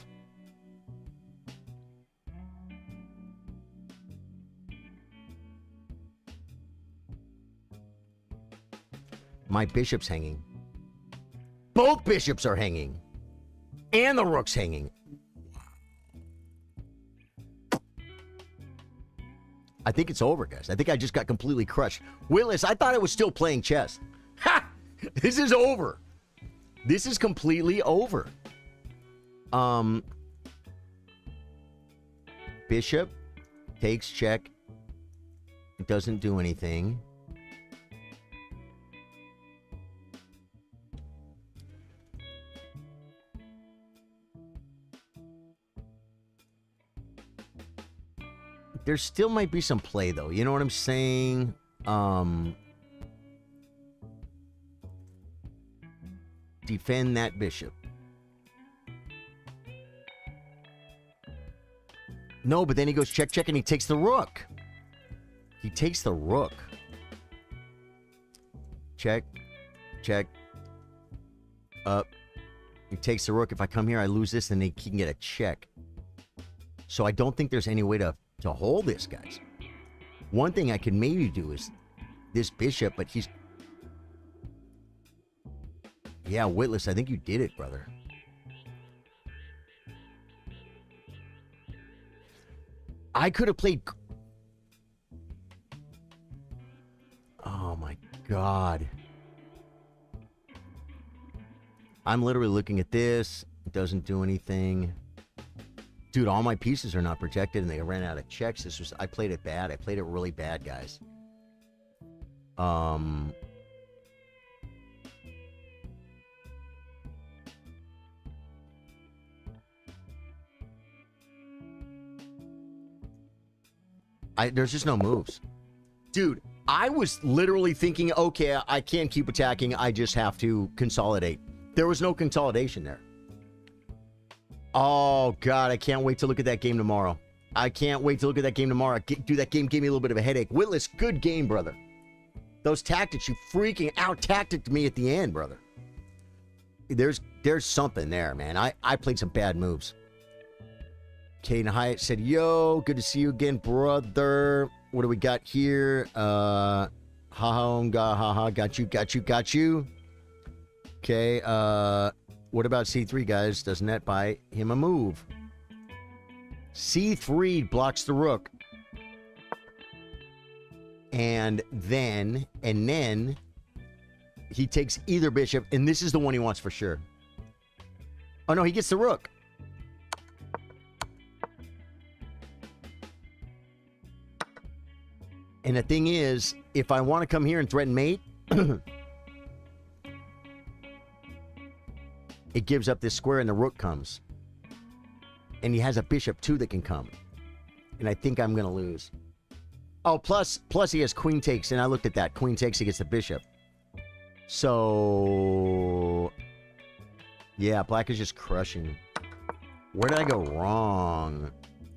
My bishop's hanging. Both bishops are hanging. And the rook's hanging. I think it's over, guys. I think I just got completely crushed. Willis, I thought I was still playing chess. Ha! This is over. This is completely over. Bishop takes check. It doesn't do anything. There still might be some play, though. You know what I'm saying? Defend that bishop. No, but then he goes check, check, and he takes the rook. He takes the rook. Check, check, up. He takes the rook. If I come here, I lose this, and he can get a check. So I don't think there's any way to hold this, guys. One thing I could maybe do is this bishop, but he's... Yeah, Witless, I think you did it, brother. I could have played... Oh, my God. I'm literally looking at this. It doesn't do anything. Dude, all my pieces are not protected, and they ran out of checks. I played it bad. I played it really bad, guys. There's just no moves. Dude, I was literally thinking, okay, I can't keep attacking. I just have to consolidate. There was no consolidation there. Oh, God, I can't wait to look at that game tomorrow. I can't wait to look at that game tomorrow. Dude, that game gave me a little bit of a headache. Witless, good game, brother. Those tactics, you freaking out-tacticked me at the end, brother. There's something there, man. I played some bad moves. Caden Hyatt said, yo, good to see you again, brother. What do we got here? Ha ha, got you. Okay, what about C3, guys? Doesn't that buy him a move? C3 blocks the rook. And then he takes either bishop, and this is the one he wants for sure. Oh, no, he gets the rook. And the thing is, if I want to come here and threaten mate, it gives up this square and the rook comes. And he has a bishop too that can come. And I think I'm going to lose. Oh, plus he has queen takes, and I looked at that. Queen takes against the bishop. So, yeah, black is just crushing. Where did I go wrong?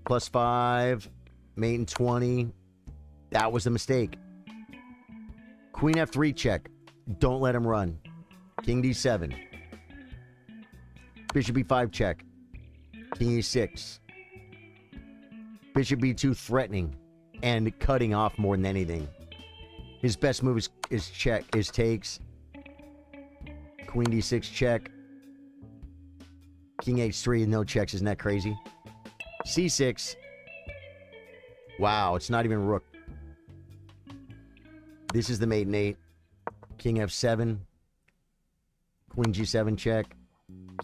+5, mate and 20. That was a mistake. Queen F3 check. Don't let him run. King D7. Bishop B5 check. King E6. Bishop B2 threatening and cutting off more than anything. His best move is check, is takes. Queen D6 check. King H3, no checks. Isn't that crazy? C6. Wow, it's not even rook. This is the mate and 8. King F7. Queen G7 check.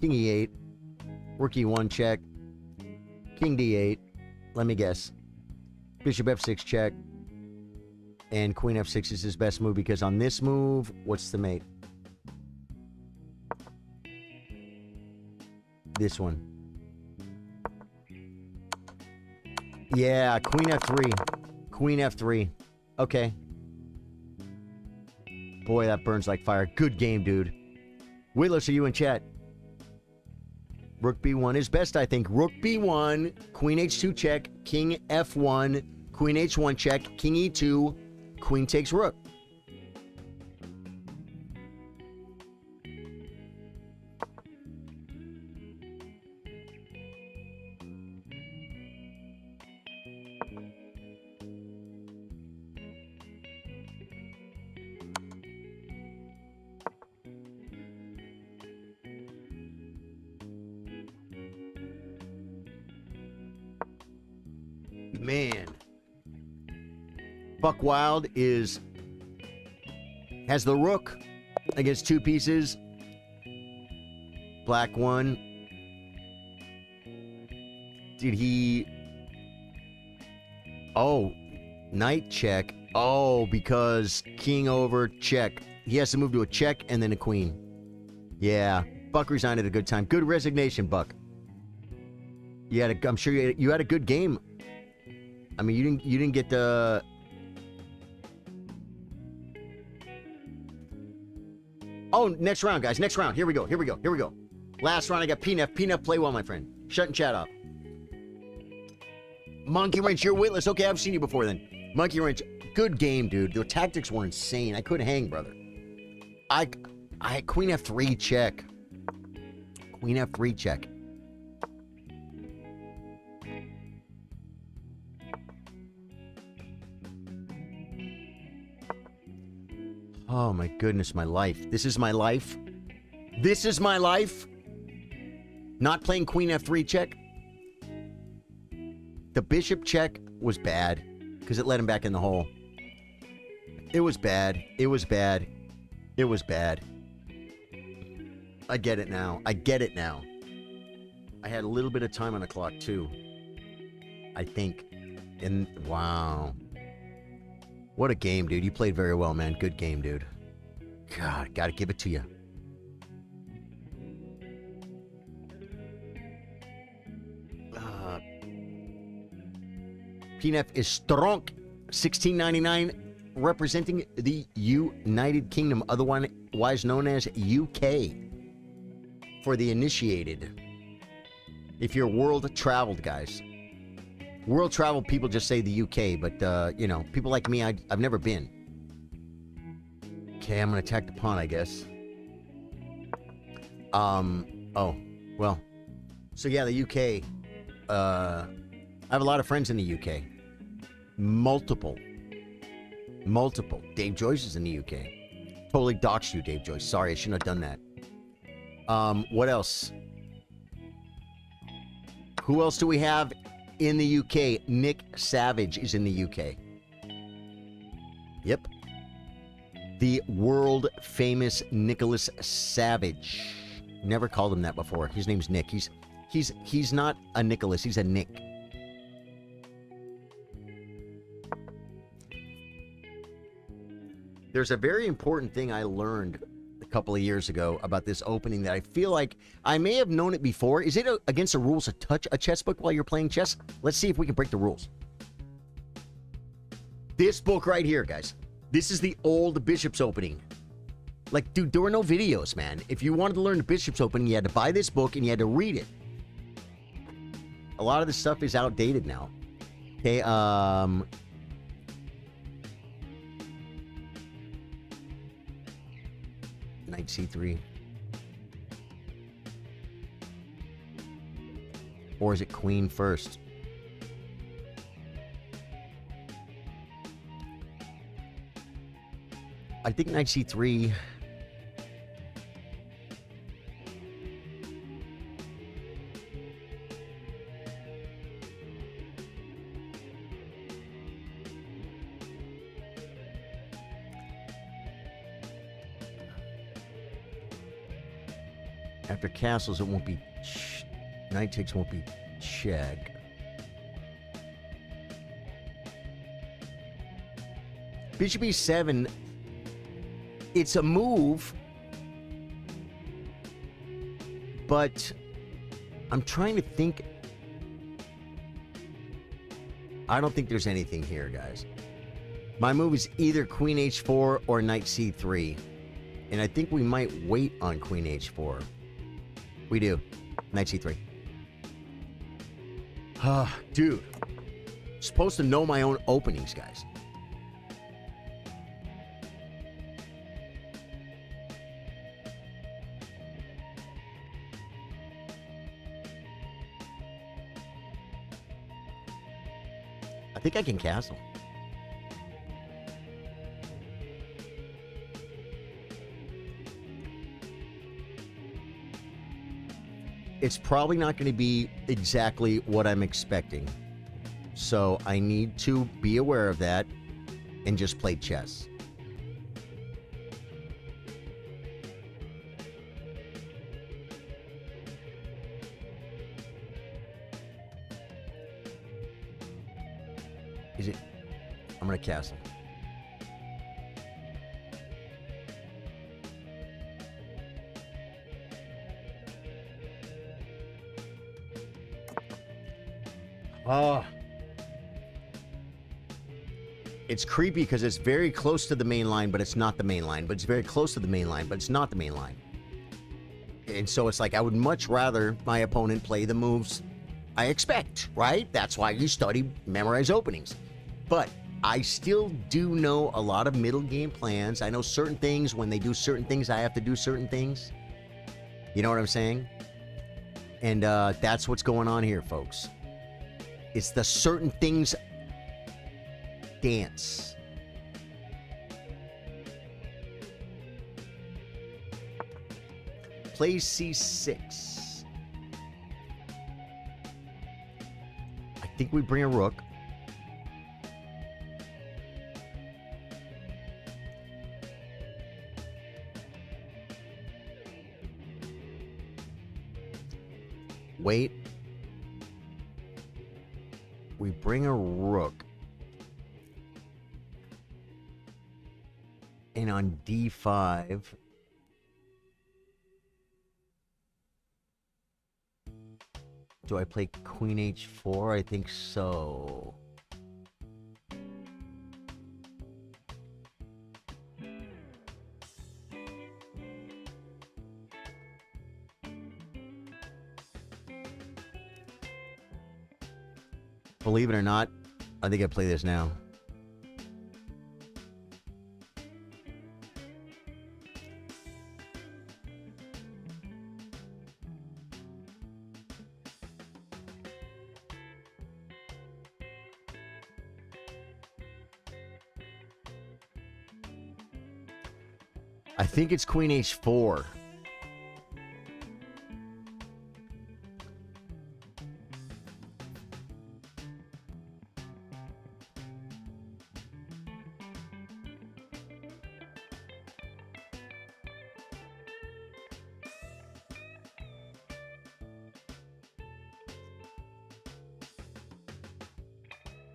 King E8. Rook E1 check. King D8. Let me guess. Bishop F6 check. And Queen F6 is his best move because on this move, what's the mate? This one. Yeah, Queen F3. Queen F3. Okay. Boy, that burns like fire. Good game, dude. Witless, are you in chat? Rook B1 is best, I think. Rook B1, Queen H2 check, King F1, Queen H1 check, King E2, Queen takes Rook. Man. Buck Wild has the rook against 2 pieces. Black 1. Did he... Oh, knight check. Oh, because king over, check. He has to move to a check and then a queen. Yeah, Buck resigned at a good time. Good resignation, Buck. I'm sure you had a good game. I mean, you didn't get the... Oh, next round, guys. Next round. Here we go. Last round, I got P-Neff. P-Neff, play well, my friend. Shut and chat up. Monkey Wrench, you're witless. Okay, I've seen you before then. Monkey Wrench, good game, dude. The tactics were insane. I couldn't hang, brother. I Queen F3 check. Queen F3 check. Oh my goodness, my life. This is my life. This is my life. Not playing Queen F3 check. The bishop check was bad because it let him back in the hole. It was bad. It was bad. It was bad. I get it now. I get it now. I had a little bit of time on the clock too, I think. And wow. What a game, dude. You played very well, man. Good game, dude. God, gotta give it to you. PNF is strong. 1699, representing the United Kingdom, otherwise known as UK. For the initiated. If you're world traveled, guys. World travel people just say the UK, but, you know, people like me, I've never been. Okay, I'm going to attack the pawn, I guess. Oh, well. So, yeah, the UK. I have a lot of friends in the UK. Multiple. Dave Joyce is in the UK. Totally doxed you, Dave Joyce. Sorry, I shouldn't have done that. What else? Who else do we have in the UK? Nick Savage is in the UK. Yep. The world famous Nicholas Savage. Never called him that before. His name's Nick. He's not a Nicholas, he's a Nick. There's a very important thing I learned a couple of years ago about this opening that I feel like I may have known it before. Is it against the rules to touch a chess book while you're playing chess? Let's see if we can break the rules. This book right here, guys. This is the old Bishop's opening. Like, dude, there were no videos, man. If you wanted to learn the Bishop's opening, you had to buy this book and you had to read it. A lot of this stuff is outdated now. Okay, Knight C3. Or is it Queen first? I think Knight C3. After castles, it won't be... Knight takes won't be check. Bishop E7... It's a move, but I'm trying to think. I don't think there's anything here, guys. My move is either Queen H4 or Knight C3, and I think we might wait on Queen H4. We do. Knight C3. Dude. Supposed to know my own openings, guys. I think I can castle. It's probably not going to be exactly what I'm expecting. So I need to be aware of that. and just played chess. Is it? I'm going to castle. Oh. It's creepy because it's very close to the main line, but it's not the main line. But it's very close to the main line, but it's not the main line. And so it's like I would much rather my opponent play the moves I expect, right? That's why you study, memorize openings. But I still do know a lot of middle game plans. I know certain things. When they do certain things, I have to do certain things. You know what I'm saying? And that's what's going on here, folks. It's the certain things dance. Plays C6. I think we bring a rook. Wait. We bring a rook. And on D5, do I play Queen H4? I think so. Believe it or not, I think I play this now. I think it's Queen H4.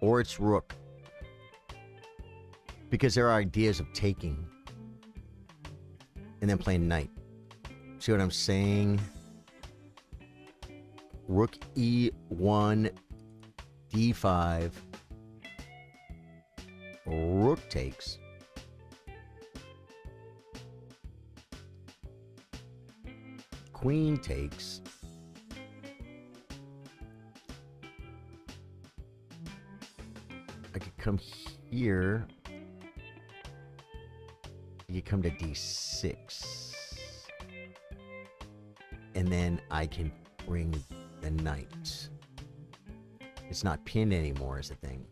Or it's rook. Because there are ideas of taking. And then playing knight. See what I'm saying? Rook E1, D5. Rook takes. Queen takes. I could come here. You come to D6. And then I can bring the knight. It's not pinned anymore is the thing.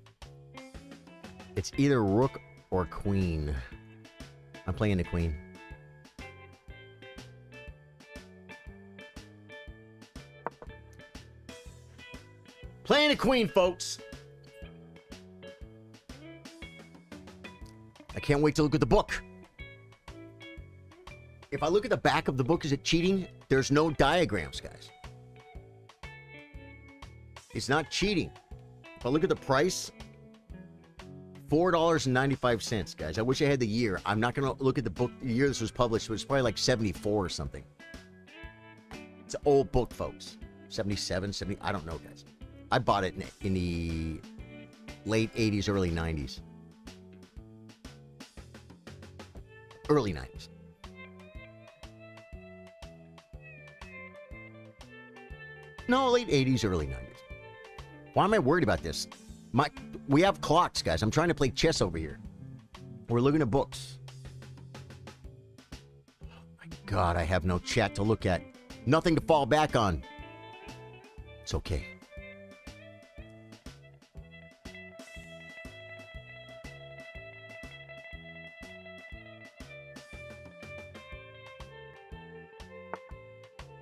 It's either rook or queen. I'm playing the queen. Playing the queen, folks. I can't wait to look at the book. If I look at the back of the book, is it cheating? There's no diagrams, guys. It's not cheating. If I look at the price, $4.95, guys. I wish I had the year. I'm not going to look at the book, the year this was published. It was probably like 74 or something. It's an old book, folks. 77, 70, I don't know, guys. I bought it in the late 80s, early 90s. Early 90s. No, late 80s, early 90s. Why am I worried about this? We have clocks, guys. I'm trying to play chess over here. We're looking at books. Oh my God, I have no chat to look at. Nothing to fall back on. It's okay.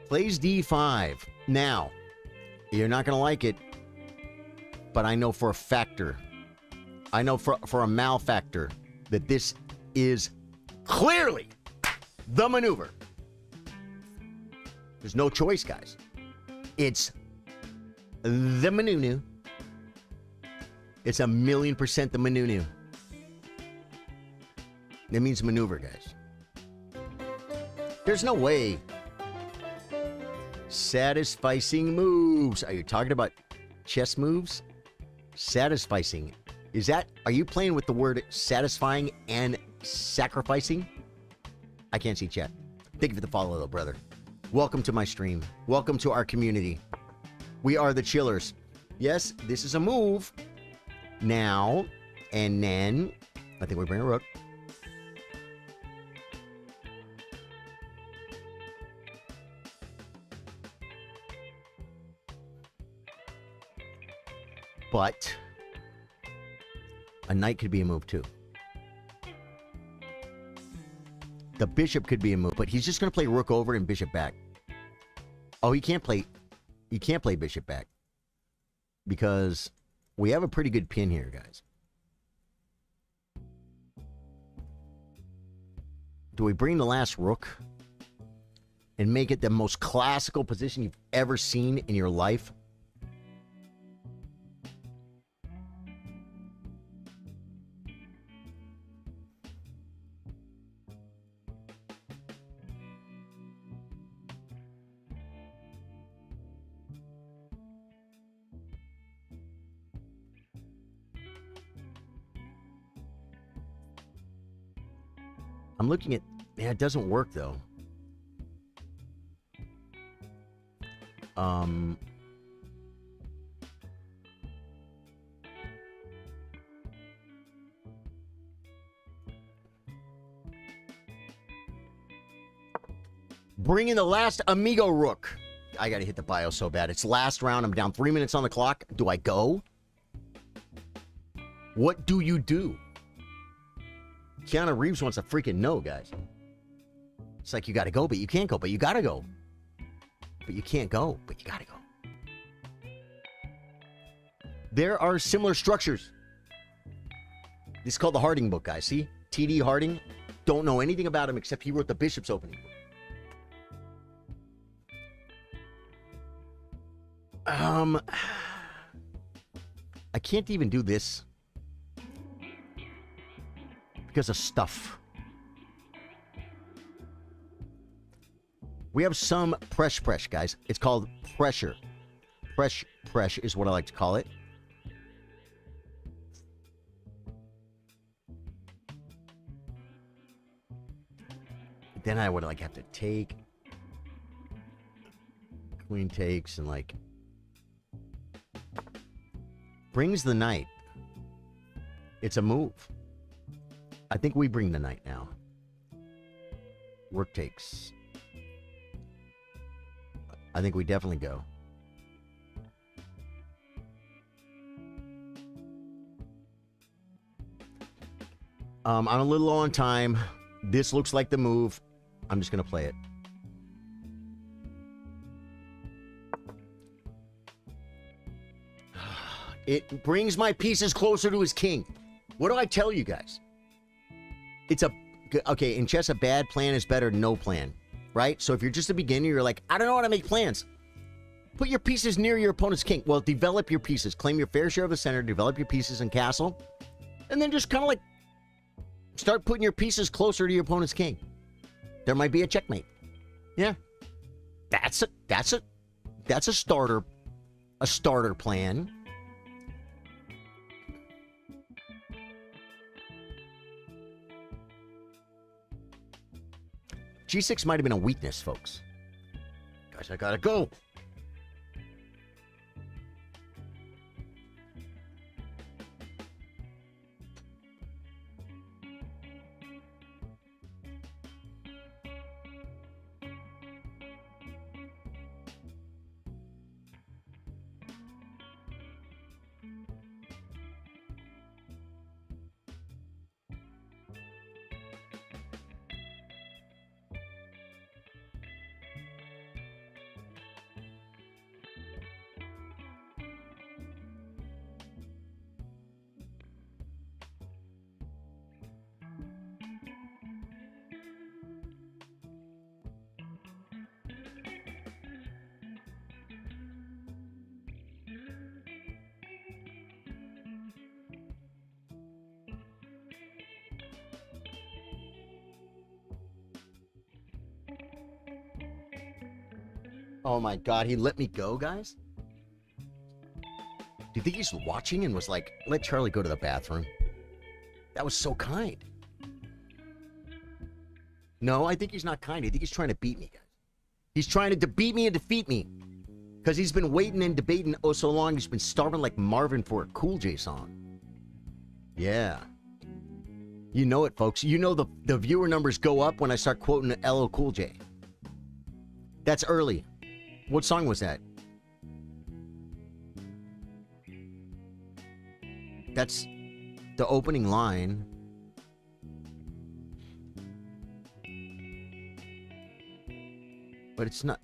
Plays D5. Now, you're not going to like it, but I know for a factor I know for a malfactor that this is clearly the maneuver. There's no choice, guys. It's the manunu. It's 1,000,000% the manunu. That means maneuver, guys. There's no way. Satisficing moves. Are you talking about chess moves? Satisficing. Are you playing with the word satisfying and sacrificing? I can't see chat. Thank you for the follow, though, brother. Welcome to my stream. Welcome to our community. We are the chillers. Yes, this is a move. Now, and then, I think we bring a rook. But a knight could be a move too. The bishop could be a move, but he's just going to play rook over and bishop back. Oh, he can't play bishop back because we have a pretty good pin here, guys. Do we bring the last rook and make it the most classical position you've ever seen in your life? I'm looking at... Yeah, it doesn't work, though. Bring in the last amigo rook. I gotta hit the bio so bad. It's last round. I'm down 3 minutes on the clock. Do I go? What do you do? Keanu Reeves wants to freaking know, guys. It's like you gotta go, but you can't go, but you gotta go. But you can't go, but you gotta go. There are similar structures. This is called the Harding book, guys. See? T.D. Harding. Don't know anything about him except he wrote the Bishop's Opening book. I can't even do this because of stuff. We have some press, guys. It's called pressure. Press is what I like to call it. Then I would like have to take. Queen takes and like brings the knight. It's a move. I think we bring the knight now. Rook takes. I think we definitely go. I'm a little low on time. This looks like the move. I'm just going to play it. It brings my pieces closer to his king. What do I tell you guys? It's a... Okay, in chess, a bad plan is better than no plan. Right? So if you're just a beginner, you're like, I don't know how to make plans. Put your pieces near your opponent's king. Well, develop your pieces. Claim your fair share of the center. Develop your pieces in castle. And then just kind of like... start putting your pieces closer to your opponent's king. There might be a checkmate. Yeah. That's a starter plan. G6 might have been a weakness, folks. Guys, I gotta go. Oh my God, he let me go, guys? Do you think he's watching and was like, let Charlie go to the bathroom? That was so kind. No, I think he's not kind. I think he's trying to beat me, guys. He's trying to beat me and defeat me. Because he's been waiting and debating oh so long. He's been starving like Marvin for a Cool J song. Yeah. You know it, folks. You know the viewer numbers go up when I start quoting LL Cool J. That's early. What song was that? That's the opening line. But it's not...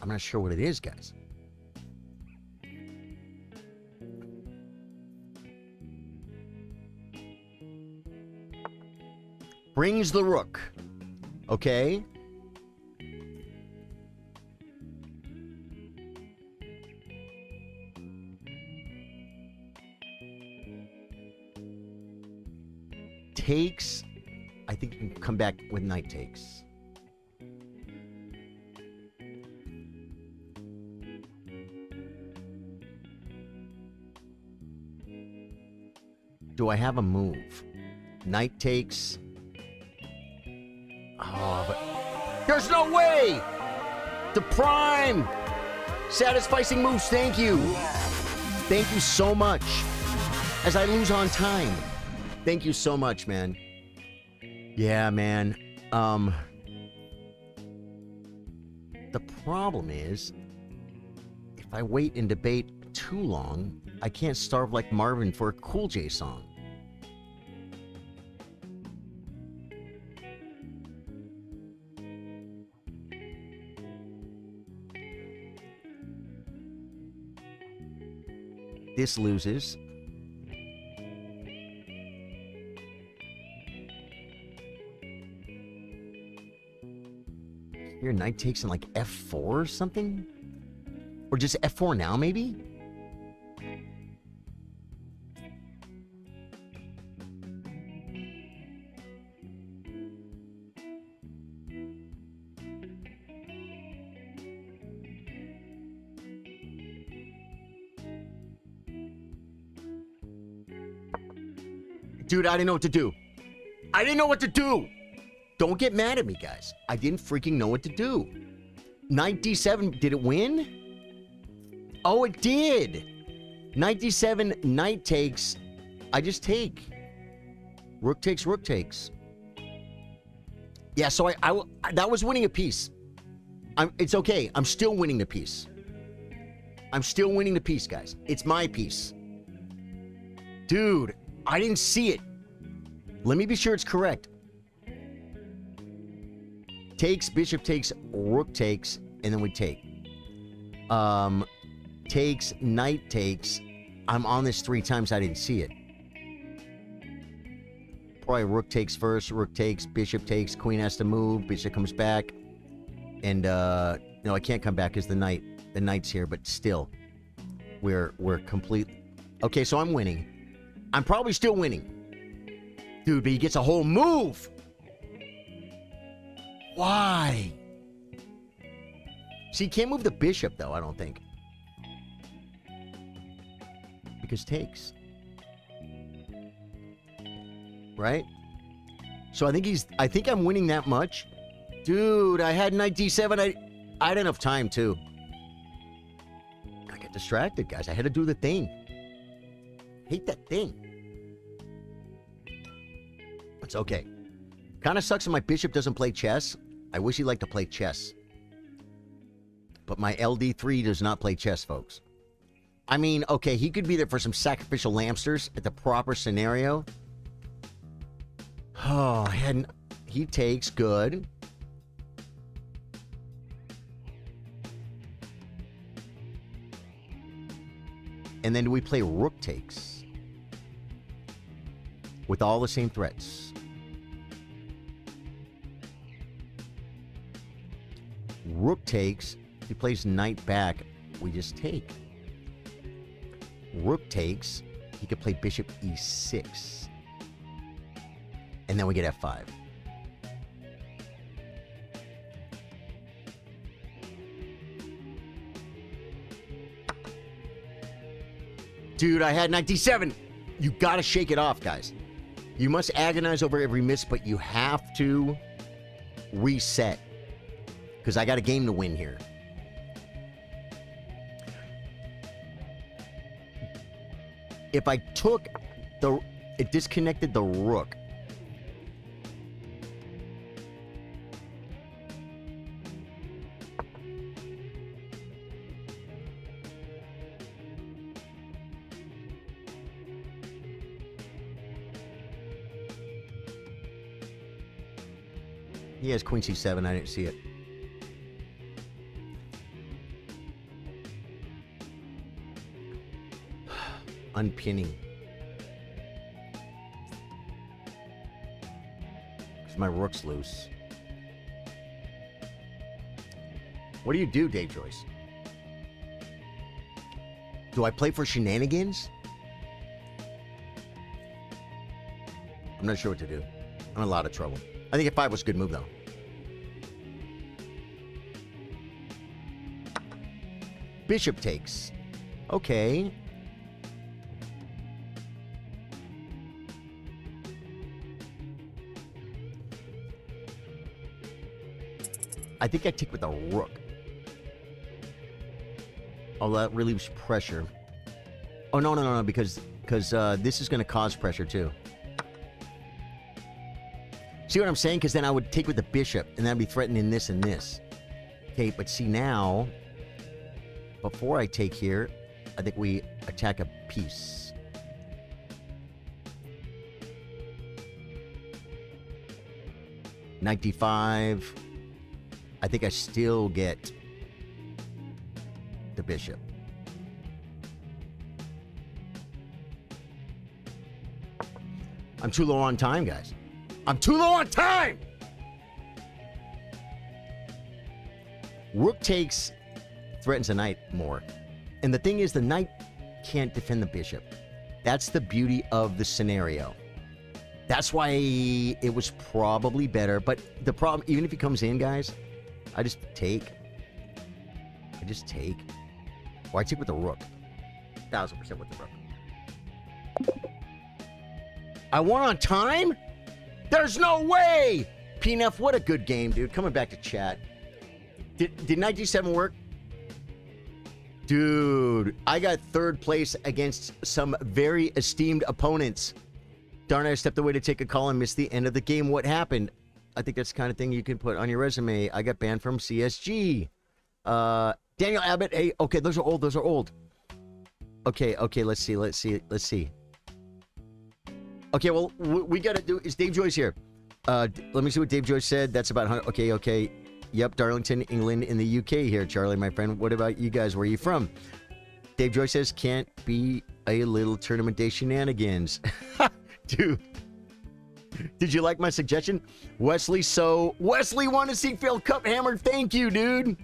I'm not sure what it is, guys. Brings the rook. Okay. Takes. I think you can come back with knight takes. Do I have a move? Knight takes. Oh, but there's no way! The prime! Satisficing moves, thank you. Thank you so much. As I lose on time. Thank you so much, man. Yeah, man. The problem is, if I wait and debate too long, I can't starve like Marvin for a Cool J song. This loses. Here, knight takes in like F4 or something? Or just F4 now, maybe? Dude, I didn't know what to do. I didn't know what to do. Don't get mad at me, guys. I didn't freaking know what to do. Knight d7, did it win? Oh, it did. Knight d7, knight takes. I just take. Rook takes, rook takes. Yeah, so I that was winning a piece. It's okay. I'm still winning the piece. I'm still winning the piece, guys. It's my piece. Dude, I didn't see it. Let me be sure it's correct. Takes, bishop takes, rook takes, and then we take. Takes, knight takes. I'm on this 3 times. I didn't see it. Probably rook takes first, rook takes, bishop takes, queen has to move, bishop comes back. And, no, I can't come back because the knight's here, but still. We're complete. Okay, so I'm winning. I'm probably still winning. Dude, but he gets a whole move. Why? See, he can't move the bishop, though, I don't think. Because takes. Right? So I think I'm winning that much. Dude, I had knight d7. I had enough time, too. I got distracted, guys. I had to do the thing. Hate that thing. It's okay. Kind of sucks that my bishop doesn't play chess. I wish he liked to play chess. But my LD3 does not play chess, folks. I mean, okay, he could be there for some sacrificial lamsters at the proper scenario. Oh, he takes, good. And then we play rook takes. With all the same threats. Rook takes. If he plays knight back, we just take. Rook takes. He could play bishop e6. And then we get f5. Dude, I had knight d7. You got to shake it off, guys. You must agonize over every miss, but you have to reset. Because I got a game to win here. If I took the... It disconnected the rook. He has queen c7. I didn't see it. Unpinning. Because my rook's loose. What do you do, Dave Joyce? Do I play for shenanigans? I'm not sure what to do. I'm in a lot of trouble. I think f5 was a good move, though. Bishop takes. Okay. I think I take with a rook. Oh, that relieves pressure. Oh, no, because this is going to cause pressure, too. See what I'm saying? Because then I would take with the bishop, and that'd be threatening this and this. Okay, but see now, before I take here, I think we attack a piece. Knight d5. I think I still get the bishop. I'm too low on time, guys. I'm too low on time! Rook takes, threatens a knight more. And the thing is, the knight can't defend the bishop. That's the beauty of the scenario. That's why it was probably better. But the problem, even if he comes in, guys, I just take. Or I take with the rook. 1000% with the rook. I won on time? There's no way! PNF, what a good game, dude. Coming back to chat. Did knight d7 work? Dude, I got third place against some very esteemed opponents. Darn, I stepped away to take a call and missed the end of the game. What happened? I think that's the kind of thing you can put on your resume. I got banned from CSG. Daniel Abbott. Hey, okay, those are old. Okay, let's see. Okay, well, we got to do... Is Dave Joyce here? Let me see what Dave Joyce said. That's about... Okay. Yep, Darlington, England, in the UK here, Charlie, my friend. What about you guys? Where are you from? Dave Joyce says, can't be a little tournament day shenanigans. Dude. Did you like my suggestion? Wesley won a Seafield Cup Hammer. Thank you, dude.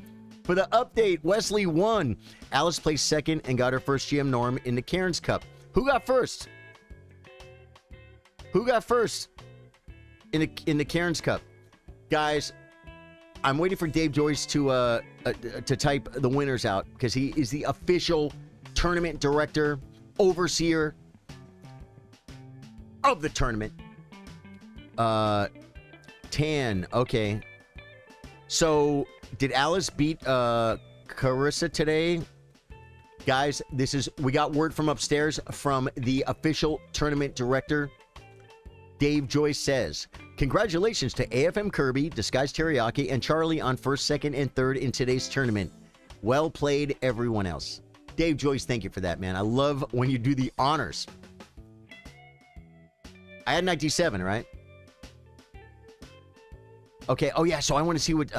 For the update, Wesley won. Alice placed second and got her first GM Norm in the Cairns Cup. Who got first? Who got first in the Cairns Cup? Guys, I'm waiting for Dave Joyce to type the winners out because he is the official tournament director, overseer of the tournament. Tan, okay. So, did Alice beat Carissa today? Guys, we got word from upstairs from the official tournament director. Dave Joyce says, congratulations to AFM Kirby, Disguised Teriyaki, and Charlie on first, second, and third in today's tournament. Well played, everyone else. Dave Joyce, thank you for that, man. I love when you do the honors. I had knight d7, right? Okay, oh yeah, so I want to see what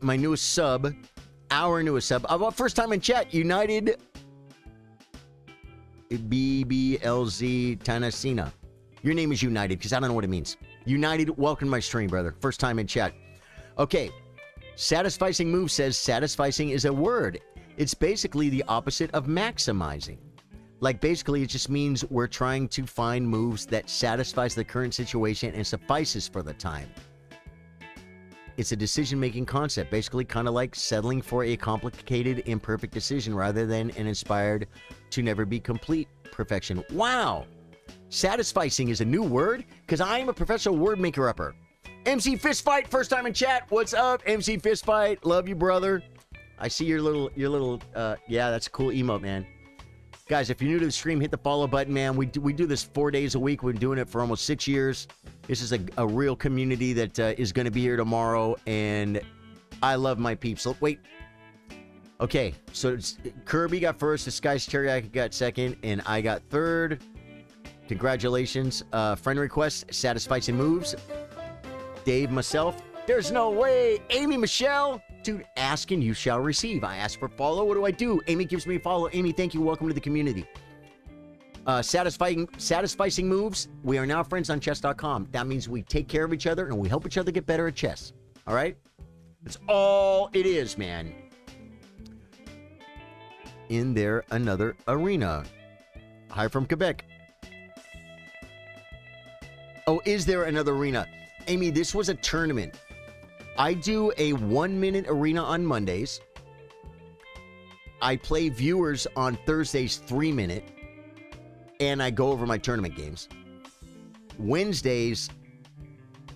my newest sub, our newest sub, first time in chat, United BBLZ Tanasina. Your name is United, because I don't know what it means. United, welcome to my stream, brother. First time in chat. Okay. Satisficing Move says satisficing is a word. It's basically the opposite of maximizing. Like, basically, it just means we're trying to find moves that satisfies the current situation and suffices for the time. It's a decision-making concept, basically kind of like settling for a complicated, imperfect decision rather than an inspired to never be complete perfection. Wow! Satisficing is a new word because I am a professional word maker-upper. MC Fistfight, first time in chat. What's up, MC Fistfight? Love you, brother. I see your little, yeah, that's a cool emote, man. Guys, if you're new to the stream, hit the follow button, man. We do this 4 days a week. We've been doing it for almost 6 years. This is a real community that is going to be here tomorrow, and I love my peeps. So, wait. Okay, so Kirby got first, the Sky's Teriyaki got second, and I got third. Congratulations. Friend request, Satisfies and Moves. Dave, myself. There's no way. Amy, Michelle. Dude, ask and you shall receive. I ask for follow. What do I do? Amy gives me a follow. Amy, thank you. Welcome to the community. Satisfying moves. We are now friends on chess.com. That means we take care of each other and we help each other get better at chess. All right? That's all it is, man. In there, another arena. Hi from Quebec. Oh, is there another arena? Amy, this was a tournament. I do a 1-minute arena on Mondays. I play viewers on Thursdays 3-minute. And I go over my tournament games. Wednesdays,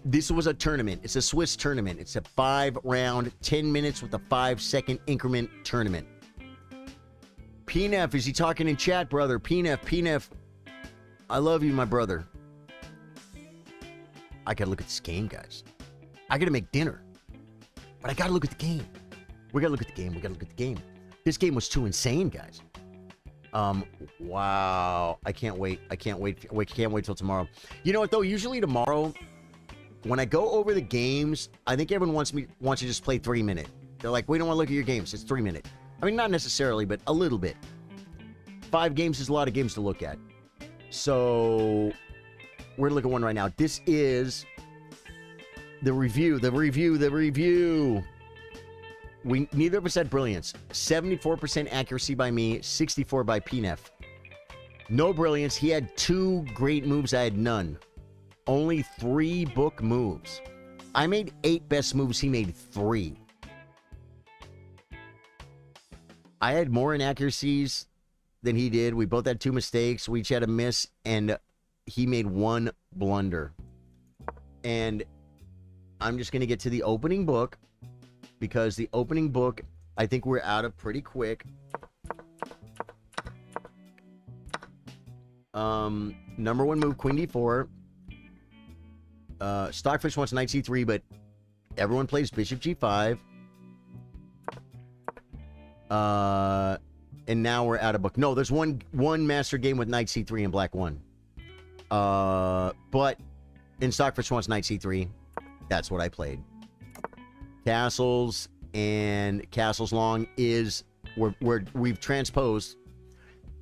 this was a tournament. It's a Swiss tournament. It's a 5-round, 10 minutes with a 5-second increment tournament. PNF, is he talking in chat, brother? PNF, I love you, my brother. I gotta look at this game, guys. I gotta make dinner. But I gotta look at the game. We gotta look at the game. This game was too insane, guys. Wow. I can't wait till tomorrow. You know what, though? Usually tomorrow, when I go over the games, I think everyone wants to just play 3-minute. They're like, we don't want to look at your games. It's 3-minute. I mean, not necessarily, but a little bit. 5 games is a lot of games to look at. So we're going to look at one right now. This is the review. Neither of us had brilliance. 74% accuracy by me, 64 by PNF. No brilliance. He had 2 great moves. I had none. Only 3 book moves. I made 8 best moves. He made 3. I had more inaccuracies than he did. We both had 2 mistakes. We each had a miss, and he made 1 blunder. And I'm just going to get to the opening book, because the opening book, I think we're out of pretty quick. Number 1 move, Queen D4. Stockfish wants Knight C3, but everyone plays Bishop G5. And now we're out of book. No, there's one master game with Knight C3 and Black 1. But in Stockfish wants Knight C3. That's what I played. Castles and Castles Long is we've transposed,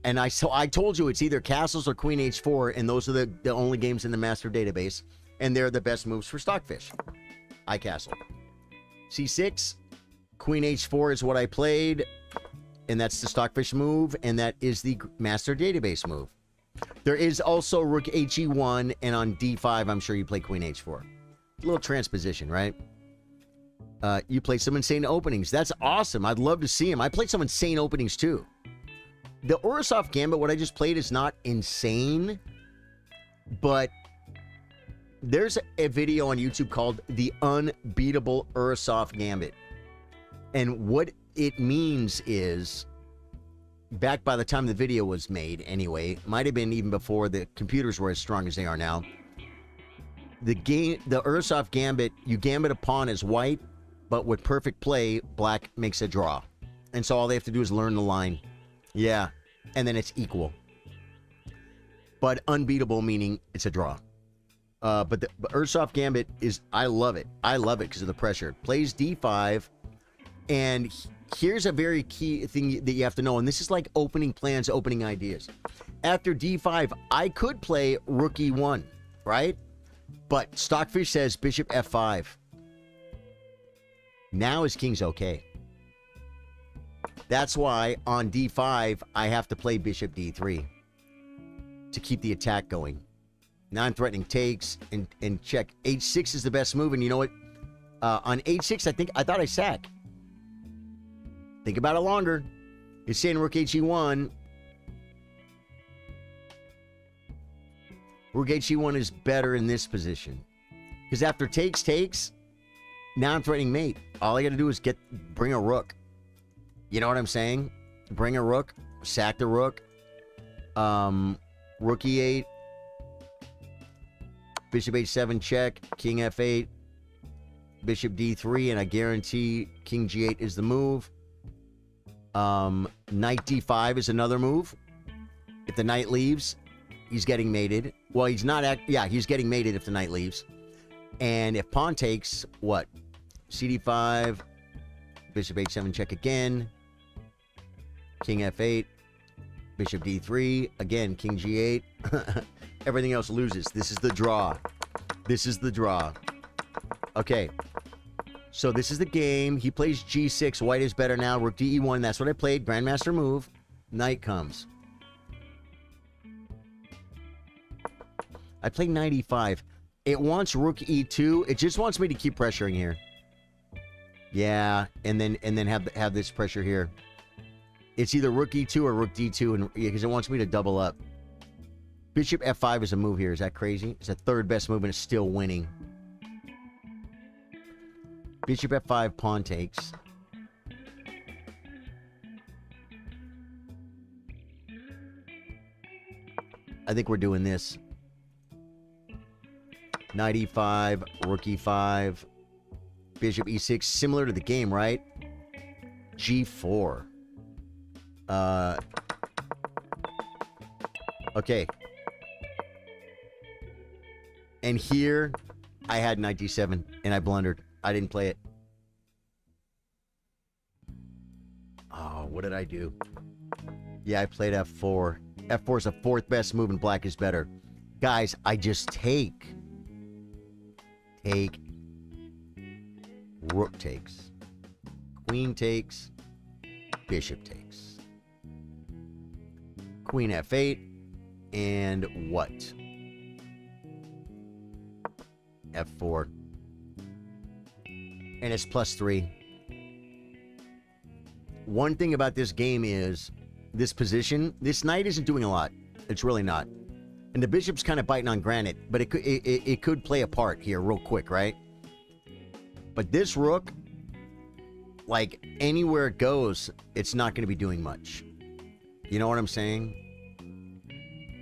and I told you it's either Castles or Queen H4, and those are the only games in the master database, and they're the best moves for Stockfish. I castle. C6, Queen H4 is what I played, and that's the Stockfish move, and that is the master database move. There is also Rook HE1, and on D5, I'm sure you play Queen H4. A little transposition, right? You played some insane openings. That's awesome. I'd love to see him. I played some insane openings too. The Urusov Gambit, what I just played, is not insane, but there's a video on YouTube called The Unbeatable Urusov Gambit. And what it means is, back by the time the video was made anyway, might have been even before the computers were as strong as they are now. The Urusov Gambit, you gambit a pawn as white, but with perfect play, black makes a draw. And so all they have to do is learn the line. Yeah. And then it's equal. But unbeatable, meaning it's a draw. But the Urusov Gambit is, I love it. I love it because of the pressure. Plays D5. And here's a very key thing that you have to know. And this is like opening plans, opening ideas. After D5, I could play Rook E1, right? But Stockfish says Bishop F5. Now his king's okay. That's why on D5, I have to play Bishop D3 to keep the attack going. Non-threatening takes and check. H6 is the best move, and you know what? On h6, I thought I sack. Think about it longer. It's saying rook he1. Rook he1 is better in this position. Because after takes, now I'm threatening mate. All I got to do is bring a rook. You know what I'm saying? Bring a rook, sack the rook. Rook e8. Bishop h7 check, king f8. Bishop d3, and I guarantee king g8 is the move. Knight d5 is another move. If the knight leaves, he's getting mated. Well, he's not. Yeah, he's getting mated if the knight leaves. And if pawn takes, what? cd5, bishop h7 check again, king f8, bishop d3, again, king g8. Everything else loses. This is the draw. This is the draw. Okay. So this is the game. He plays g6. White is better now. Rook de1. That's what I played. Grandmaster move. Knight comes. I played knight e5. It wants rook e2. It just wants me to keep pressuring here. Yeah, and then have this pressure here. It's either rook e2 or rook d2, and because it wants me to double up. Bishop f5 is a move here. Is that crazy? It's the third best move and it's still winning. Bishop f5, pawn takes. I think we're doing this. Knight e5, rook e5, bishop e6, similar to the game, right? g4. Okay. And here, I had knight d7, and I blundered. I didn't play it. Oh, what did I do? Yeah, I played f4. f4 is the fourth best move, and black is better. Guys, I just take. Take. Rook takes. Queen takes. Bishop takes. Queen f8. And what? f4. And it's +3. One thing about this game is this position. This knight isn't doing a lot. It's really not. And the bishop's kind of biting on granite, but it could play a part here real quick, right? But this rook, like anywhere it goes, it's not going to be doing much. You know what I'm saying?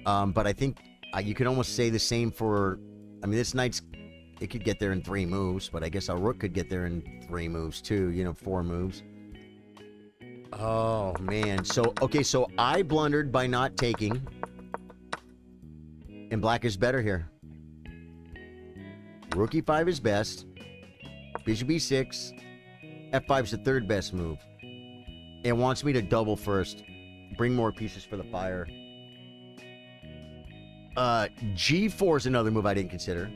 But I think you could almost say the same for. I mean, this knight's. It could get there in 3 moves, but I guess a rook could get there in 3 moves too. You know, 4 moves. Oh man. So okay. So I blundered by not taking. And black is better here. Rook e5 is best. Bishop e6. f5 is the third best move. It wants me to double first. Bring more pieces for the fire. g4 is another move I didn't consider.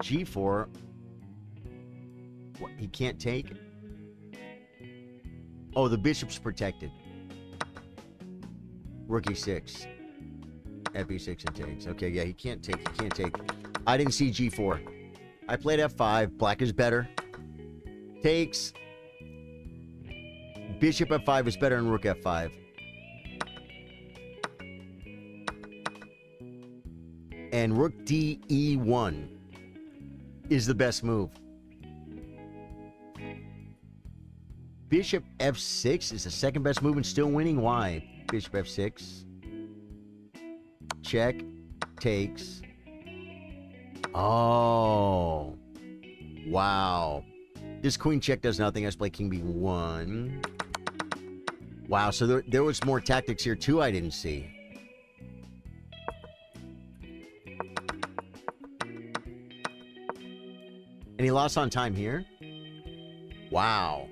g4. What, he can't take? Oh, the bishop's protected. Rook e6. f6 and takes. Okay, yeah, he can't take. He can't take. I didn't see g4. I played f5. Black is better. Takes. Bishop f5 is better than rook f5. And rook de1 is the best move. Bishop f6 is the second best move and still winning. Why? Bishop f6. Check. Takes. Oh. Wow. This queen check does nothing. I just play king b1. Wow, so there was more tactics here too I didn't see. And he lost on time here? Wow.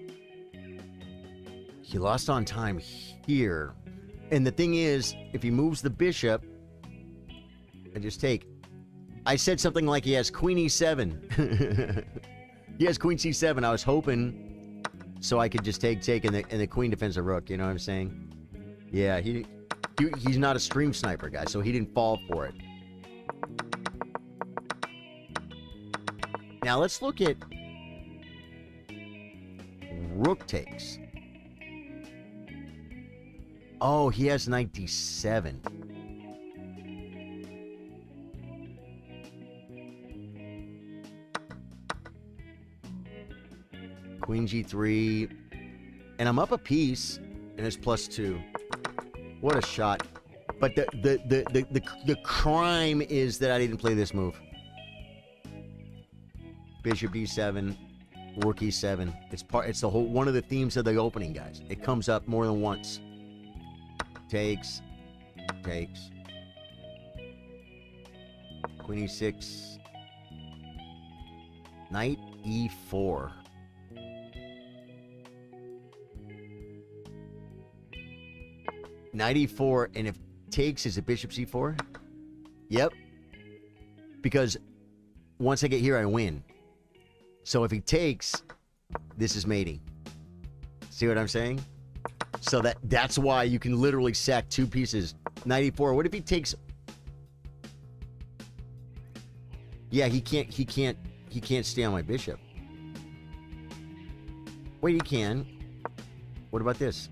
He lost on time here. And the thing is, if he moves the bishop, I just take. I said something like he has queen e7. He has queen c7. I was hoping so I could just take, and the queen defends the rook. You know what I'm saying? Yeah, he He's not a stream sniper, guys, so he didn't fall for it. Now let's look at rook takes. Oh, he has 97. Queen G3. And I'm up a piece, and it's +2. What a shot. But the crime is that I didn't play this move. Bishop E7, Rook E7. It's the whole one of the themes of the opening, guys. It comes up more than once. Takes. Queen E6. Knight E4. Knight E4, and if takes, is it Bishop C4? Yep. Because once I get here, I win. So if he takes, this is mating. See what I'm saying? So that's why you can literally sack 2 pieces. Knight E4. What if he takes? Yeah, he can't stay on my bishop. Wait, he can. What about this?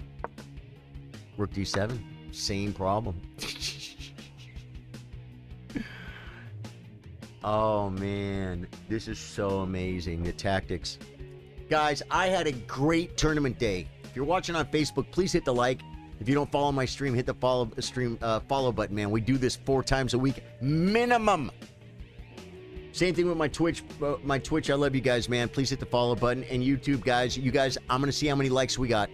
Rook D7. Same problem. Oh, man. This is so amazing. The tactics. Guys, I had a great tournament day. If you're watching on Facebook, please hit the like. If you don't follow my stream, hit the follow button, man. We do this 4 times a week minimum. Same thing with my Twitch. I love you guys, man. Please hit the follow button. And YouTube, guys. You guys, I'm going to see how many likes we got.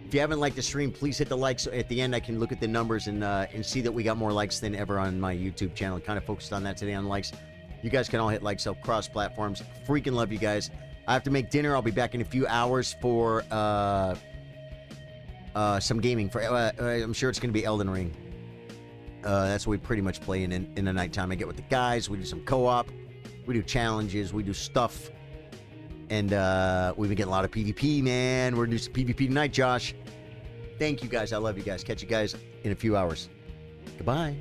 If you haven't liked the stream, please hit the like so at the end I can look at the numbers and see that we got more likes than ever on my YouTube channel. Kind of focused on that today on likes. You guys can all hit likes across platforms. Freaking love you guys. I have to make dinner. I'll be back in a few hours for some gaming. I'm sure it's going to be Elden Ring. That's what we pretty much play in the nighttime. I get with the guys. We do some co-op. We do challenges. We do stuff. And we've been getting a lot of PvP, man. We're going to do some PvP tonight, Josh. Thank you, guys. I love you guys. Catch you guys in a few hours. Goodbye.